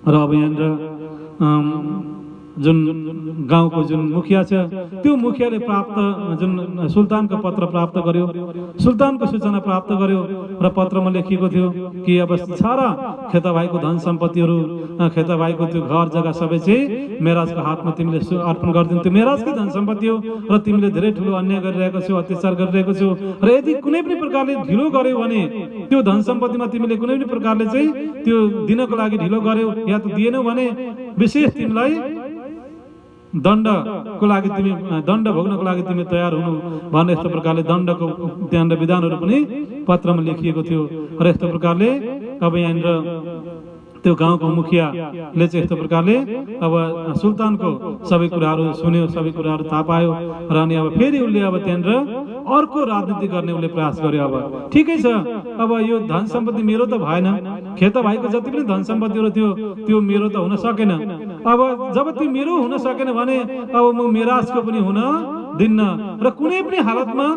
र अब यहाँनिर जुन गाउँको जुन मुखिया छ त्यो मुखियाले प्राप्त जुन सुल्तानको पत्र प्राप्त गर्यो, सुल्तानको सूचना प्राप्त गर्यो र पत्रमा लेखिएको थियो कि अब सारा खेता भाइको धन सम्पत्तिहरू खेता भाइको त्यो घर जग्गा सबै चाहिँ मेराजको हातमा तिमीले अर्पण गरिदिनु, त्यो मेराजकै धन सम्पत्ति हो र तिमीले धेरै ठुलो अन्याय गरिरहेको छौ, अत्याचार गरिरहेको छौ र यदि कुनै पनि प्रकारले ढिलो गर्यो भने त्यो धन सम्पत्तिमा तिमीले कुनै पनि प्रकारले चाहिँ त्यो दिनको लागि ढिलो गर्यो या त दिएनौ भने विशेष तिमीलाई दण्डको लागि तिमी दण्ड भोग्नको लागि तिमी तयार हुनु भन्ने यस्तो प्रकारले दण्डको त्यहाँनिर विधानहरू पनि पत्रमा लेखिएको थियो र यस्तो प्रकारले अब यहाँनिर त्यो गाउँको मुखियाले चाहिँ यस्तो प्रकारले अब सुल्तानको सबै कुराहरू सुन्यो, सबै कुराहरू थाहा पायो र अनि अब फेरि उसले अब त्यहाँनिर अर्को राजनीति गर्ने उसले प्रयास गर्यो। अब ठिकै छ, अब यो धन सम्पत्ति मेरो त भएन, खेता भाइको जति पनि धन सम्पत्तिहरू थियो त्यो मेरो त हुन सकेन, अब जब त्यो मेरो हुन सकेन भने अब म मेराजको पनि हुन दिन्न र कुनै पनि हालतमा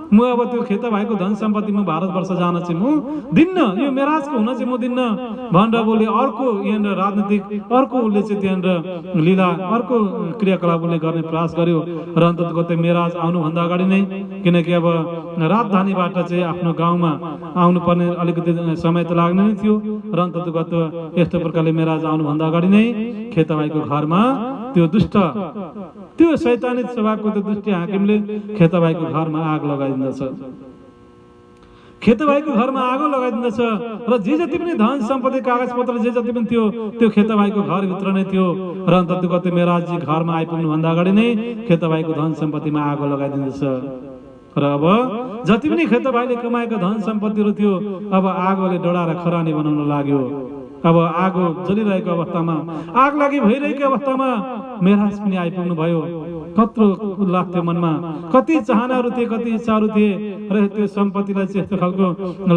म अब त्यो खेता भाइको धन सम्पत्तिमा भारतवर्ष जान चाहिँ म दिन्न, यो मेराजको हुन चाहिँ म दिन्न भनेर उसले अर्को यहाँनिर राजनीतिक अर्को उसले चाहिँ त्यहाँनिर लीला अर्को क्रियाकलाप उसले गर्ने प्रयास गर्यो र अन्ततगत मेराज आउनुभन्दा अगाडि नै किनकि अब राजधानीबाट चाहिँ आफ्नो गाउँमा आउनुपर्ने अलिकति समय त लाग्ने नै थियो र अन्ततगत यस्तो प्रकारले मेराज आउनुभन्दा अगाडि नै खेता भाइको घरमा त्यो दुष्ट त्यो शैतानी स्वभावको त्यो दुष्ट हाकिमले खेता भाइको घरमा आग लगाइदिँदछ खेतभाइको घरमा आगो लगाइदिँदछ र जे जति पनि धन सम्पत्ति कागज पत्र जे जति पनि थियो त्यो खेतभाइको घरभित्र नै थियो र अन्ततगत मेराजजी घरमा आइपुग्नु भन्दा अगाडि नै खेतभाइको धन सम्पत्तिमा आगो लगाइदिँदछ र अब जति पनि खेतभाइले कमाएको धन सम्पत्तिहरू थियो अब आगोले डढाएर खरानी बनाउन लाग्यो। अब आगो जलिरहेको अवस्थामा आग लागि भइरहेको अवस्थामा मेराज पनि आइपुग्नु भयो। कत्रो उल्लास थियो मनमा, कति चाहनाहरू थिए, कति इच्छाहरू थिए र त्यो सम्पत्तिलाई चाहिँ यस्तो खालको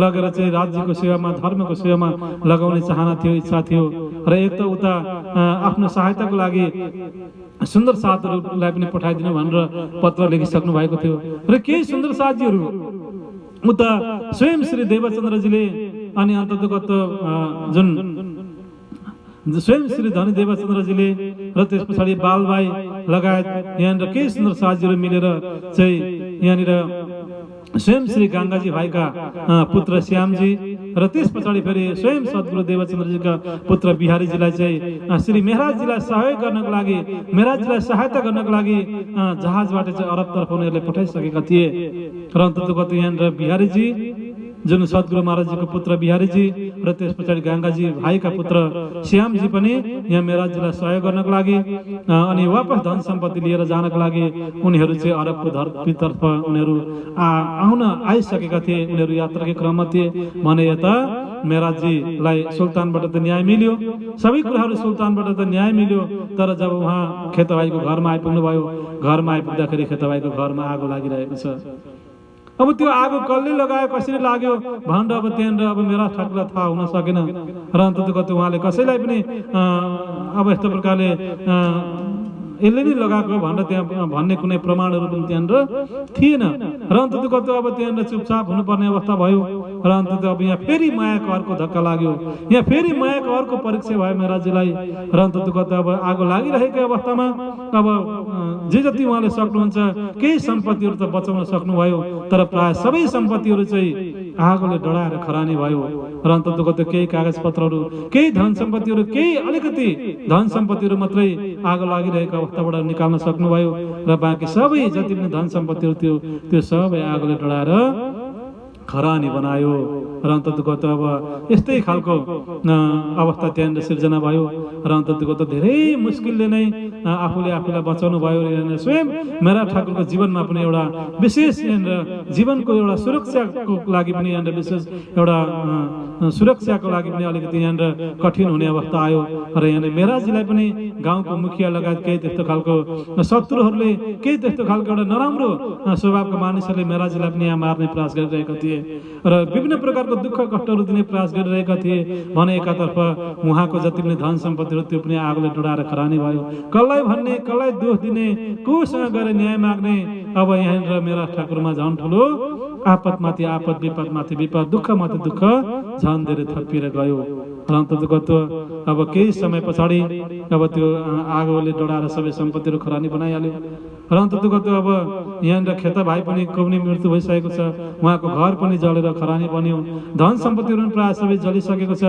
लगेर चाहिँ राज्यको सेवामा धर्मको सेवामा लगाउने चाहना थियो, इच्छा थियो र एक त उता आफ्नो सहायताको लागि सुन्दर साथहरूलाई पनि पठाइदिनु भनेर पत्र लेखिसक्नु भएको थियो र केही सुन्दर साथीहरू उता स्वयं श्री देवचन्द्रजीले अनि अन्ततगत जुन स्वयं श्री धनी देवचन्द्रजीले र त्यस पछाडि बालभाइ लगायत यहाँनिर केही सुन्दर साथीहरू मिलेर चाहिँ यहाँनिर स्वयं श्री गङ्गाजी भाइका पुत्र श्यामजी र त्यस पछाडि फेरि स्वयं सद्गुरु देवचन्द्रजीका पुत्र बिहारीजीलाई चाहिँ श्री मेहराजजीलाई सहयोग गर्नको लागि, मेहराजजीलाई सहायता गर्नको लागि जहाजबाट चाहिँ अरबतर्फ उनीहरूले पठाइसकेका थिए र अन्ततगत यहाँनिर बिहारीजी जुन सद्गुरु महाराजजीको पुत्र बिहारीजी र त्यस पछाडि गङ्गाजी भाइका पुत्र श्यामजी पनि यहाँ मेहराजजीलाई सहयोग गर्नको लागि अनि वापस धन सम्पत्ति लिएर जानको लागि उनीहरू चाहिँ अरबको धरतीतर्फ उनीहरू आउन आइसकेका थिए। उनीहरू यात्राकै क्रममा थिए भने यता मेहराजजीलाई सुल्तानबाट त न्याय मिल्यो, सबै कुराहरू सुल्तानबाट त न्याय मिल्यो, तर जब उहाँ खेतभाइको घरमा आइपुग्नु भयो, घरमा आइपुग्दाखेरि खेतभाइको घरमा आगो लागिरहेको छ। अब त्यो आगो कसले लगायो, कसरी लाग्यो भनेर अब त्यहाँनिर अब मेराज ठाकुरलाई थाहा हुन सकेन र अन्ततगत उहाँले कसैलाई पनि अब यस्तो प्रकारले यसले नै लगाएको भनेर त्यहाँ भन्ने कुनै प्रमाणहरू पनि त्यहाँनिर थिएन र अन्ततगत अब त्यहाँनिर चुपचाप हुनुपर्ने अवस्था भयो र अन्तत अब यहाँ फेरि मायाको अर्को धक्का लाग्यो, यहाँ फेरि मायाको अर्को परीक्षा भयो मेहराजजीलाई र अन्ततगत अब आगो लागिरहेको अवस्थामा अब जे जति उहाँले सक्नुहुन्छ केही सम्पत्तिहरू त बचाउन सक्नुभयो तर प्राय सबै सम्पत्तिहरू चाहिँ आगोले डढाएर खरानी भयो र अन्ततगत केही कागज पत्रहरू, केही धन सम्पत्तिहरू, केही अलिकति धन सम्पत्तिहरू मात्रै आगो लागिरहेको अवस्थाबाट निकाल्न सक्नुभयो र बाँकी सबै जति पनि धन सम्पत्तिहरू थियो त्यो सबै आगोले डढाएर खरानी बनायो र अन्ततगत अब यस्तै खालको अवस्था त्यहाँनिर सिर्जना भयो र अन्ततगत धेरै मुस्किलले नै आफूले आफूलाई बचाउनु भयो। स्वयं मेहराज ठाकुरको जीवनमा पनि एउटा विशेष यहाँनिर जीवनको एउटा सुरक्षाको लागि पनि यहाँनिर विशेष एउटा सुरक्षाको लागि पनि अलिकति यहाँनिर कठिन हुने अवस्था आयो र यहाँनिर मेहराजजीलाई पनि गाउँको मुखिया लगायत केही त्यस्तो खालको शत्रुहरूले, केही त्यस्तो खालको एउटा नराम्रो स्वभावको मानिसहरूले मेहराजजीलाई पनि यहाँ मार्ने प्रयास गरिरहेका थिए र विभिन्न प्रकारको दुःख कष्टहरू दिने प्रयास गरिरहेका थिए भने एकातर्फ उहाँको जति पनि धन सम्पत्तिहरू त्यो पनि आगोले डढाएर खरानी भयो। कसलाई भन्ने, कसलाई दोष दिने, कोसँग गएर न्याय माग्ने, अब यहाँनिर मेहराज ठाकुरमा झन् ठुलो आपतमाथि आपत, विपदमाथि विपद, दुःखमाथि दुःख झन् धेरै थपिएर गयो र अन्ततगत अब केही समय पछाडि अब त्यो आगोले डढाएर सबै सम्पत्तिहरू खरानी बनाइहाल्यो र अन्ततगत अब यहाँनिर खेतभाइ पनि कौनी मृत्यु भइसकेको छ, उहाँको घर पनि जलेर खरानी बन्यो, धन सम्पत्तिहरू पनि प्रायः सबै जलिसकेको छ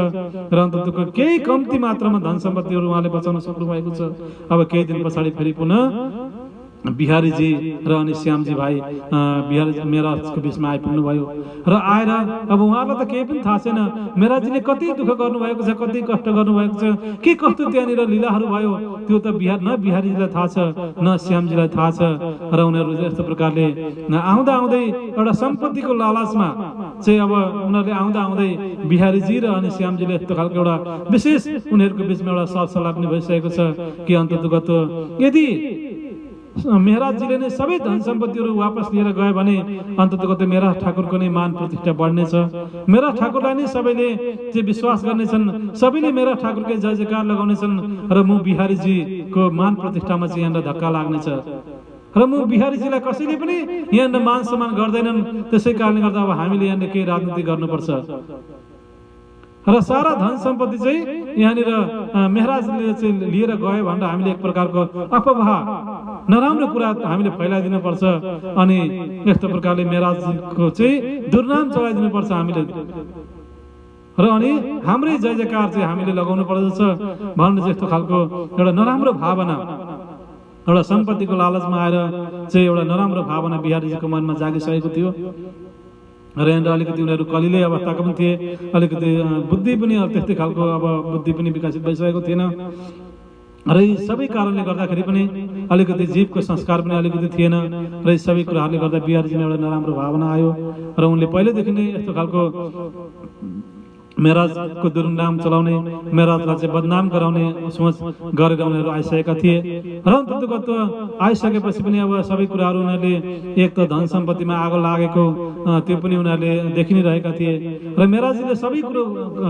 र अन्ततगत केही कम्ती मात्रामा धन सम्पत्तिहरू उहाँले बचाउन सक्नु भएको छ। अब केही दिन पछाडि फेरि पुनः बिहारीजी र अनि श्यामजी भाइ बिहारी मेहराजको बिचमा आइपुग्नु भयो र आएर अब उहाँलाई त केही पनि थाहा छैन मेहराजजीले कति दुःख गर्नुभएको छ, कति कष्ट गर्नुभएको छ, के कस्तो त्यहाँनिर लीलाहरू भयो त्यो त न बिहारीजीलाई थाहा छ न श्यामजीलाई थाहा छ र उनीहरू यस्तो प्रकारले आउँदा आउँदै एउटा सम्पत्तिको लालचमा चाहिँ अब उनीहरूले आउँदा आउँदै बिहारीजी र अनि श्यामजीले यस्तो खालको एउटा विशेष उनीहरूको बिचमा एउटा सरसल्लाह पनि भइसकेको छ कि अन्ततगत यदि मेहराजजीले नै सबै धन सम्पत्तिहरू वापस लिएर गयो भने अन्ततगत मेहराज ठाकुरको नै मान प्रतिष्ठा बढ्नेछ, मेहराज ठाकुरलाई नै सबैले चाहिँ विश्वास गर्नेछन्, सबैले मेहराज ठाकुरकै जय जयकार लगाउनेछन् र म बिहारीजीको मान प्रतिष्ठामा चाहिँ यहाँनिर धक्का लाग्नेछ र म बिहारीजीलाई कसैले पनि यहाँनिर मान सम्मान गर्दैनन्। त्यसै कारणले गर्दा अब हामीले यहाँनिर केही राजनीति गर्नुपर्छ र सारा धन सम्पत्ति चाहिँ यहाँनिर मेहराजले चाहिँ लिएर गयो भनेर हामीले एक प्रकारको अफवाह, नराम्रो कुरा हामीले फैलाइदिनु पर्छ अनि यस्तो प्रकारले मेहराजको चाहिँ दुर्नाम चलाइदिनु पर्छ हामीले र अनि हाम्रै जय जयकार चाहिँ हामीले लगाउनु पर्दछ भन्ने जस्तो खालको एउटा नराम्रो भावना, एउटा सम्पत्तिको लालचमा आएर चाहिँ एउटा नराम्रो भावना बिहारीजीको मनमा जागिसकेको थियो र यहाँनिर अलिकति उनीहरू कलिले अवस्थाका पनि थिए, अलिकति बुद्धि पनि त्यस्तै खालको अब बुद्धि पनि विकसित भइसकेको थिएन र यी सबै कारणले गर्दाखेरि पनि अलिकति जीवको संस्कार पनि अलिकति थिएन र यी सबै कुराहरूले गर्दा बिहारीजीमा एउटा नराम्रो भावना आयो र उनले पहिलेदेखि नै यस्तो खालको मेराजको दुर्नाम चलाउने, मेराजलाई चाहिँ बदनाम गराउने सोच गरेर उनीहरू आइसकेका थिए र अन्ततगत आइसकेपछि पनि अब सबै कुराहरू उनीहरूले एक त धन सम्पत्तिमा आगो लागेको त्यो पनि उनीहरूले देखि नै रहेका थिए र मेराजीले सबै कुरो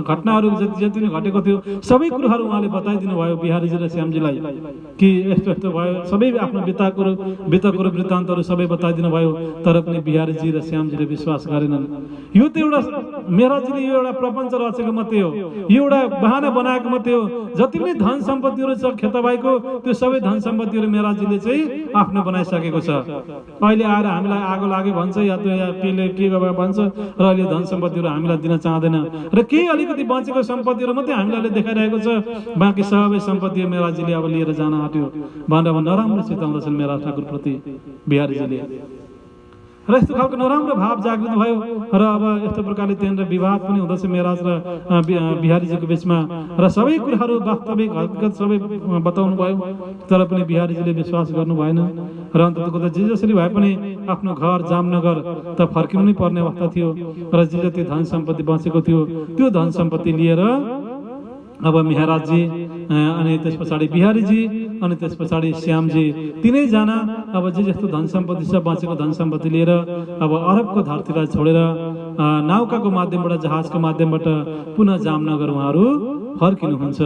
घटनाहरू जति नै घटेको थियो सबै कुराहरू उहाँले बताइदिनु भयो बिहारीजी र श्यामजीलाई कि यस्तो यस्तो भयो, सबै आफ्नो बिताको वृत्तान्तहरू सबै बताइदिनु भयो। तर पनि बिहारीजी र श्यामजीले विश्वास गरेनन्। यो त एउटा मेराजीले यो एउटा प्रपञ्च रचेको मात्रै हो, यो एउटा बहाना बनाएको मात्रै हो। जति पनि धन सम्पत्तिहरू छ खेतबाईको त्यो सबै धन सम्पत्तिहरू मेराजीले चाहिँ आफ्नो बनाइसकेको छ। अहिले आएर हामीलाई आगो लाग्यो भन्छ या त के भन्छ र अहिले धन सम्पत्तिहरू हामीलाई दिन चाहँदैन र केही अलिकति बाँचेको सम्पत्तिहरू मात्रै हामीलाई देखाइरहेको छ, बाँकी सबै सम्पत्ति मेराजीले अब लिएर जान आँट्यो भनेर नराम्रो चिताउँदछन् मेरा ठाकुरप्रति बिहारीजीले र यस्तो खालको नराम्रो भाव जागृत भयो र अब यस्तो प्रकारले त्यहाँनिर विवाद पनि हुँदछ मेराज र बिहारीजीको बिचमा र सबै कुराहरू वास्तविक हकीकत सबै बताउनु भयो। तर पनि बिहारीजीले विश्वास गर्नु भएन र अन्ततको जे जसरी भए पनि आफ्नो घर जामनगर त फर्किनु नै पर्ने अवस्था थियो र जे जति धन सम्पत्ति बचेको थियो त्यो धन सम्पत्ति लिएर अब मेहराजजी अनि त्यस पछाडि बिहारीजी अनि त्यस पछाडि श्यामजी तीनैजना अब जे जस्तो धन सम्पत्ति छ बाँचेको धन सम्पत्ति लिएर अब अरबको धरतीलाई छोडेर नाउकाको माध्यमबाट जहाजको माध्यमबाट पुनः जामनगर उहाँहरू फर्किनुहुन्छ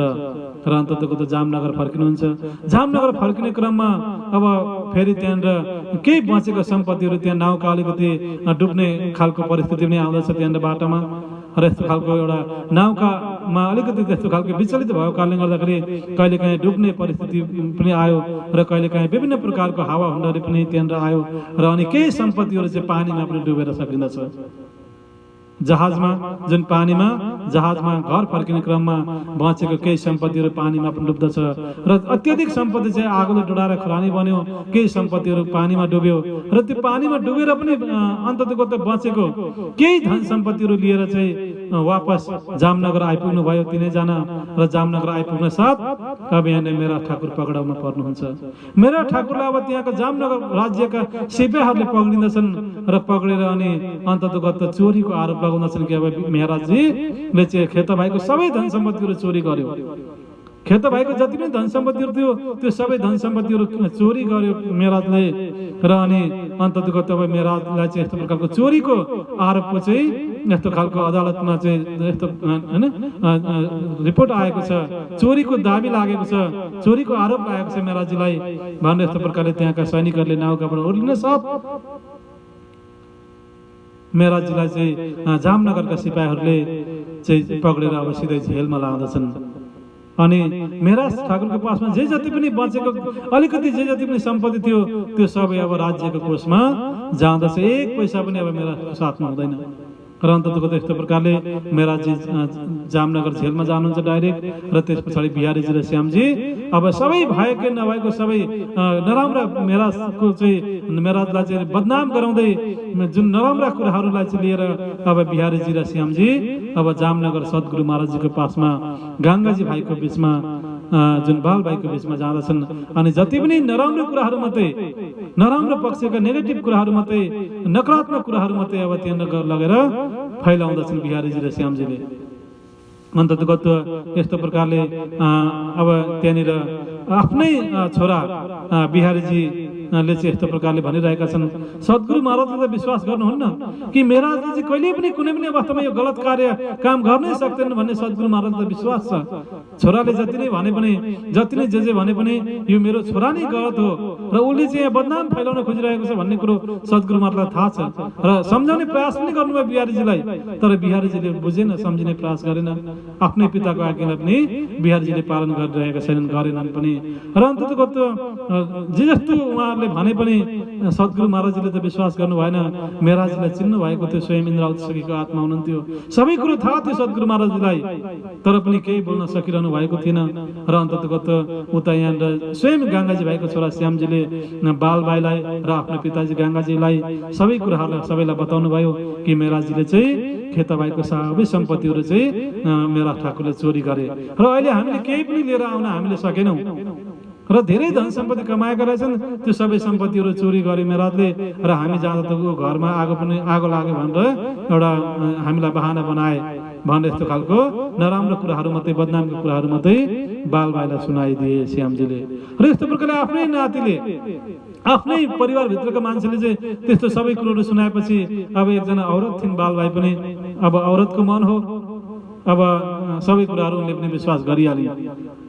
र अन्ततको त जामनगर फर्किनुहुन्छ। जामनगर फर्किने क्रममा अब फेरि त्यहाँनिर केही बचेको सम्पत्तिहरू त्यहाँ नाउका अलिकति डुब्ने खालको परिस्थिति पनि आउँदछ त्यहाँनिर बाटोमा र यस्तो खालको एउटा नाउकामा अलिकति त्यस्तो खालको विचलित भएको कारणले गर्दाखेरि कहिलेकाहीँ डुब्ने परिस्थिति पनि आयो र कहिलेकाहीँ विभिन्न प्रकारको हावा हुन्डरी पनि त्यहाँनिर आयो र अनि केही सम्पत्तिहरू चाहिँ पानीमा पनि डुबेर सकिँदछ। जहाजमा जुन पानीमा जहाजमा घर फर्किने क्रममा बाँचेको केही सम्पत्तिहरू पानीमा पनि डुब्दछ र अत्यधिक सम्पत्ति चाहिँ आगोले डढाएर खरानी बन्यो, केही सम्पत्तिहरू पानीमा डुब्यो र त्यो पानीमा डुबेर पनि अन्ततको त बचेको केही धन सम्पत्तिहरू लिएर चाहिँ वापस जामनगर आइपुग्नु भयो तीनैजना र जामनगर आइपुग्न साथ अब यहाँ मेरा ठाकुर पकडाउमा पर्नुहुन्छ। मेरा ठाकुरलाई अब त्यहाँको जामनगर राज्यका सिपाहीहरूले पक्रिँदछन् र पक्रेर अनि अन्ततगत चोरीको आरोप लगाउँदछन् कि अब मेहराजजीले चाहिँ खेतबाईको सबै धन सम्पत्तिहरू चोरी गर्यो। खेतबाईको जति पनि धन सम्पत्तिहरू थियो त्यो सबै धन सम्पत्तिहरू चोरी गर्यो मेहराजले र अनि अन्ततगत अब मेहराजलाई चाहिँ यस्तो प्रकारको चोरीको आरोपको चाहिँ यस्तो खालको अदालतमा चाहिँ यस्तो होइन रिपोर्ट आएको छ, चोरीको दाबी लागेको छ, चोरीको आरोप लागेको छ मेहराजजीलाई भनेर यस्तो प्रकारले त्यहाँका सैनिकहरूले नाउकाबाट ओर्लिन साथ मेहराजजीलाई चाहिँ जामनगरका सिपाहीहरूले चाहिँ पक्रेर अब सिधै जेलमा लाउँदछन्। अनि मेहराज ठाकुरको पासमा जे जति पनि बचेको अलिकति जे जति पनि सम्पत्ति थियो त्यो सबै अब राज्यको कोषमा जाँदछ, एक पैसा पनि अब मेरा साथमा हुँदैन र अन्ततको यस्तो प्रकारले मेहराजजी जामनगर जेलमा जानुहुन्छ डाइरेक्ट र त्यस पछाडि बिहारीजी र श्यामजी अब सबै भएको नभएको सबै नराम्रा मेहराजको चाहिँ मेहराजलाई चाहिँ बदनाम गराउँदै जुन नराम्रा कुराहरूलाई चाहिँ लिएर अब बिहारीजी र श्यामजी अब जामनगर सद्गुरु महाराजजीको पासमा गङ्गाजी भाइको बिचमा जुन बाल भाइको बिचमा जाँदछन् अनि जति पनि नराम्रो कुराहरू मात्रै नराम्रो पक्षका नेगेटिभ कुराहरू मात्रै नकारात्मक कुराहरू मात्रै अब त्यहाँ लगेर फैलाउँदछन् बिहारीजी र श्यामजीले। अन्ततगत यस्तो प्रकारले अब त्यहाँनिर आफ्नै छोरा बिहारीजीले चाहिँ यस्तो प्रकारले भनिरहेका छन् सद्गुरु महाराजले विश्वास गर्नुहुन्न कि मेहराजले चाहिँ कहिले पनि कुनै पनि अवस्थामा यो गलत काम गर्नै सक्दैन भन्ने सद्गुरु महाराजलाई विश्वास छ। छोराले जति नै भने पनि जति नै जे भने पनि यो मेरो छोरा नै गलत हो र उसले चाहिँ बदनाम फैलाउन खोजिरहेको छ भन्ने कुरो सद्गुरु महाराजलाई थाहा छ र सम्झाउने प्रयास पनि गर्नुभयो बिहारीजीलाई, तर बिहारीजीले बुझेन, सम्झिने प्रयास गरेन। आफ्नै पिताको आज्ञालाई पनि बिहारीजीले पालन गरिरहेका छैनन्, गरेनन् पनि र अन्ततगत जे जस्तो उहाँहरूले महाराजले भने पनि सद्गुरु महाराजले त विश्वास गर्नु भएन। मेहराजलाई चिन्नु भएको थियो, स्वयं इन्द्रावती सखीको आत्मा हुनुहुन्थ्यो, सबै कुरो थाहा थियो सद्गुरु महाराजलाई, तर पनि केही बोल्न सकिरहनु भएको थिएन। र अन्ततगत उता यहाँ स्वयं गङ्गाजी भाइको छोरा श्यामजीले बालभाइलाई र आफ्नो पिताजी गङ्गाजीलाई सबै कुराहरूलाई सबैलाई बताउनु भयो कि मेहराजजीले चाहिँ खेताबाईको सबै सम्पत्तिहरू चाहिँ मेहराज ठाकुरले चोरी गरे र अहिले हामीले केही पनि लिएर आउन हामीले सकेनौँ र धेरै धन सम्पत्ति कमाएका रहेछन्। त्यो सबै सम्पत्तिहरू चोरी गरे मेहराजले र हामी जाँदा त घरमा आगो लाग्यो भनेर एउटा हामीलाई बहाना बनाए भनेर यस्तो खालको नराम्रो कुराहरू मात्रै, बदनामको कुराहरू मात्रै बालभाइलाई सुनाइदिए श्यामजीले। र यस्तो प्रकारले आफ्नै नातिले, आफ्नै परिवारभित्रका मान्छेले चाहिँ त्यस्तो सबै कुरोहरू सुनाएपछि अब एकजना औरत थिइन् बालभाइ पनि, अब औरतको मन हो, अब सबै कुराहरू उनले पनि विश्वास गरिहालिन्।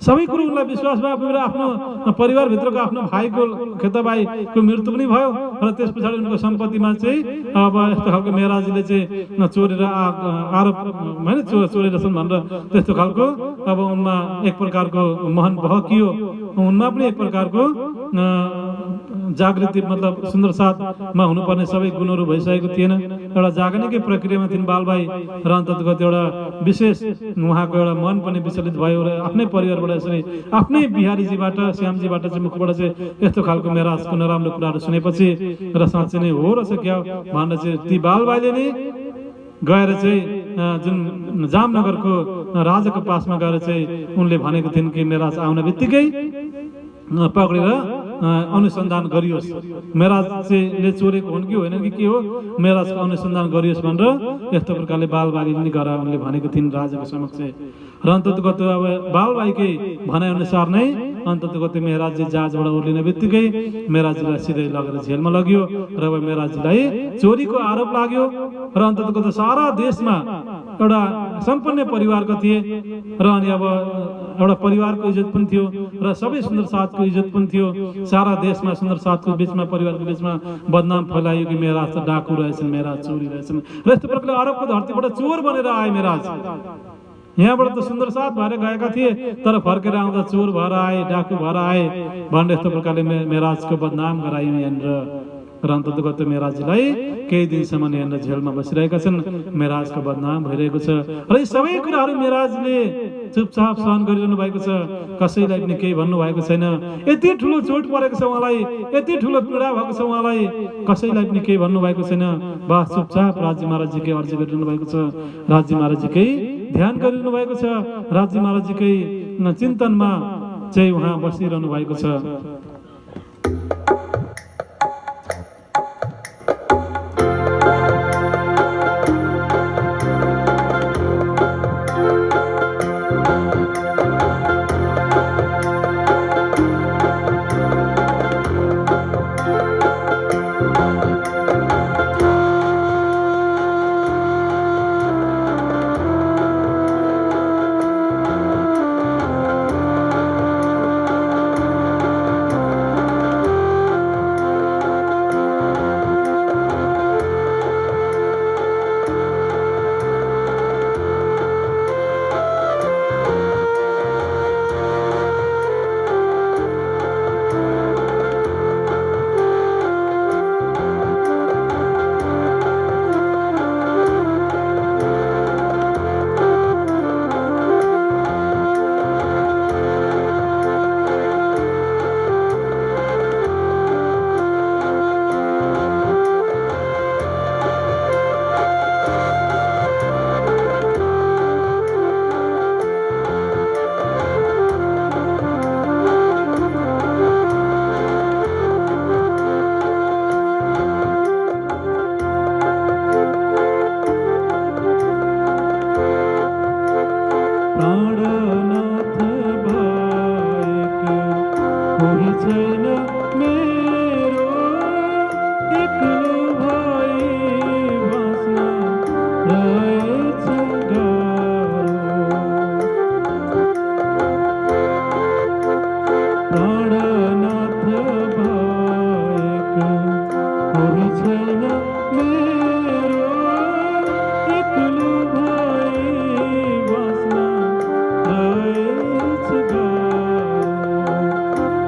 सबै कुरो उनलाई विश्वास भयो। आफ्नो परिवारभित्रको आफ्नो भाइको खेताबाईको मृत्यु पनि भयो र त्यस पछाडि उनको सम्पत्तिमा चाहिँ अब यस्तो खालको मेहराजले चाहिँ चोरेर आरोप होइन चोरेछन् भनेर त्यस्तो खालको अब उनमा एक प्रकारको मन बहकियो। उनमा पनि एक प्रकारको जागृति मतलब सुन्दर साथमा हुनुपर्ने सबै गुणहरू भइसकेको थिएन। एउटा जागनेकै प्रक्रियामा थिइन् बालभाइ र अन्ततगत एउटा विशेष उहाँको एउटा मन पनि विचलित भयो र आफ्नै परिवारबाट यसरी आफ्नै बिहारीजीबाट श्यामजीबाट चाहिँ मुखबाट चाहिँ यस्तो खालको मेहराजको नराम्रो कुराहरू सुनेपछि र साँच्चै नै हो रहेछ क्या भनेर चाहिँ ती बालभाइले नै गएर चाहिँ जुन जामनगरको राजाको पासमा गएर चाहिँ उनले भनेको थिइन् कि मेहराज आउने बित्तिकै पक्रेर अनुसन्धान गरियोस्, मेहराज चाहिँले चोरेको हुन् कि होइन कि के हो, मेहराजको अनुसन्धान गरियोस् भनेर यस्तो प्रकारले बालभाइले पनि गएर उनले भनेको थिइन् राजाको समक्ष। र अन्ततगत अब बालभाइकै भनाइअनुसार नै अन्ततगत मेहराजजी जहाजबाट उर्लिने बित्तिकै मेहराजजीलाई सिधै लगेर जेलमा लगियो र अब मेहराजजीलाई चोरीको आरोप लाग्यो र अन्ततगत सारा देशमा एउटा सम्पन्न परिवारको थिए र अनि अब एउटा परिवारको इज्जत पनि थियो र सबै सुन्दर साथको इज्जत पनि थियो। सारा देशमा सुन्दर साथको बिचमा परिवारको बिचमा बदनाम फैलायो कि मेहराज त डाकु रहेछन्, मेहराज चोरी रहेछन् र यस्तो प्रकारले आरोपको धरतीबाट चोर बनेर आए मेहराज। यहाँबाट त सुन्दर साथ भएर गएका थिए तर फर्केर आउँदा चोर भएर आए, डाकु भएर आए भनेर यस्तो प्रकारले मेहराजको बदनाम गराइयो यहाँनिर। र अन्ततगत मेहराजजीलाई केही दिनसम्म यहाँनिर जेलमा बसिरहेका छन्, मेहराजको बदनाम भइरहेको छ र यी सबै कुराहरू मेहराजले चुपचाप सहन गरिरहनु भएको छ, कसैलाई पनि केही भन्नु भएको छैन। यति ठुलो चोट परेको छ उहाँलाई, यति ठुलो पीडा भएको छ उहाँलाई, कसैलाई पनि केही भन्नु भएको छैन। बस चुपचाप राज्य महाराजजीकै अर्जी गरिरहनु भएको छ, राज्य महाराजजीकै ध्यान गरिरहनु भएको छ, राज्य महाराजजीकै चिन्तनमा चाहिँ उहाँ बसिरहनु भएको छ।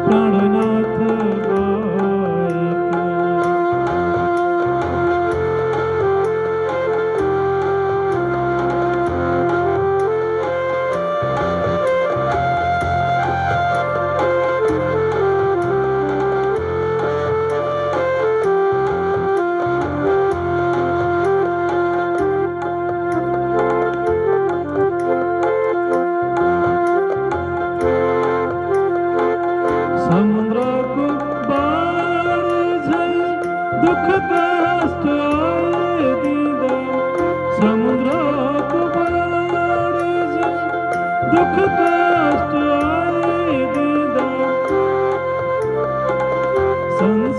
प्राणनाथ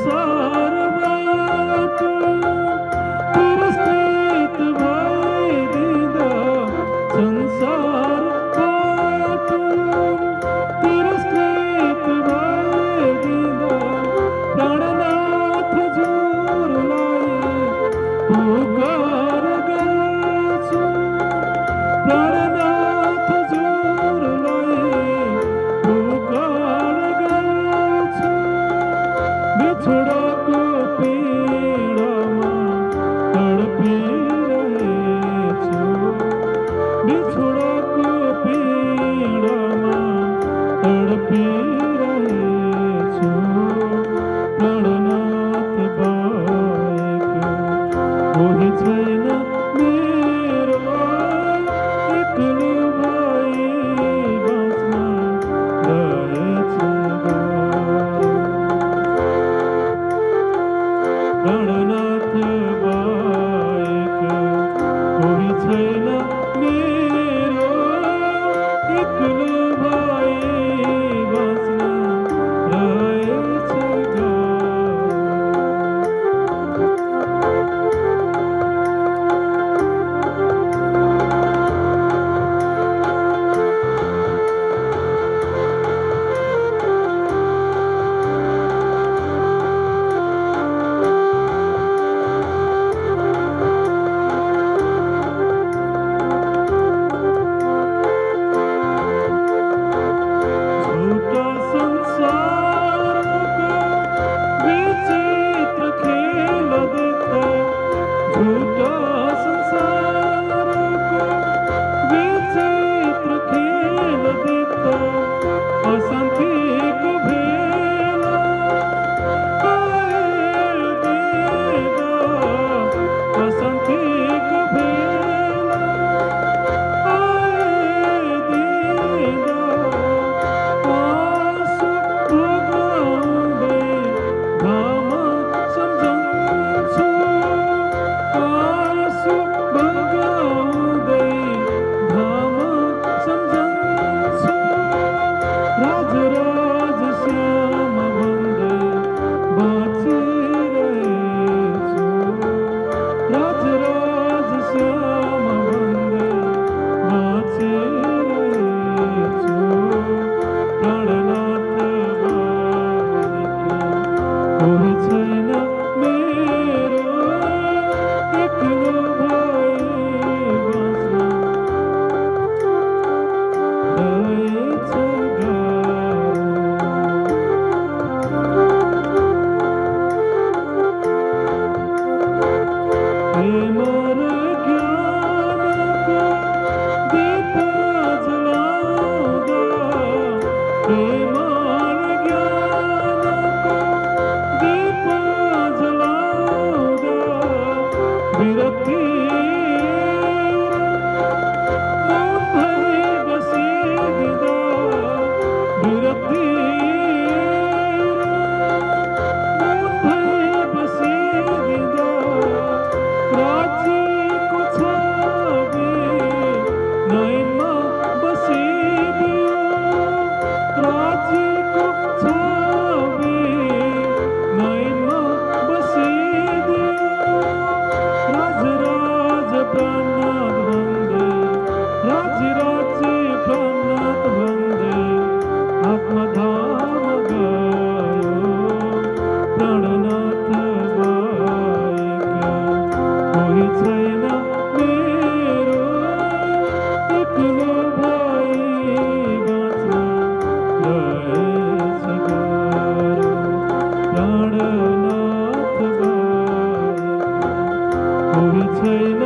संसारबाट तिरस्कृत भइदिँदा संसारबाट तिरस्कृत भइदिँदा प्राणनाथ हजुरलाई पुकार गर्छु प्राणनाथ हजुरलाई पुकार गर्छु बिछोडको पीडामा तडपिरहेछु बिछोडको पीडामा तडपिरहेछु प्राणनाथ बाहेक कोही छैन मेरो एक्लो भई बाँच्न रहेछ प्राणनाथ बाहेक कोही छैन मेरो एक्लो भई बाँच्न रहेछ झूठा संसारको विचित्र खेल देख्दा झूठा संसारको विचित्र खेल देख्दा अशान्तिको भेला आइदिँदा अशान्तिको भेला आइदिँदा आँसु बगाउँदै घाम सम्झन्छु आँसु बगाउँदै घाम सम्झन्छु राज राज श्याम भन्दै बाँचिरहेछु राज राज श्याम भन्दै बाँचिरहेछु प्राणनाथ बाहेक कोही छैन मेरो एक्लो भई बाँच्न रहेछ प्रेम र ज्ञानको दीप जलाउँदा प्रेम र ज्ञानको दीप जलाउँदा विरक्ति मौन भई बसिदिँदा विरक्ति मौन भई बसिदिँदा राज्यको छवि नैनमा बसिदियो राज्यको छवि नैनमा बसिदियो राज राज प्राणनाथ भन्दै राज राज्य प्राणनाथ भन्दै आत्मधाम गयो प्राणनाथ बाहेक कोही छैन मेरो एक्लो भई बाँच्न रहेछ गाह्रो प्राणनाथ बाहेक कोही छैन